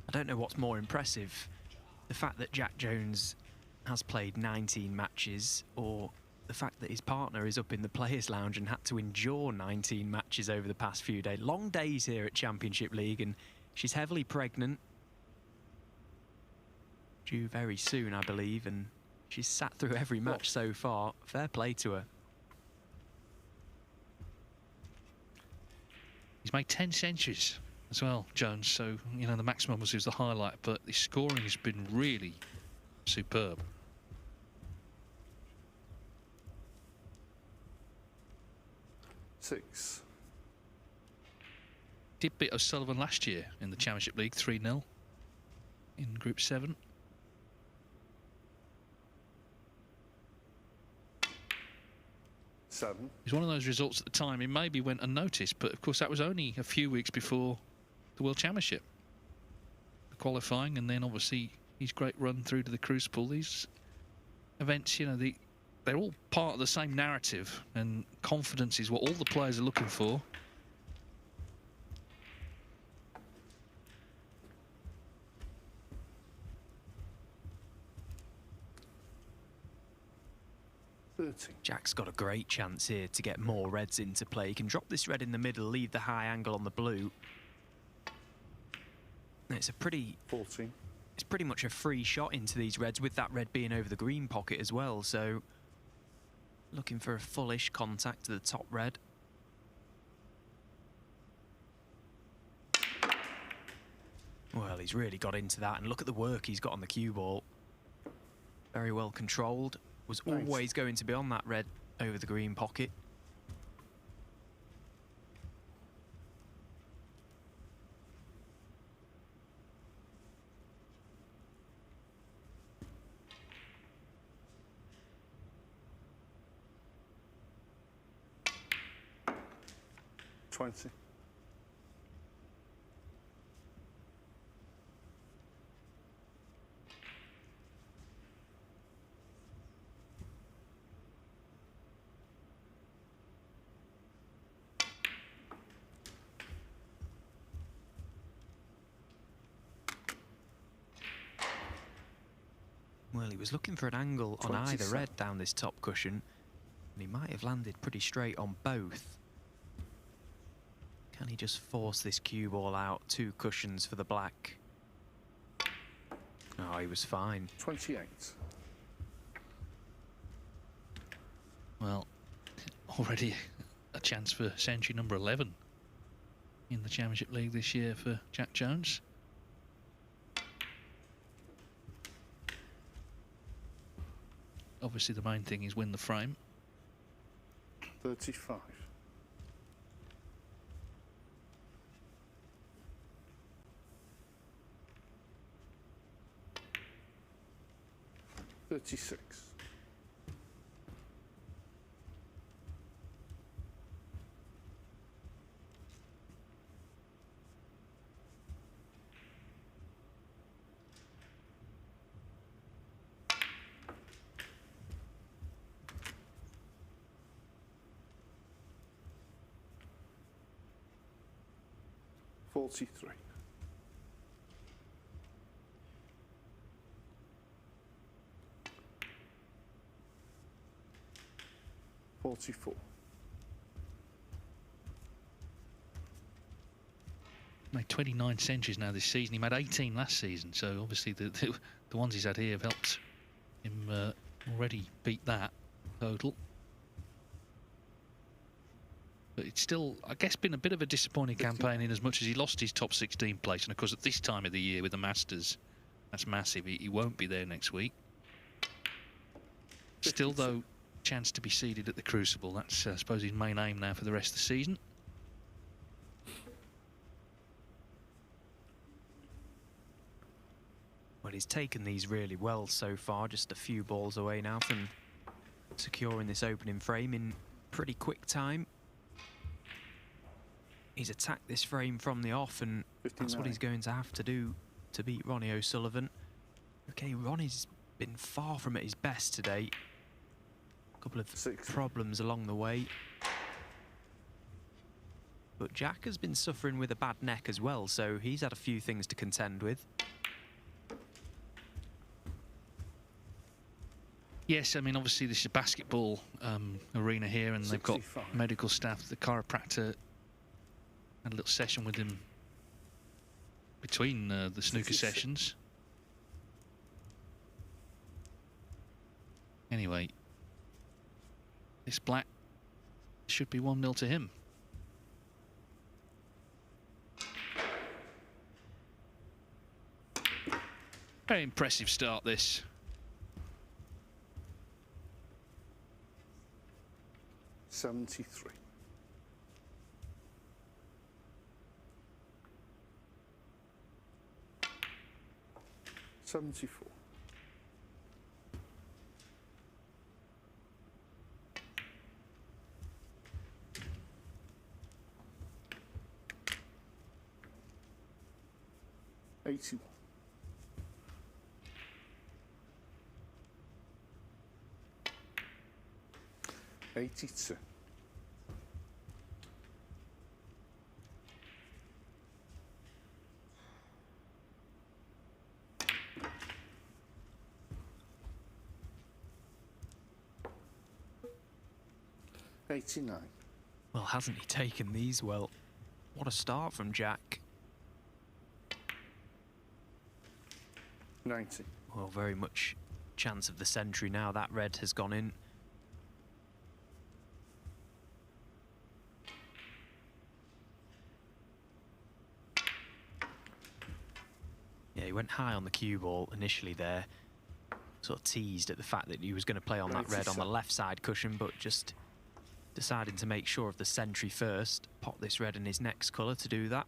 I don't know what's more impressive, the fact that Jack Jones has played 19 matches, or the fact that his partner is up in the Players' Lounge and had to endure 19 matches over the past few days. Long days here at Championship League, and she's heavily pregnant. Due very soon, I believe, and she's sat through every match so far. Fair play to her. He's made 10 centuries as well, Jones, so, you know, the maximum was the highlight, but the scoring has been really superb. Six. Did beat O'Sullivan last year in the Championship League, 3-0 in Group 7. Seven. It was one of those results at the time, it maybe went unnoticed, but of course that was only a few weeks before the World Championship. The qualifying, and then obviously his great run through to the Crucible. These events, you know, they're all part of the same narrative, and confidence is what all the players are looking for. 30. Jack's got a great chance here to get more reds into play. He can drop this red in the middle, leave the high angle on the blue. And it's a pretty... 14. It's pretty much a free shot into these reds, with that red being over the green pocket as well. So looking for a fullish contact to the top red. Well, he's really got into that, and look at the work he's got on the cue ball. Very well controlled. Was always going to be on that red over the green pocket. Well, he was looking for an angle on either red down this top cushion, and he might have landed pretty straight on both. Can he just force this cue ball out? 2 cushions for the black. Oh, he was fine. 28. Well, already a chance for century number 11 in the Championship League this year for Jack Jones. Obviously, the main thing is win the frame. 35. 36. 43. 44. Made 29 centuries now this season. He made 18 last season, so obviously the ones he's had here have helped him already beat that total. But it's still, I guess, been a bit of a disappointing campaign in as much as he lost his top 16 place. And of course, at this time of the year with the Masters, that's massive. He won't be there next week. Still, though, chance to be seeded at the Crucible. That's, I suppose, his main aim now for the rest of the season. Well, he's taken these really well so far. Just a few balls away now from securing this opening frame in pretty quick time. He's attacked this frame from the off, and 59. That's what he's going to have to do to beat Ronnie O'Sullivan. Okay, Ronnie's been far from at his best today. A couple of problems along the way. But Jack has been suffering with a bad neck as well, so he's had a few things to contend with. Yes, I mean, obviously this is a basketball arena here, and 65. They've got medical staff. The chiropractor had a little session with him between the snooker 66. Sessions. Anyway, this black should be 1-0 to him. Very impressive start, this. $73. 74. 81. 82. 88. 89. Well, hasn't he taken these well? What a start from Jack. 90. Well, very much chance of the century now. That red has gone in. Yeah, he went high on the cue ball initially there. Sort of teased at the fact that he was going to play on that red on the left side cushion, but just deciding to make sure of the century first. Pop this red in his next colour to do that.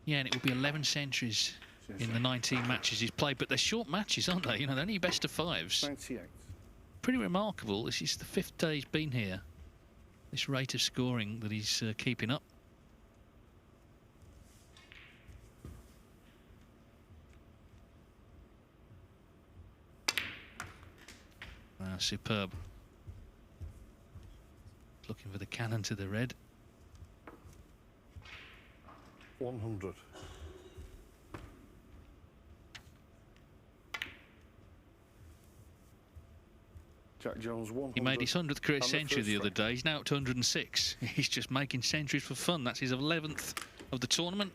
Yeah, and it will be 11 centuries in the 19 matches he's played, but they're short matches, aren't they? You know, they're only best of fives. 98. Pretty remarkable. This is the 5th day he's been here. This rate of scoring that he's keeping up. Superb. Looking for the cannon to the red. 100. Jack Jones 100. He made his 100th career century the other day. He's now up to 106. He's just making centuries for fun. That's his 11th of the tournament.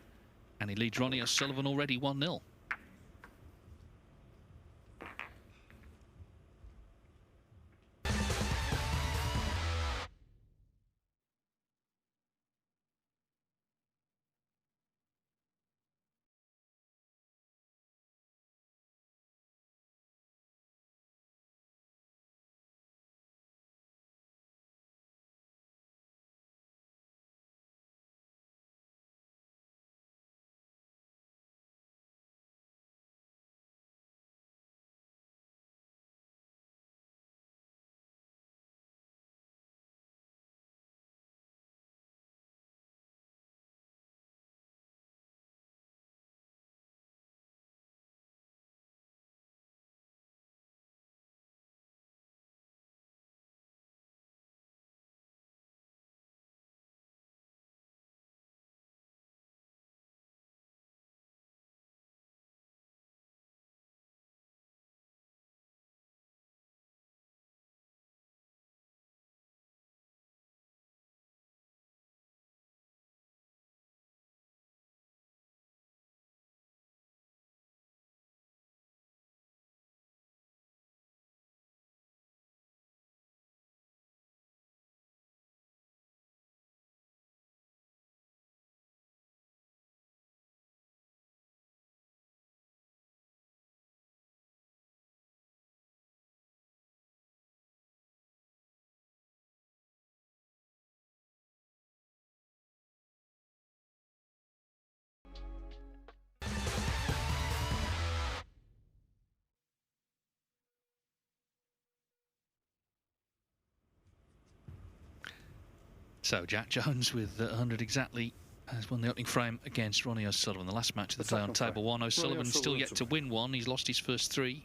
And he leads Ronnie O'Sullivan already 1-0. So Jack Jones with 100 exactly has won the opening frame against Ronnie O'Sullivan. The last match of the day on table one. O'Sullivan still yet to win one. He's lost his first 3.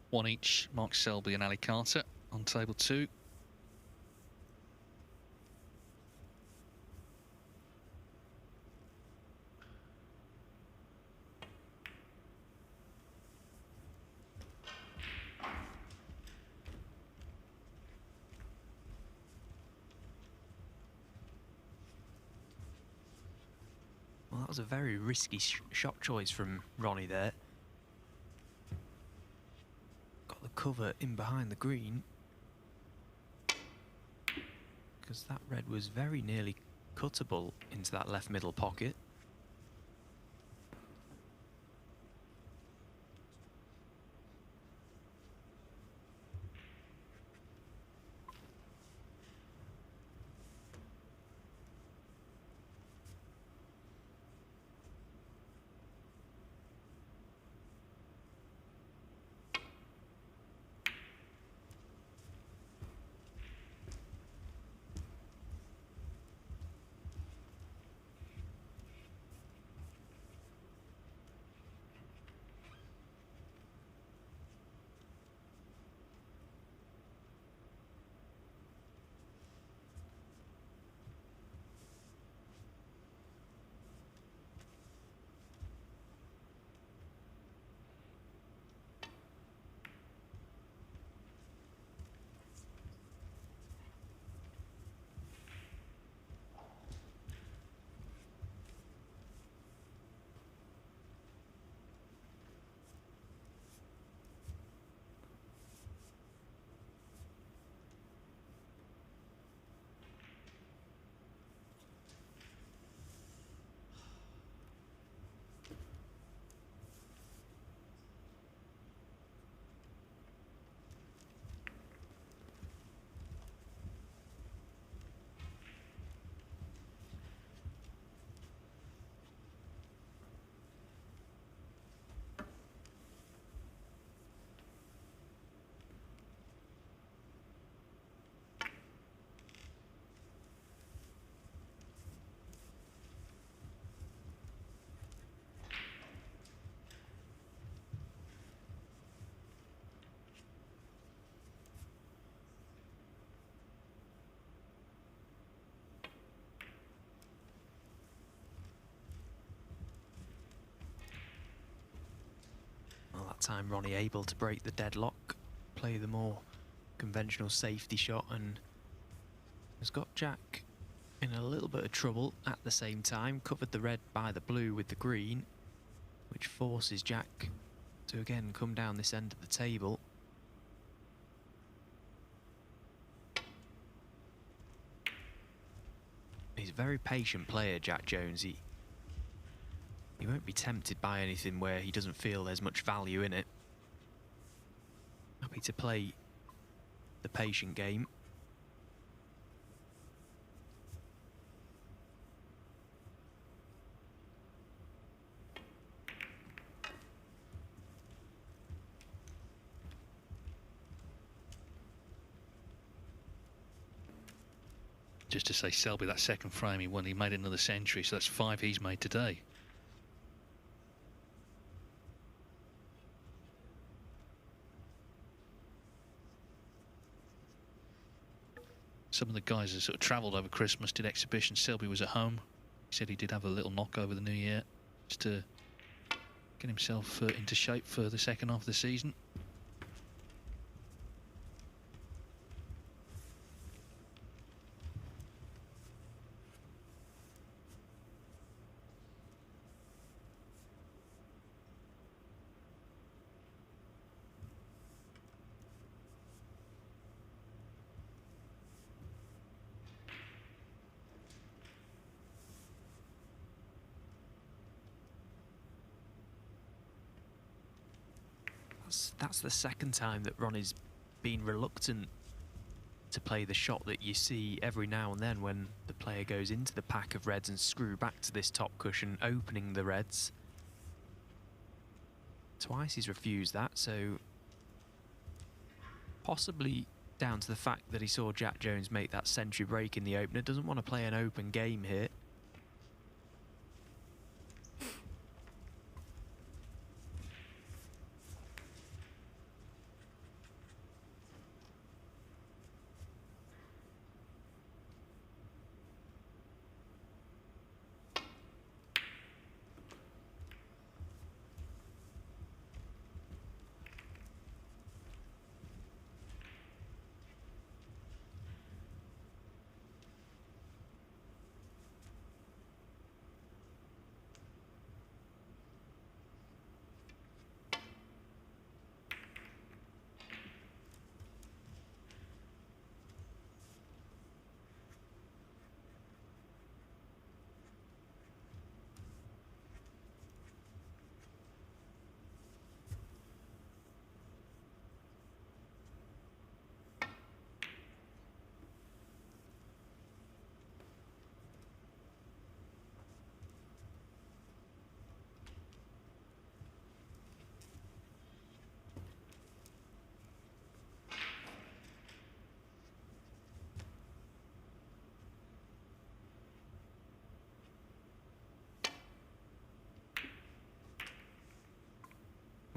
One each, Mark Selby and Ali Carter on table 2. Well, that was a very risky shot choice from Ronnie there. Got the cover in behind the green, because that red was very nearly cuttable into that left middle pocket. time Ronnie able to break the deadlock, play the more conventional safety shot, and has got Jack in a little bit of trouble at the same time. Covered the red by the blue with the green, which forces Jack to again come down this end of the table. He's a very patient player, Jack Jones. He won't be tempted by anything where he doesn't feel there's much value in it. Happy to play the patient game. Just to say, Selby, that second frame he won, he made another century, so that's 5 he's made today. Some of the guys that sort of travelled over Christmas, did exhibitions. Selby was at home. He said he did have a little knock over the New Year just to get himself into shape for the second half of the season. That's the second time that Ronnie's been reluctant to play the shot that you see every now and then when the player goes into the pack of reds and screw back to this top cushion, opening the reds. Twice he's refused that, so possibly down to the fact that he saw Jack Jones make that century break in the opener. Doesn't want to play an open game here.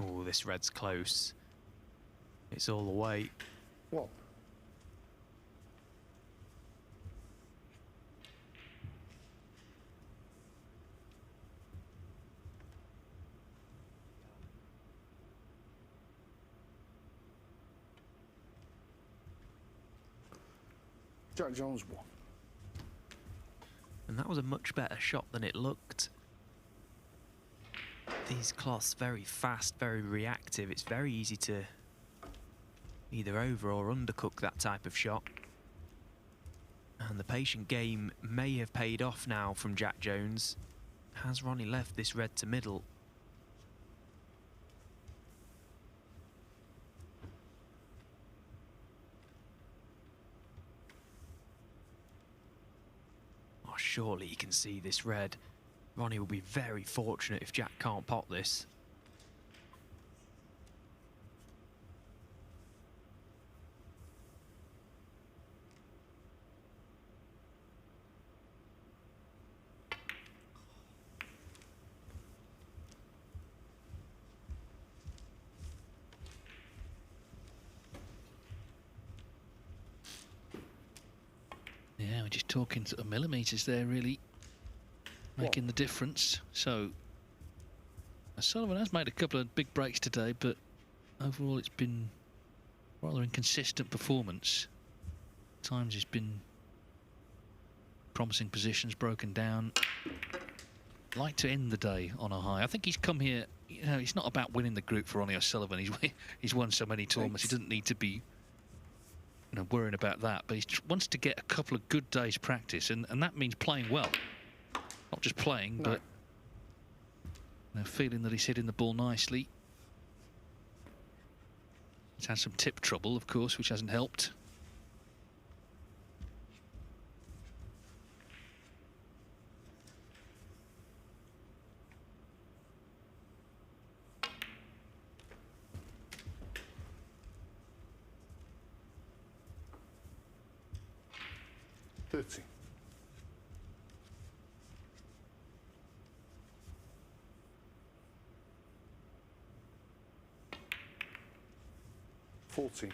Oh, this red's close. It's all the way. What? Jack Jones won. And that was a much better shot than it looked. These cloths very fast, very reactive. It's very easy to either over or undercook that type of shot. And the patient game may have paid off now from Jack Jones. Has Ronnie left this red to middle? Oh, surely he can see this red. Ronnie will be very fortunate if Jack can't pot this. Yeah, we're just talking sort of millimetres there, really making the difference. So Sullivan has made a couple of big breaks today, but overall it's been rather inconsistent performance. At times he's been promising positions, broken down. Like to end the day on a high. I think he's come here, you know, it's not about winning the group for Ronnie O'Sullivan. He's won so many tournaments, he doesn't need to be, you know, worrying about that. But he wants to get a couple of good days practice, and that means playing well. Not just playing, but you know, feeling that he's hitting the ball nicely. He's had some tip trouble, of course, which hasn't helped. $30. 40.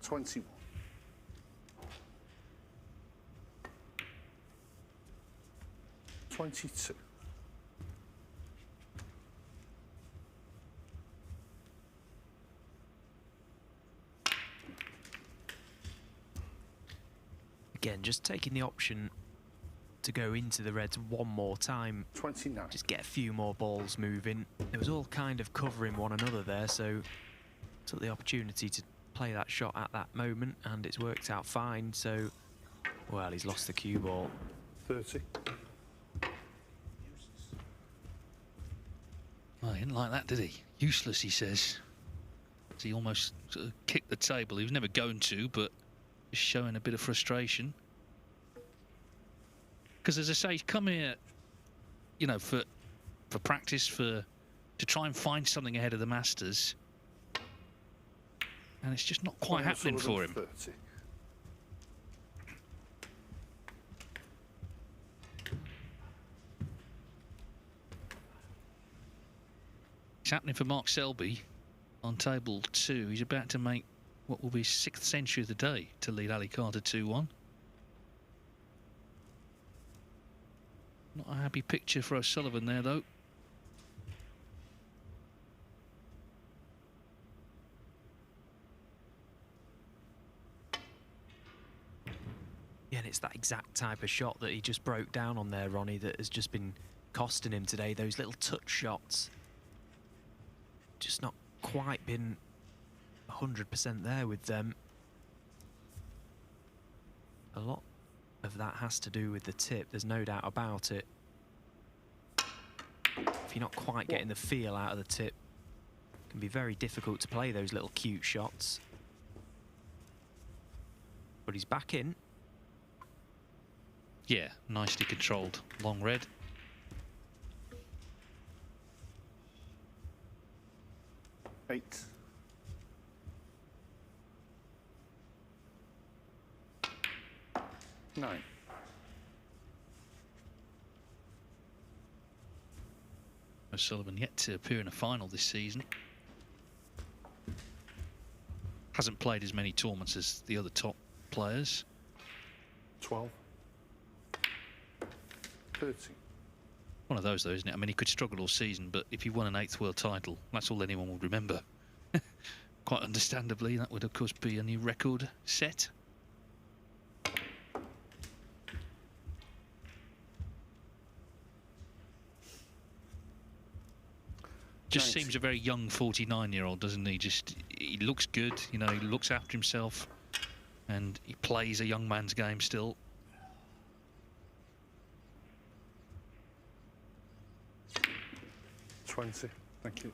21. 22. Again, just taking the option to go into the reds one more time. 29. Just get a few more balls moving. It was all kind of covering one another there, so took the opportunity to play that shot at that moment, and it's worked out fine. So, well, he's lost the cue ball. 30. Well, he didn't like that, did he? Useless, he says. He almost sort of kicked the table. He was never going to, but just showing a bit of frustration. Because, as I say, he's come here, you know, for practice, to try and find something ahead of the Masters, and it's just not quite happening for him. 30. It's happening for Mark Selby on table 2. He's about to make what will be his 6th century of the day to lead Ali Carter 2-1. Not a happy picture for O'Sullivan there, though. Yeah, and it's that exact type of shot that he just broke down on there, Ronnie, that has just been costing him today. Those little touch shots. Just not quite been 100% there with them. A lot of that has to do with the tip, there's no doubt about it. If you're not quite getting the feel out of the tip, it can be very difficult to play those little cute shots. But he's back in. Yeah, nicely controlled. Long red. Eight. 9. O'Sullivan yet to appear in a final this season. Hasn't played as many tournaments as the other top players. 12. 30. One of those, though, isn't it? I mean, he could struggle all season, but if he won an 8th world title, that's all anyone would remember. Quite understandably, that would, of course, be a new record set. Just seems a very young 49-year-old, doesn't he? Just, he looks good, you know, he looks after himself, and he plays a young man's game still. $20. Thank you.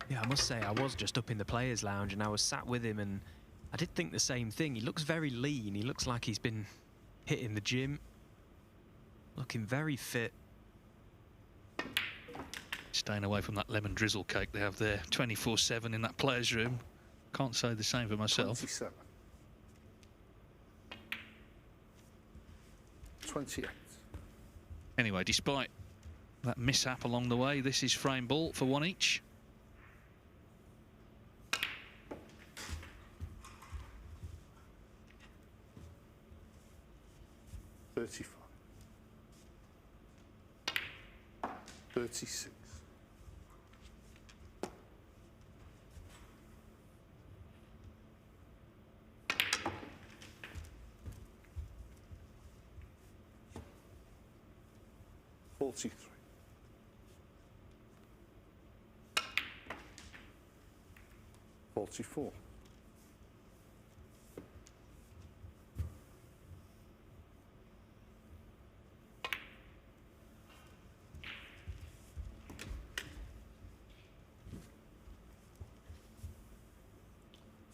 Yeah, I must say, I was just up in the players' lounge and I was sat with him, and I did think the same thing. He looks very lean. He looks like he's been hitting the gym. Looking very fit. Staying away from that lemon drizzle cake they have there 24/7 in that players' room. Can't say the same for myself. 27. 28. Anyway, despite that mishap along the way, this is frame ball for one each. $35. 36. 43. 44.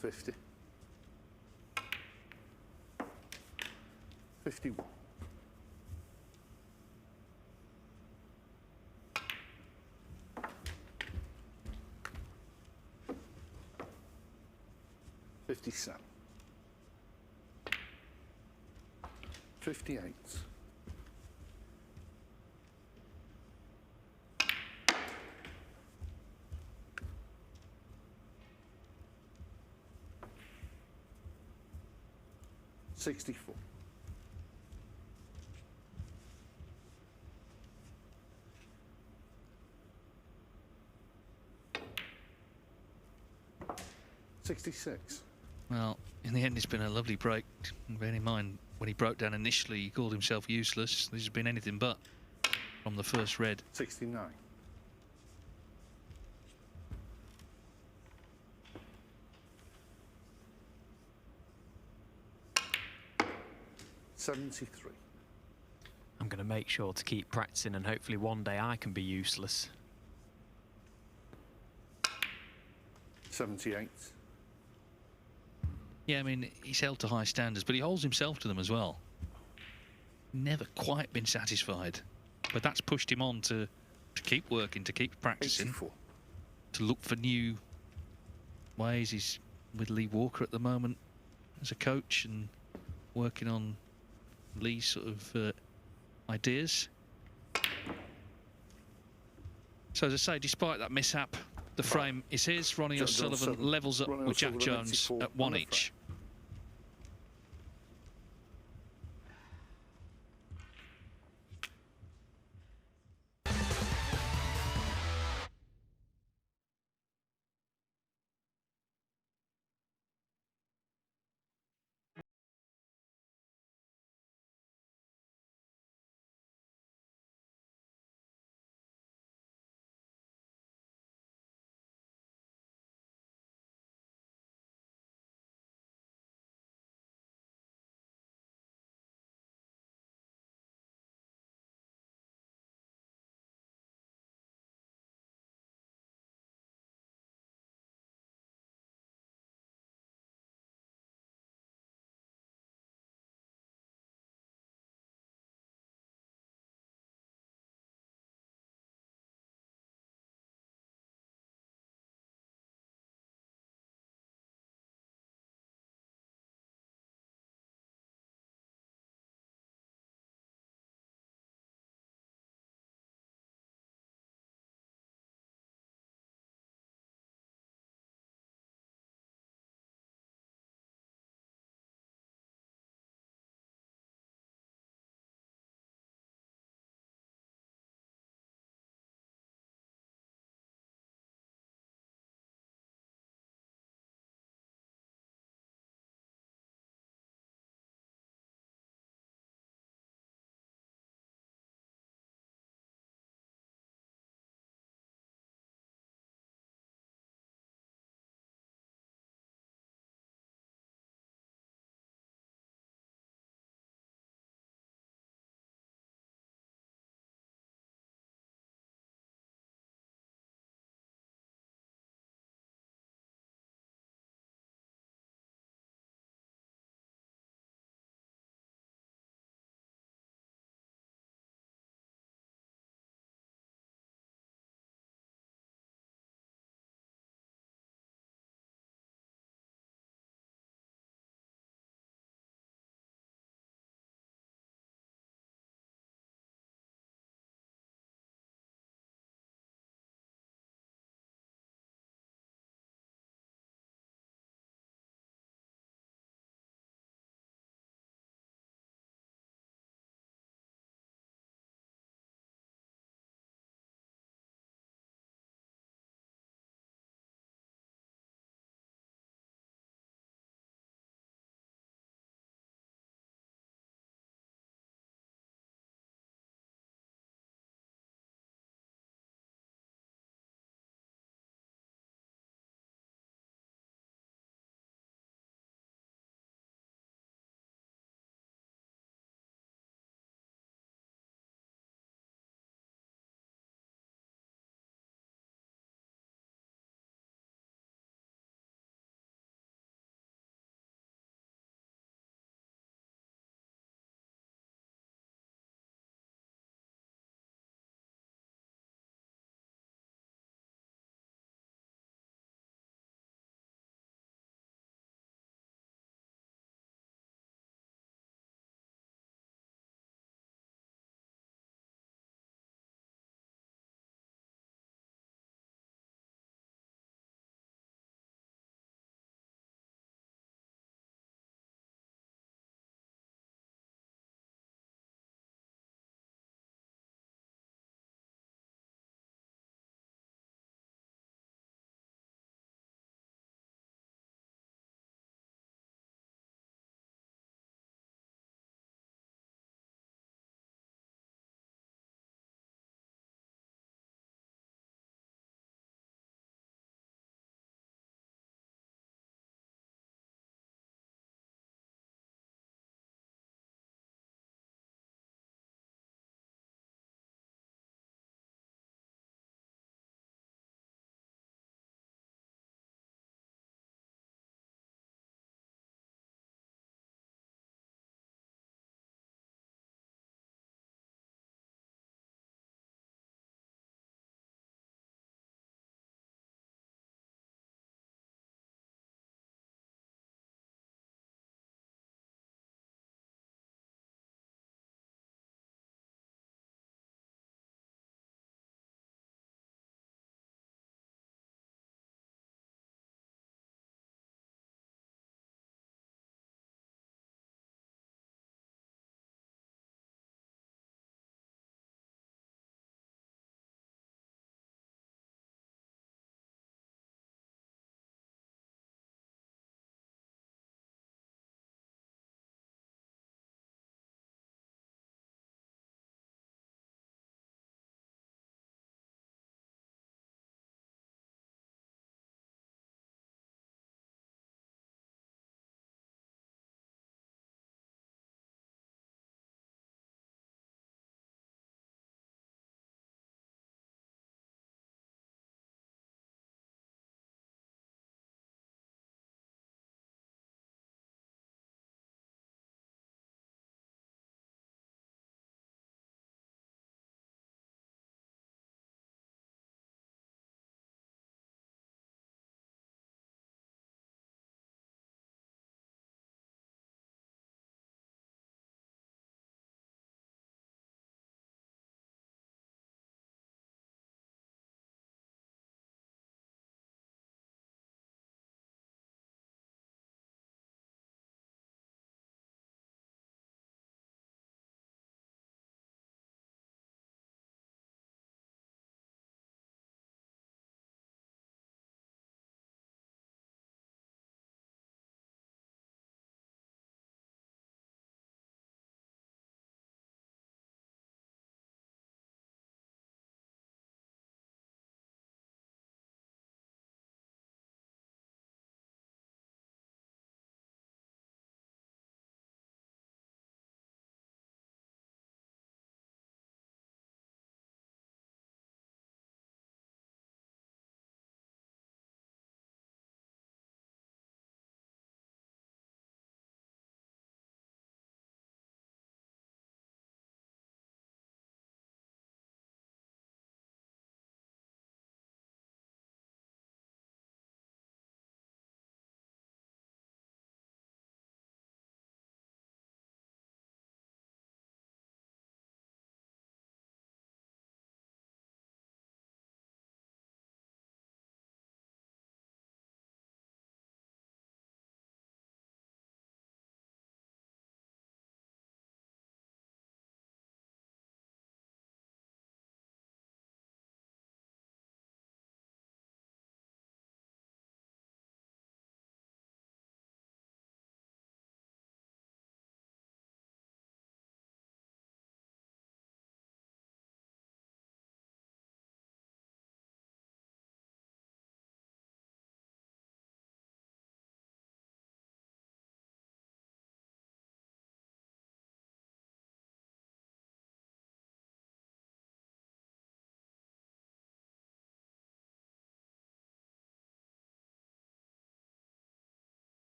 50. 51. 57. 58. 64. 66. Well, in the end, it's been a lovely break. Bearing in mind, when he broke down initially, he called himself useless. This has been anything but from the first red. 69. 73. I'm going to make sure to keep practicing, and hopefully one day I can be useless. 78. Yeah, I mean, he's held to high standards, but he holds himself to them as well. Never quite been satisfied. But that's pushed him on to keep working, to keep practicing, 84. to look for new ways. He's with Lee Walker at the moment as a coach and working on Lee's sort of ideas. So as I say, despite that mishap, the frame is his. Ronnie O'Sullivan levels up with Jack Jones at one each.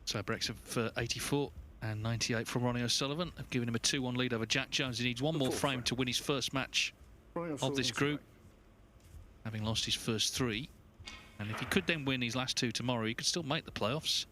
So breaks of 84 and 98 from Ronnie O'Sullivan have given him a 2-1 lead over Jack Jones. He needs one more frame to win his first match of this group, having lost his first 3. And if he could then win his last 2 tomorrow, he could still make the playoffs.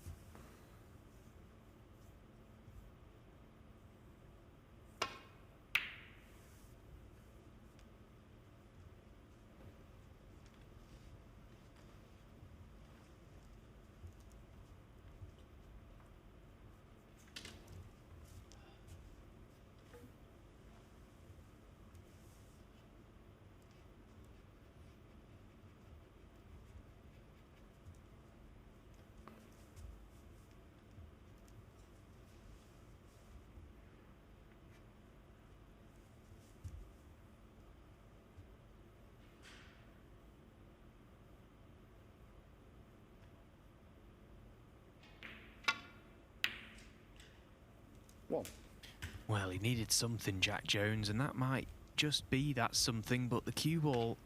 Well, he needed something, Jack Jones, and that might just be that something, but the cue ball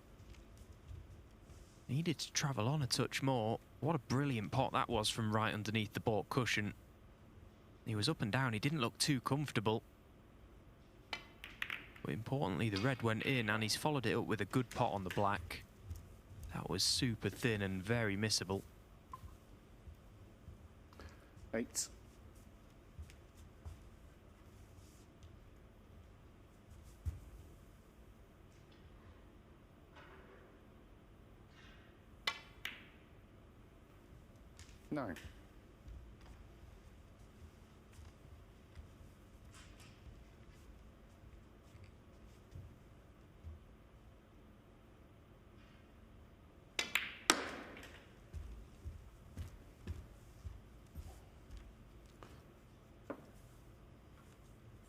needed to travel on a touch more. What a brilliant pot that was from right underneath the baulk cushion. He was up and down, he didn't look too comfortable. But importantly, the red went in, and he's followed it up with a good pot on the black. That was super thin and very missable. 8. Nine.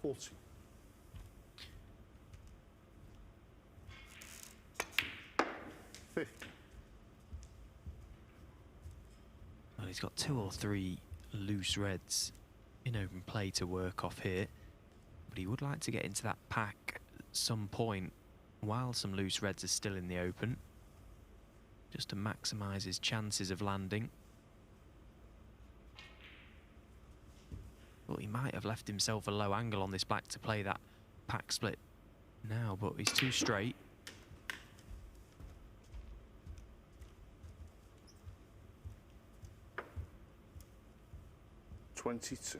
$40. 50. Well, he's got 2 or 3 loose reds in open play to work off here, but he would like to get into that pack at some point while some loose reds are still in the open, just to maximise his chances of landing. But he might have left himself a low angle on this black to play that pack split now, but he's too straight. $22.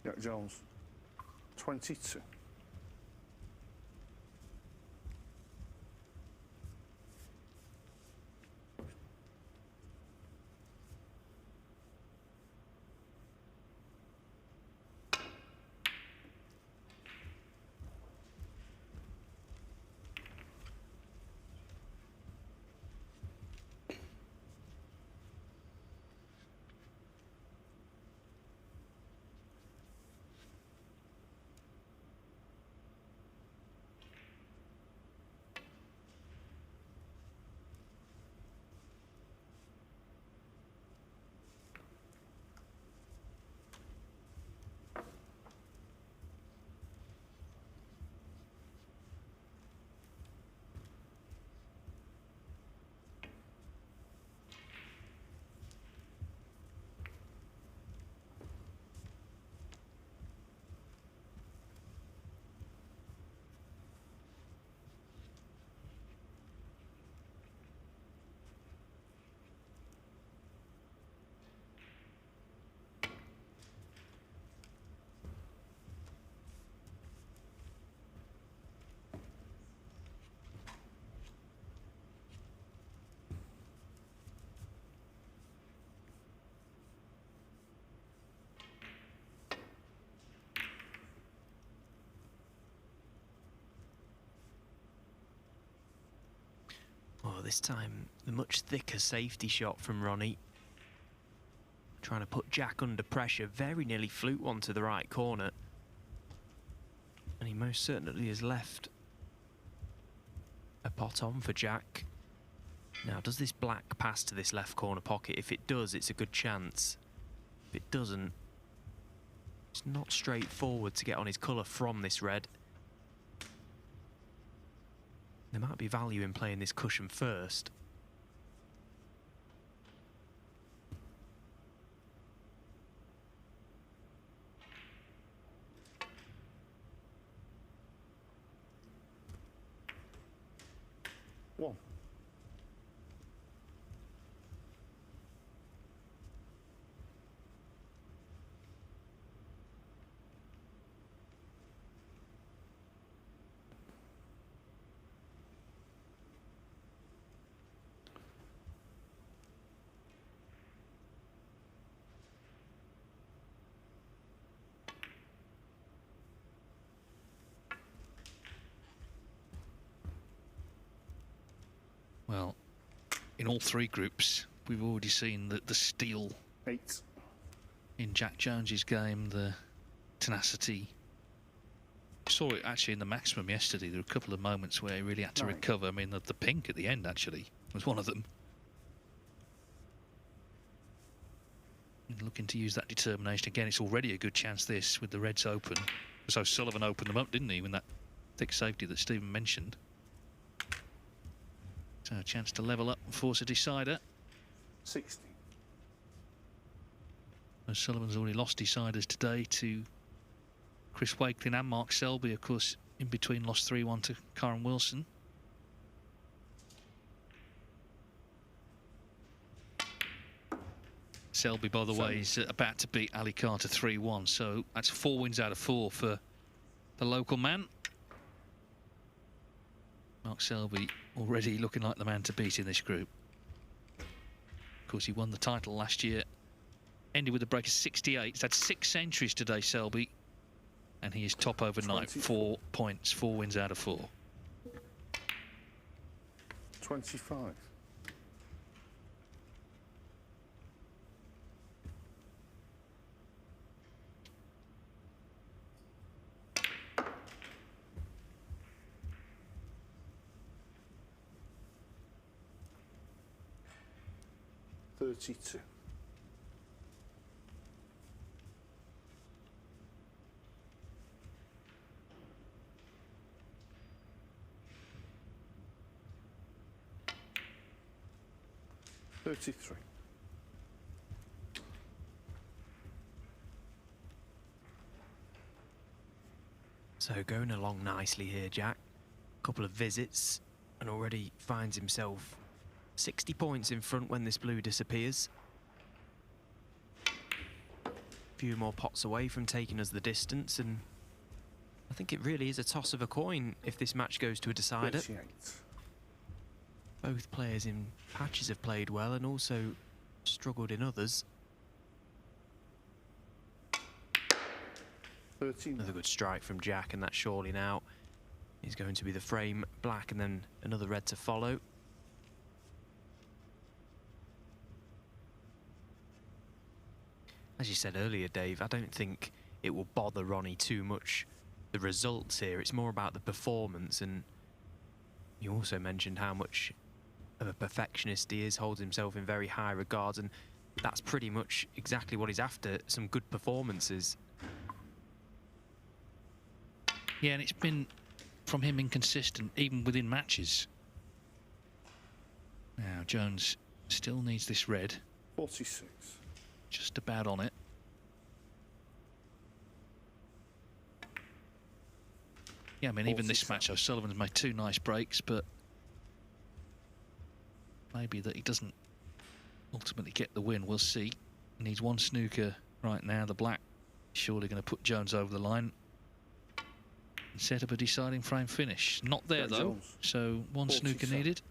Jack Jones, 22. Oh, this time the much thicker safety shot from Ronnie. trying to put Jack under pressure. Very nearly fluked one to the right corner. And he most certainly has left a pot on for Jack. Now, does this black pass to this left corner pocket? If it does, it's a good chance. If it doesn't, it's not straightforward to get on his colour from this red. There might be value in playing this cushion first. One. Well, in all three groups, we've already seen the steel 8. in Jack Jones's game, the tenacity. Saw it actually in the maximum yesterday. There were a couple of moments where he really had to 9. recover. I mean, the pink at the end actually was one of them. And looking to use that determination again. It's already a good chance this with the reds open. So Sullivan opened them up, didn't he, with that thick safety that Stephen mentioned. So a chance to level up and force a decider. 60. Sullivan's already lost deciders today to Chris Wakelin and Mark Selby. Of course, in between lost 3-1 to Karen Wilson. Selby, by the way, is about to beat Ali Carter 3-1. So that's 4 wins out of 4 for the local man. Mark Selby already looking like the man to beat in this group. Of course, he won the title last year. Ended with a break of 68. He's had 6 centuries today, Selby. And he is top overnight. 4 points, 4 wins out of 4. 25. $32. $33. So going along nicely here, Jack. Couple of visits and already finds himself 60 points in front when this blue disappears. A few more pots away from taking us the distance, and I think it really is a toss of a coin if this match goes to a decider. 38. Both players in patches have played well and also struggled in others. 13. Another good strike from Jack, and that surely now is going to be the frame black and then another red to follow. As you said earlier, Dave, I don't think it will bother Ronnie too much, the results here. It's more about the performance, and you also mentioned how much of a perfectionist he is, holds himself in very high regards, and that's pretty much exactly what he's after, some good performances. Yeah, and it's been, from him, inconsistent, even within matches. Now, Jones still needs this red. 46. Just about on it. Yeah, I mean, even this match, O'Sullivan's made 2 nice breaks, but maybe that he doesn't ultimately get the win. We'll see. He needs 1 snooker right now. The black surely going to put Jones over the line and set up a deciding frame finish. Not there, though. Jones. So 1 snooker 47. needed.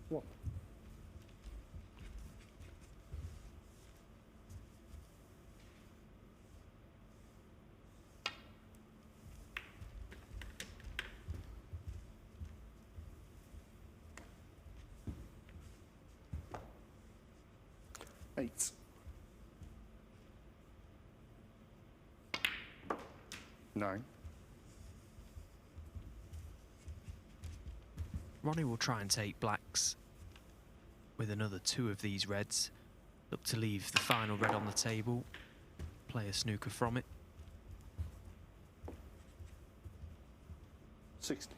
What? Eight. 9. Ronnie will try and take blacks with another 2 of these reds. Look to leave the final red on the table. Play a snooker from it. 60.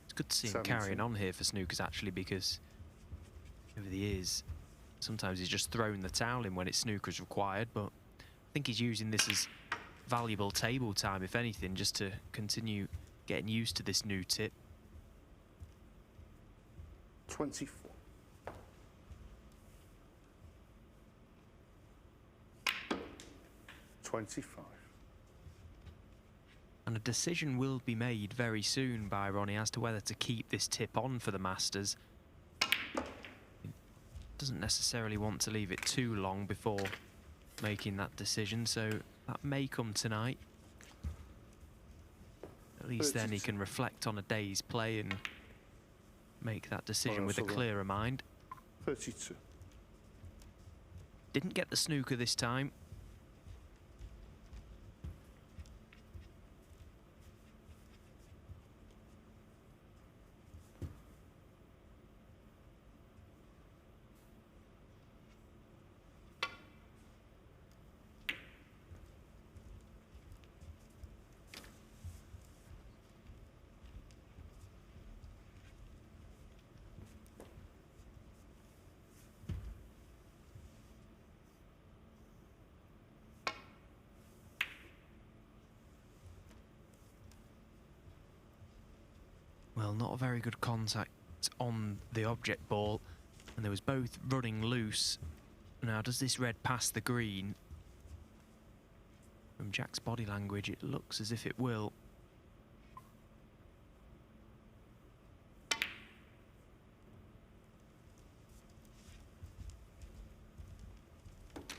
It's good to see him 17. carrying on here for snookers, actually, because over the years, sometimes he's just thrown the towel in when it's snookers required, but I think he's using this as valuable table time, if anything, just to continue getting used to this new tip. 24. 25. And a decision will be made very soon by Ronnie as to whether to keep this tip on for the Masters. He doesn't necessarily want to leave it too long before making that decision, so that may come tonight. At least then he can reflect on a day's play and make that decision with a clearer mind. 32. Didn't get the snooker this time. Well, not a very good contact on the object ball, and there was both running loose. Now, does this red pass the green? From Jack's body language, it looks as if it will.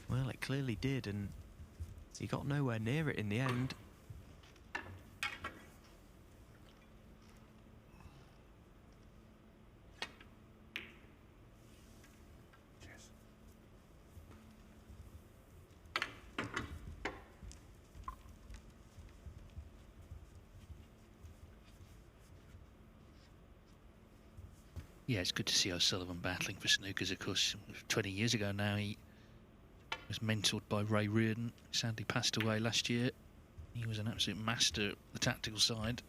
Well, it clearly did, and he got nowhere near it in the end. Yeah, it's good to see O'Sullivan battling for snookers. Of course, 20 years ago now, he was mentored by Ray Reardon. Sadly passed away last year. He was an absolute master at the tactical side.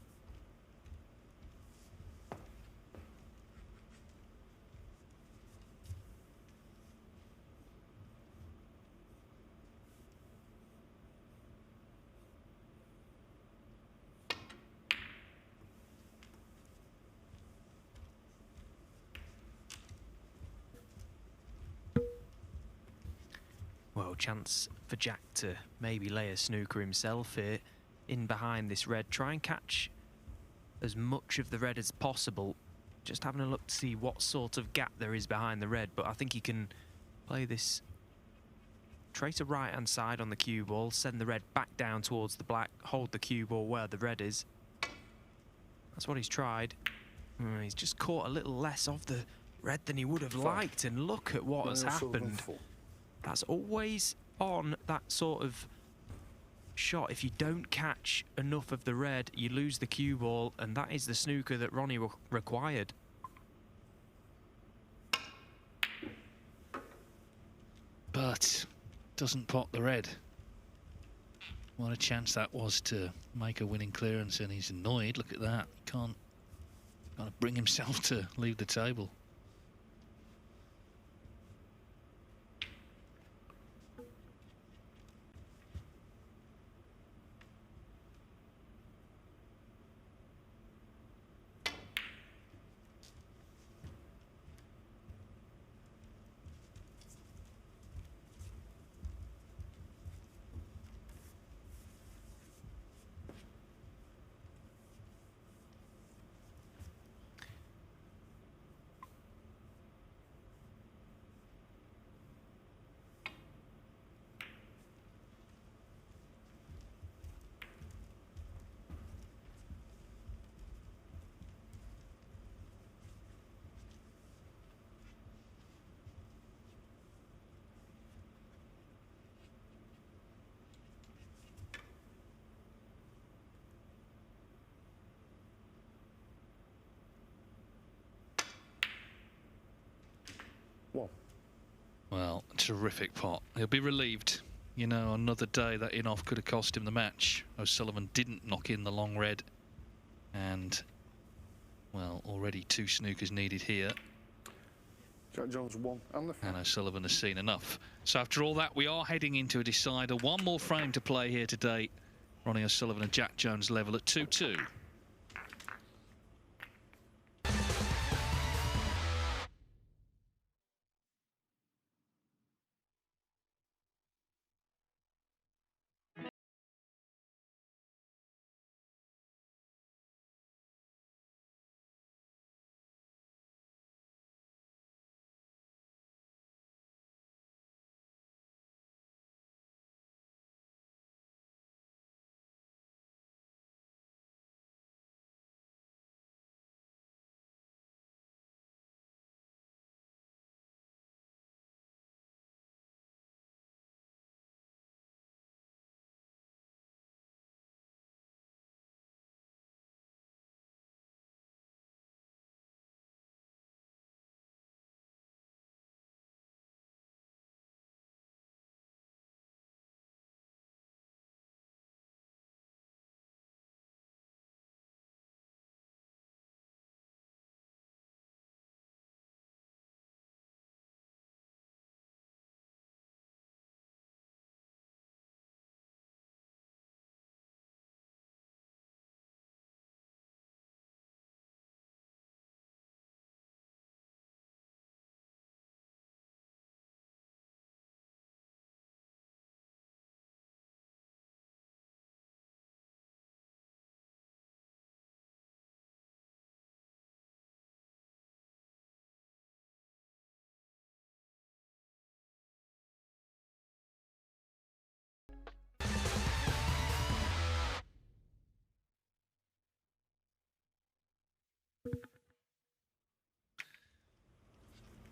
Well, chance for Jack to maybe lay a snooker himself here in behind this red. Try and catch as much of the red as possible. Just having a look to see what sort of gap there is behind the red, but I think he can play this. Trace a right-hand side on the cue ball, send the red back down towards the black, hold the cue ball where the red is. That's what he's tried. He's just caught a little less of the red than he would have liked, and look at what has happened. That's always on that sort of shot. If you don't catch enough of the red, you lose the cue ball, and that is the snooker that Ronnie required. But doesn't pot the red. What a chance that was to make a winning clearance, and he's annoyed. Look at that. He can't bring himself to leave the table. 1. Well, terrific pot. He'll be relieved. You know, another day that in-off could have cost him the match. O'Sullivan didn't knock in the long red. And, well, already 2 snookers needed here. Jack Jones 1 and the And O'Sullivan has seen enough. So after all that, we are heading into a decider. One more frame to play here today. Ronnie O'Sullivan and Jack Jones level at 2-2.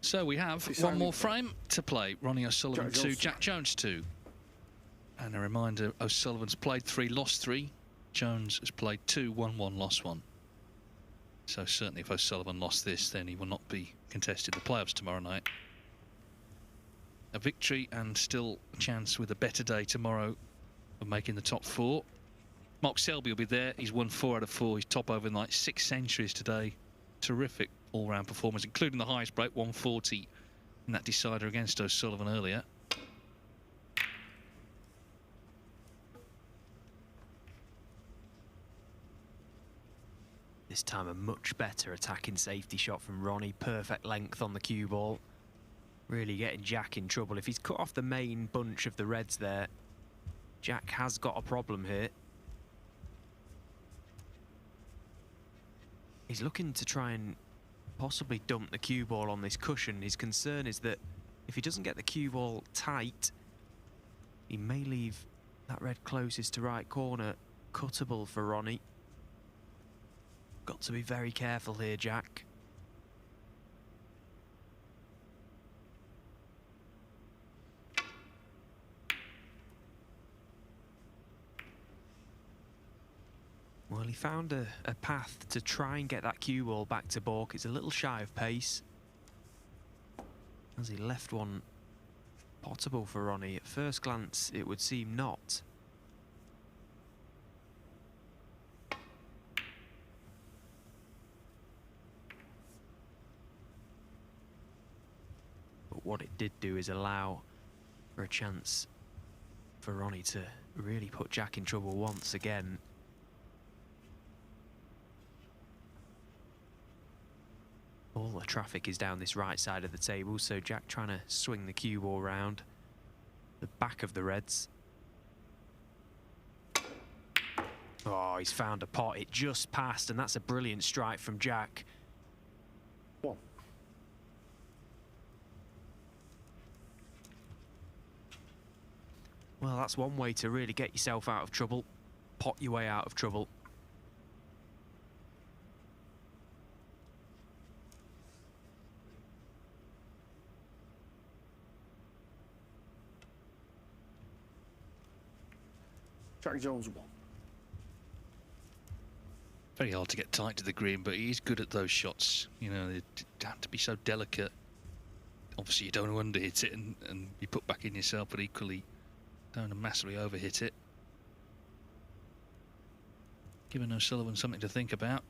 So we have one more frame to play. Ronnie O'Sullivan 2, Jack Jones 2. And a reminder, O'Sullivan's played 3, lost 3. Jones has played 2, won 1, lost 1. So certainly if O'Sullivan lost this, then he will not be contesting the playoffs tomorrow night. A victory and still a chance with a better day tomorrow of making the top 4. Mark Selby will be there. He's won 4 out of 4. He's top over in like 6 centuries today. Terrific all-round performance, including the highest break, 140 in that decider against O'Sullivan earlier. This time a much better attacking safety shot from Ronnie. Perfect length on the cue ball. Really getting Jack in trouble. If he's cut off the main bunch of the reds there, Jack has got a problem here. He's looking to try and possibly dump the cue ball on this cushion. His concern is that if he doesn't get the cue ball tight, he may leave that red closest to right corner cuttable for Ronnie. Got to be very careful here, Jack. Well, he found a path to try and get that cue ball back to baulk. It's a little shy of pace, as he left one potable for Ronnie. At first glance, it would seem not. But what it did do is allow for a chance for Ronnie to really put Jack in trouble once again. All the traffic is down this right side of the table, so Jack trying to swing the cue ball round the back of the reds. Oh, he's found a pot. It just passed, and that's a brilliant strike from Jack. 1. Well, that's one way to really get yourself out of trouble. Pot your way out of trouble. Jack Jones 1. Very hard to get tight to the green, but he's good at those shots. You know, they have to be so delicate. Obviously, you don't want to underhit it and be put back in yourself, but equally don't want to massively overhit it. Giving O'Sullivan something to think about.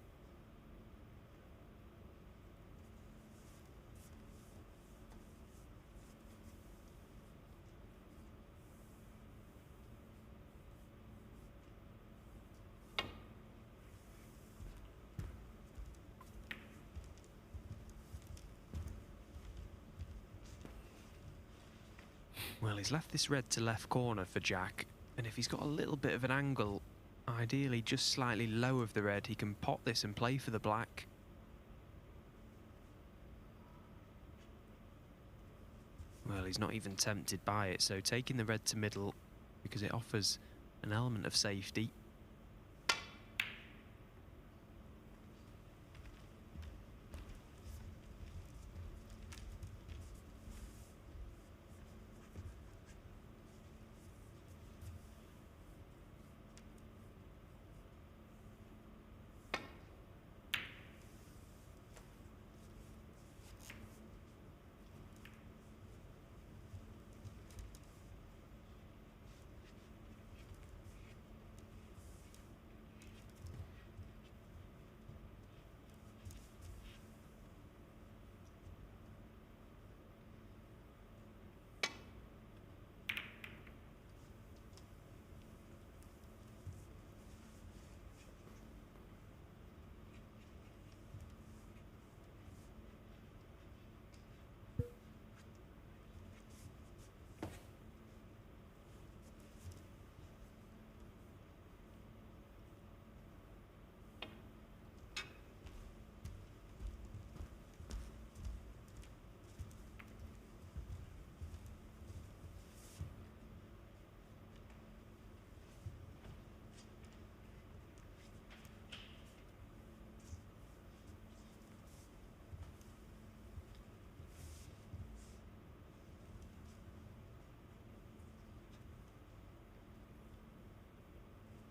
Well, he's left this red to left corner for Jack, and if he's got a little bit of an angle, ideally just slightly low of the red, he can pot this and play for the black. Well, he's not even tempted by it, so taking the red to middle because it offers an element of safety.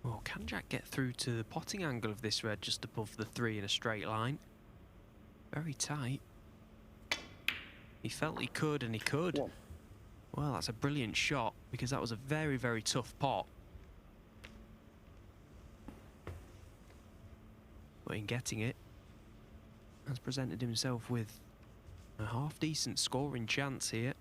Well, can Jack get through to the potting angle of this red just above the 3 in a straight line? Very tight. He felt he could, and he could. One. Well, that's a brilliant shot, because that was a very, very tough pot. But in getting it, has presented himself with a half-decent scoring chance here.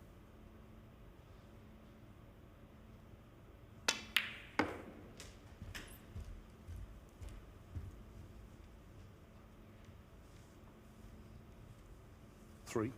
Three.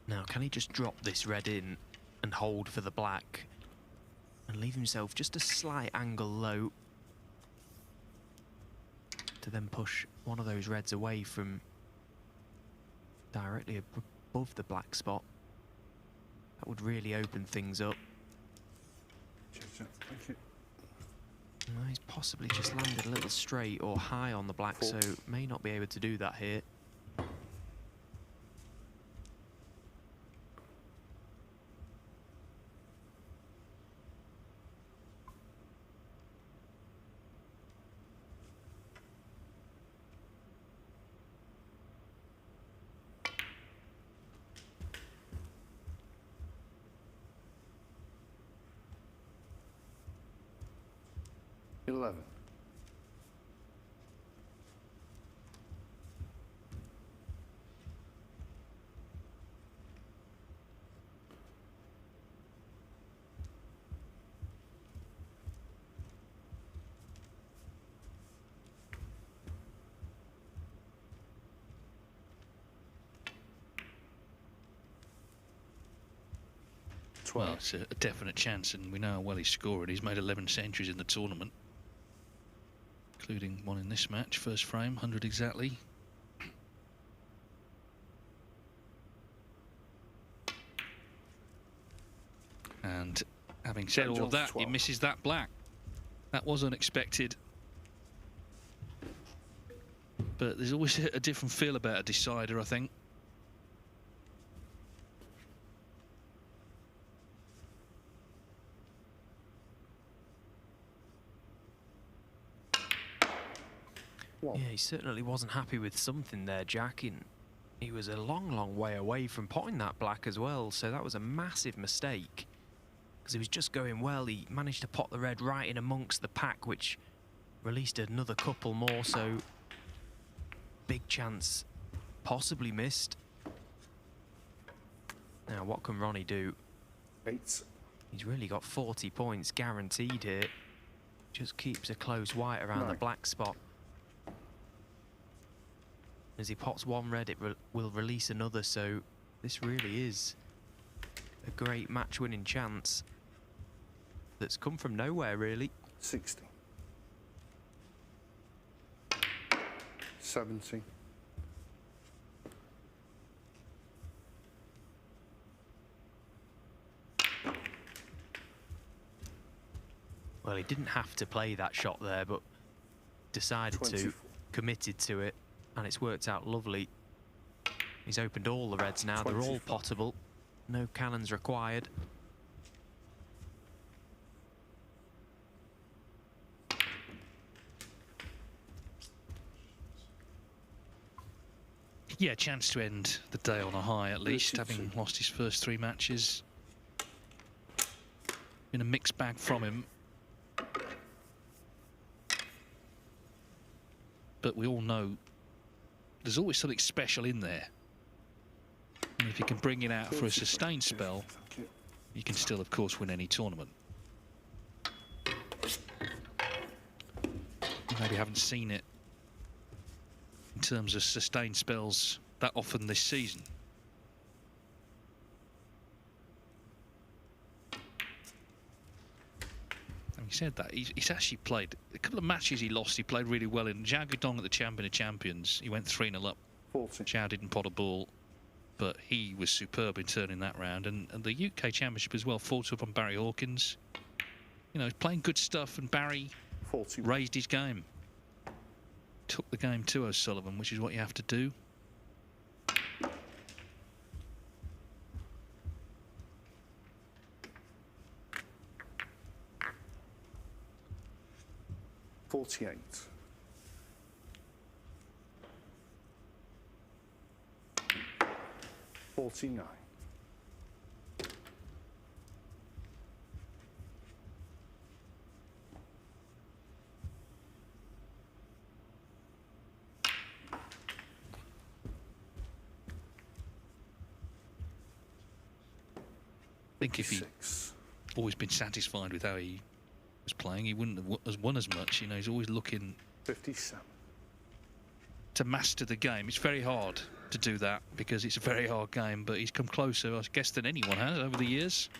Now, can he just drop this red in and hold for the black and leave himself just a slight angle low to then push one of those reds away from directly above the black spot? That would really open things up. Thank you. No, he's possibly just landed a little straight or high on the black, so may not be able to do that here. Eleven. Well, it's a definite chance, and we know how well he's scored. He's made 11 centuries in the tournament, including one in this match. First frame, 100 exactly. And Having said all of that, he 12. misses that black. That was unexpected. But there's always a different feel about a decider, I think. Yeah, he certainly wasn't happy with something there, Jack. He was a long, long way away from potting that black as well, so that was a massive mistake. Because he was just going well. He managed to pot the red right in amongst the pack, which released another couple more, so big chance possibly missed. Now, what can Ronnie do? 8. He's really got 40 points guaranteed here. Just keeps a close white around the black spot. As he pots one red, it will release another, so this really is a great match-winning chance that's come from nowhere, really. 60. 70. Well, he didn't have to play that shot there, but decided 24. to, committed to it, and it's worked out lovely. He's opened all the reds now. 24. They're all potable. No cannons required. Yeah, chance to end the day on a high at least, having lost his first 3 matches. Been a mixed bag from him. But we all know there's always something special in there. And if you can bring it out for a sustained spell, you can still, of course, win any tournament. You maybe haven't seen it in terms of sustained spells that often this season. Having said that, he's actually played a couple of matches he lost. He played really well in Zhao Guodong at the Champion of Champions. He went 3-0 up. 40. Zhao didn't pot a ball, but he was superb in turning that round. And the UK Championship as well, 4-2 up on Barry Hawkins. You know, he's playing good stuff, and Barry 40. raised his game. Took the game to O'Sullivan, which is what you have to do. $48. 49. I think if he'd always been satisfied with how he was playing, he wouldn't have won as much. You know, he's always looking 57. to master the game. It's very hard to do that because it's a very hard game, but he's come closer, I guess, than anyone has over the years.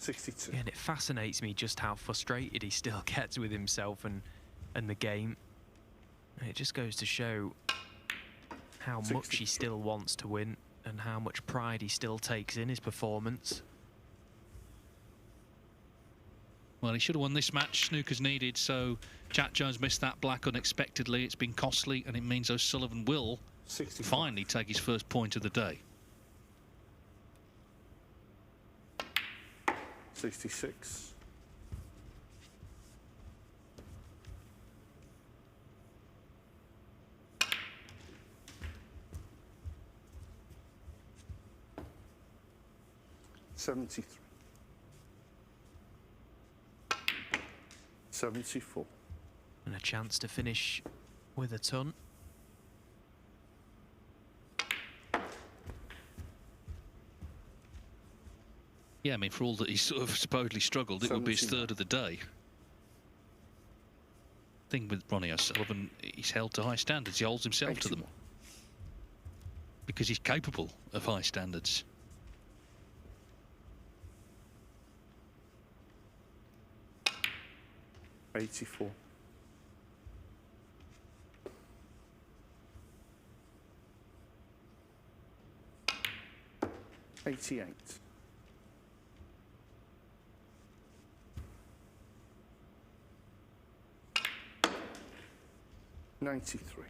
$62. Yeah, and it fascinates me just how frustrated he still gets with himself and the game. And it just goes to show how much he still wants to win and how much pride he still takes in his performance. Well, he should have won this match. Snooker's needed, so Jack Jones missed that black unexpectedly. It's been costly, and it means O'Sullivan will 65. finally take his first point of the day. 66. $73. 74. And a chance to finish with a ton. Yeah, I mean, for all that he's sort of supposedly struggled, it would be his 79. third of the day. Thing with Ronnie O'Sullivan, he's held to high standards. He holds himself to them 81. because he's capable of high standards. $84. 88. 93.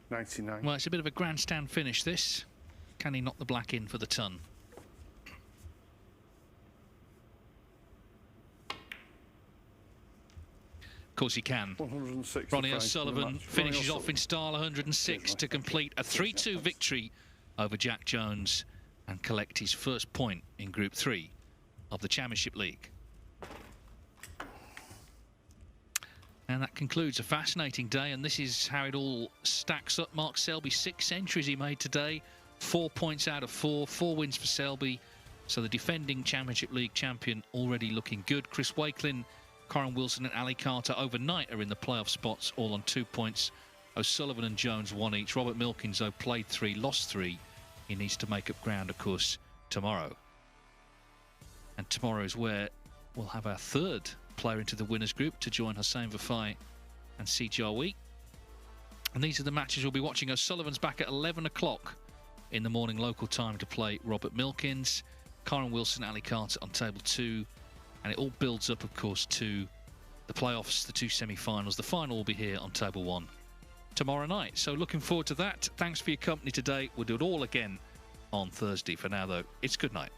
99. Well, it's a bit of a grandstand finish, this. Can he knock the black in for the ton? Of course he can. 106. Ronnie O'Sullivan finishes off in style, 106 to complete a 3-2 victory over Jack Jones and collect his first point in Group 3 of the Championship League. And that concludes a fascinating day, and this is how it all stacks up. Mark Selby, 6 centuries he made today, 4 points out of 4 wins for Selby. So the defending Championship League champion already looking good. Chris Wakelin, Corin Wilson and Ali Carter overnight are in the playoff spots, all on 2 points. O'Sullivan and Jones 1 each. Robert Milkins, though, played 3, lost 3. He needs to make up ground, of course, tomorrow. And tomorrow is where we'll have our third player into the winners group to join Hossein Vafai and Si Jiahui. And these are the matches we'll be watching. O'Sullivan's back at 11 o'clock in the morning local time to play Robert Milkins. Corin Wilson, Ali Carter on table 2. And it all builds up, of course, to the playoffs, the 2 semi-finals. The final will be here on table 1 tomorrow night. So looking forward to that. Thanks for your company today. We'll do it all again on Thursday. For now, though, it's good night.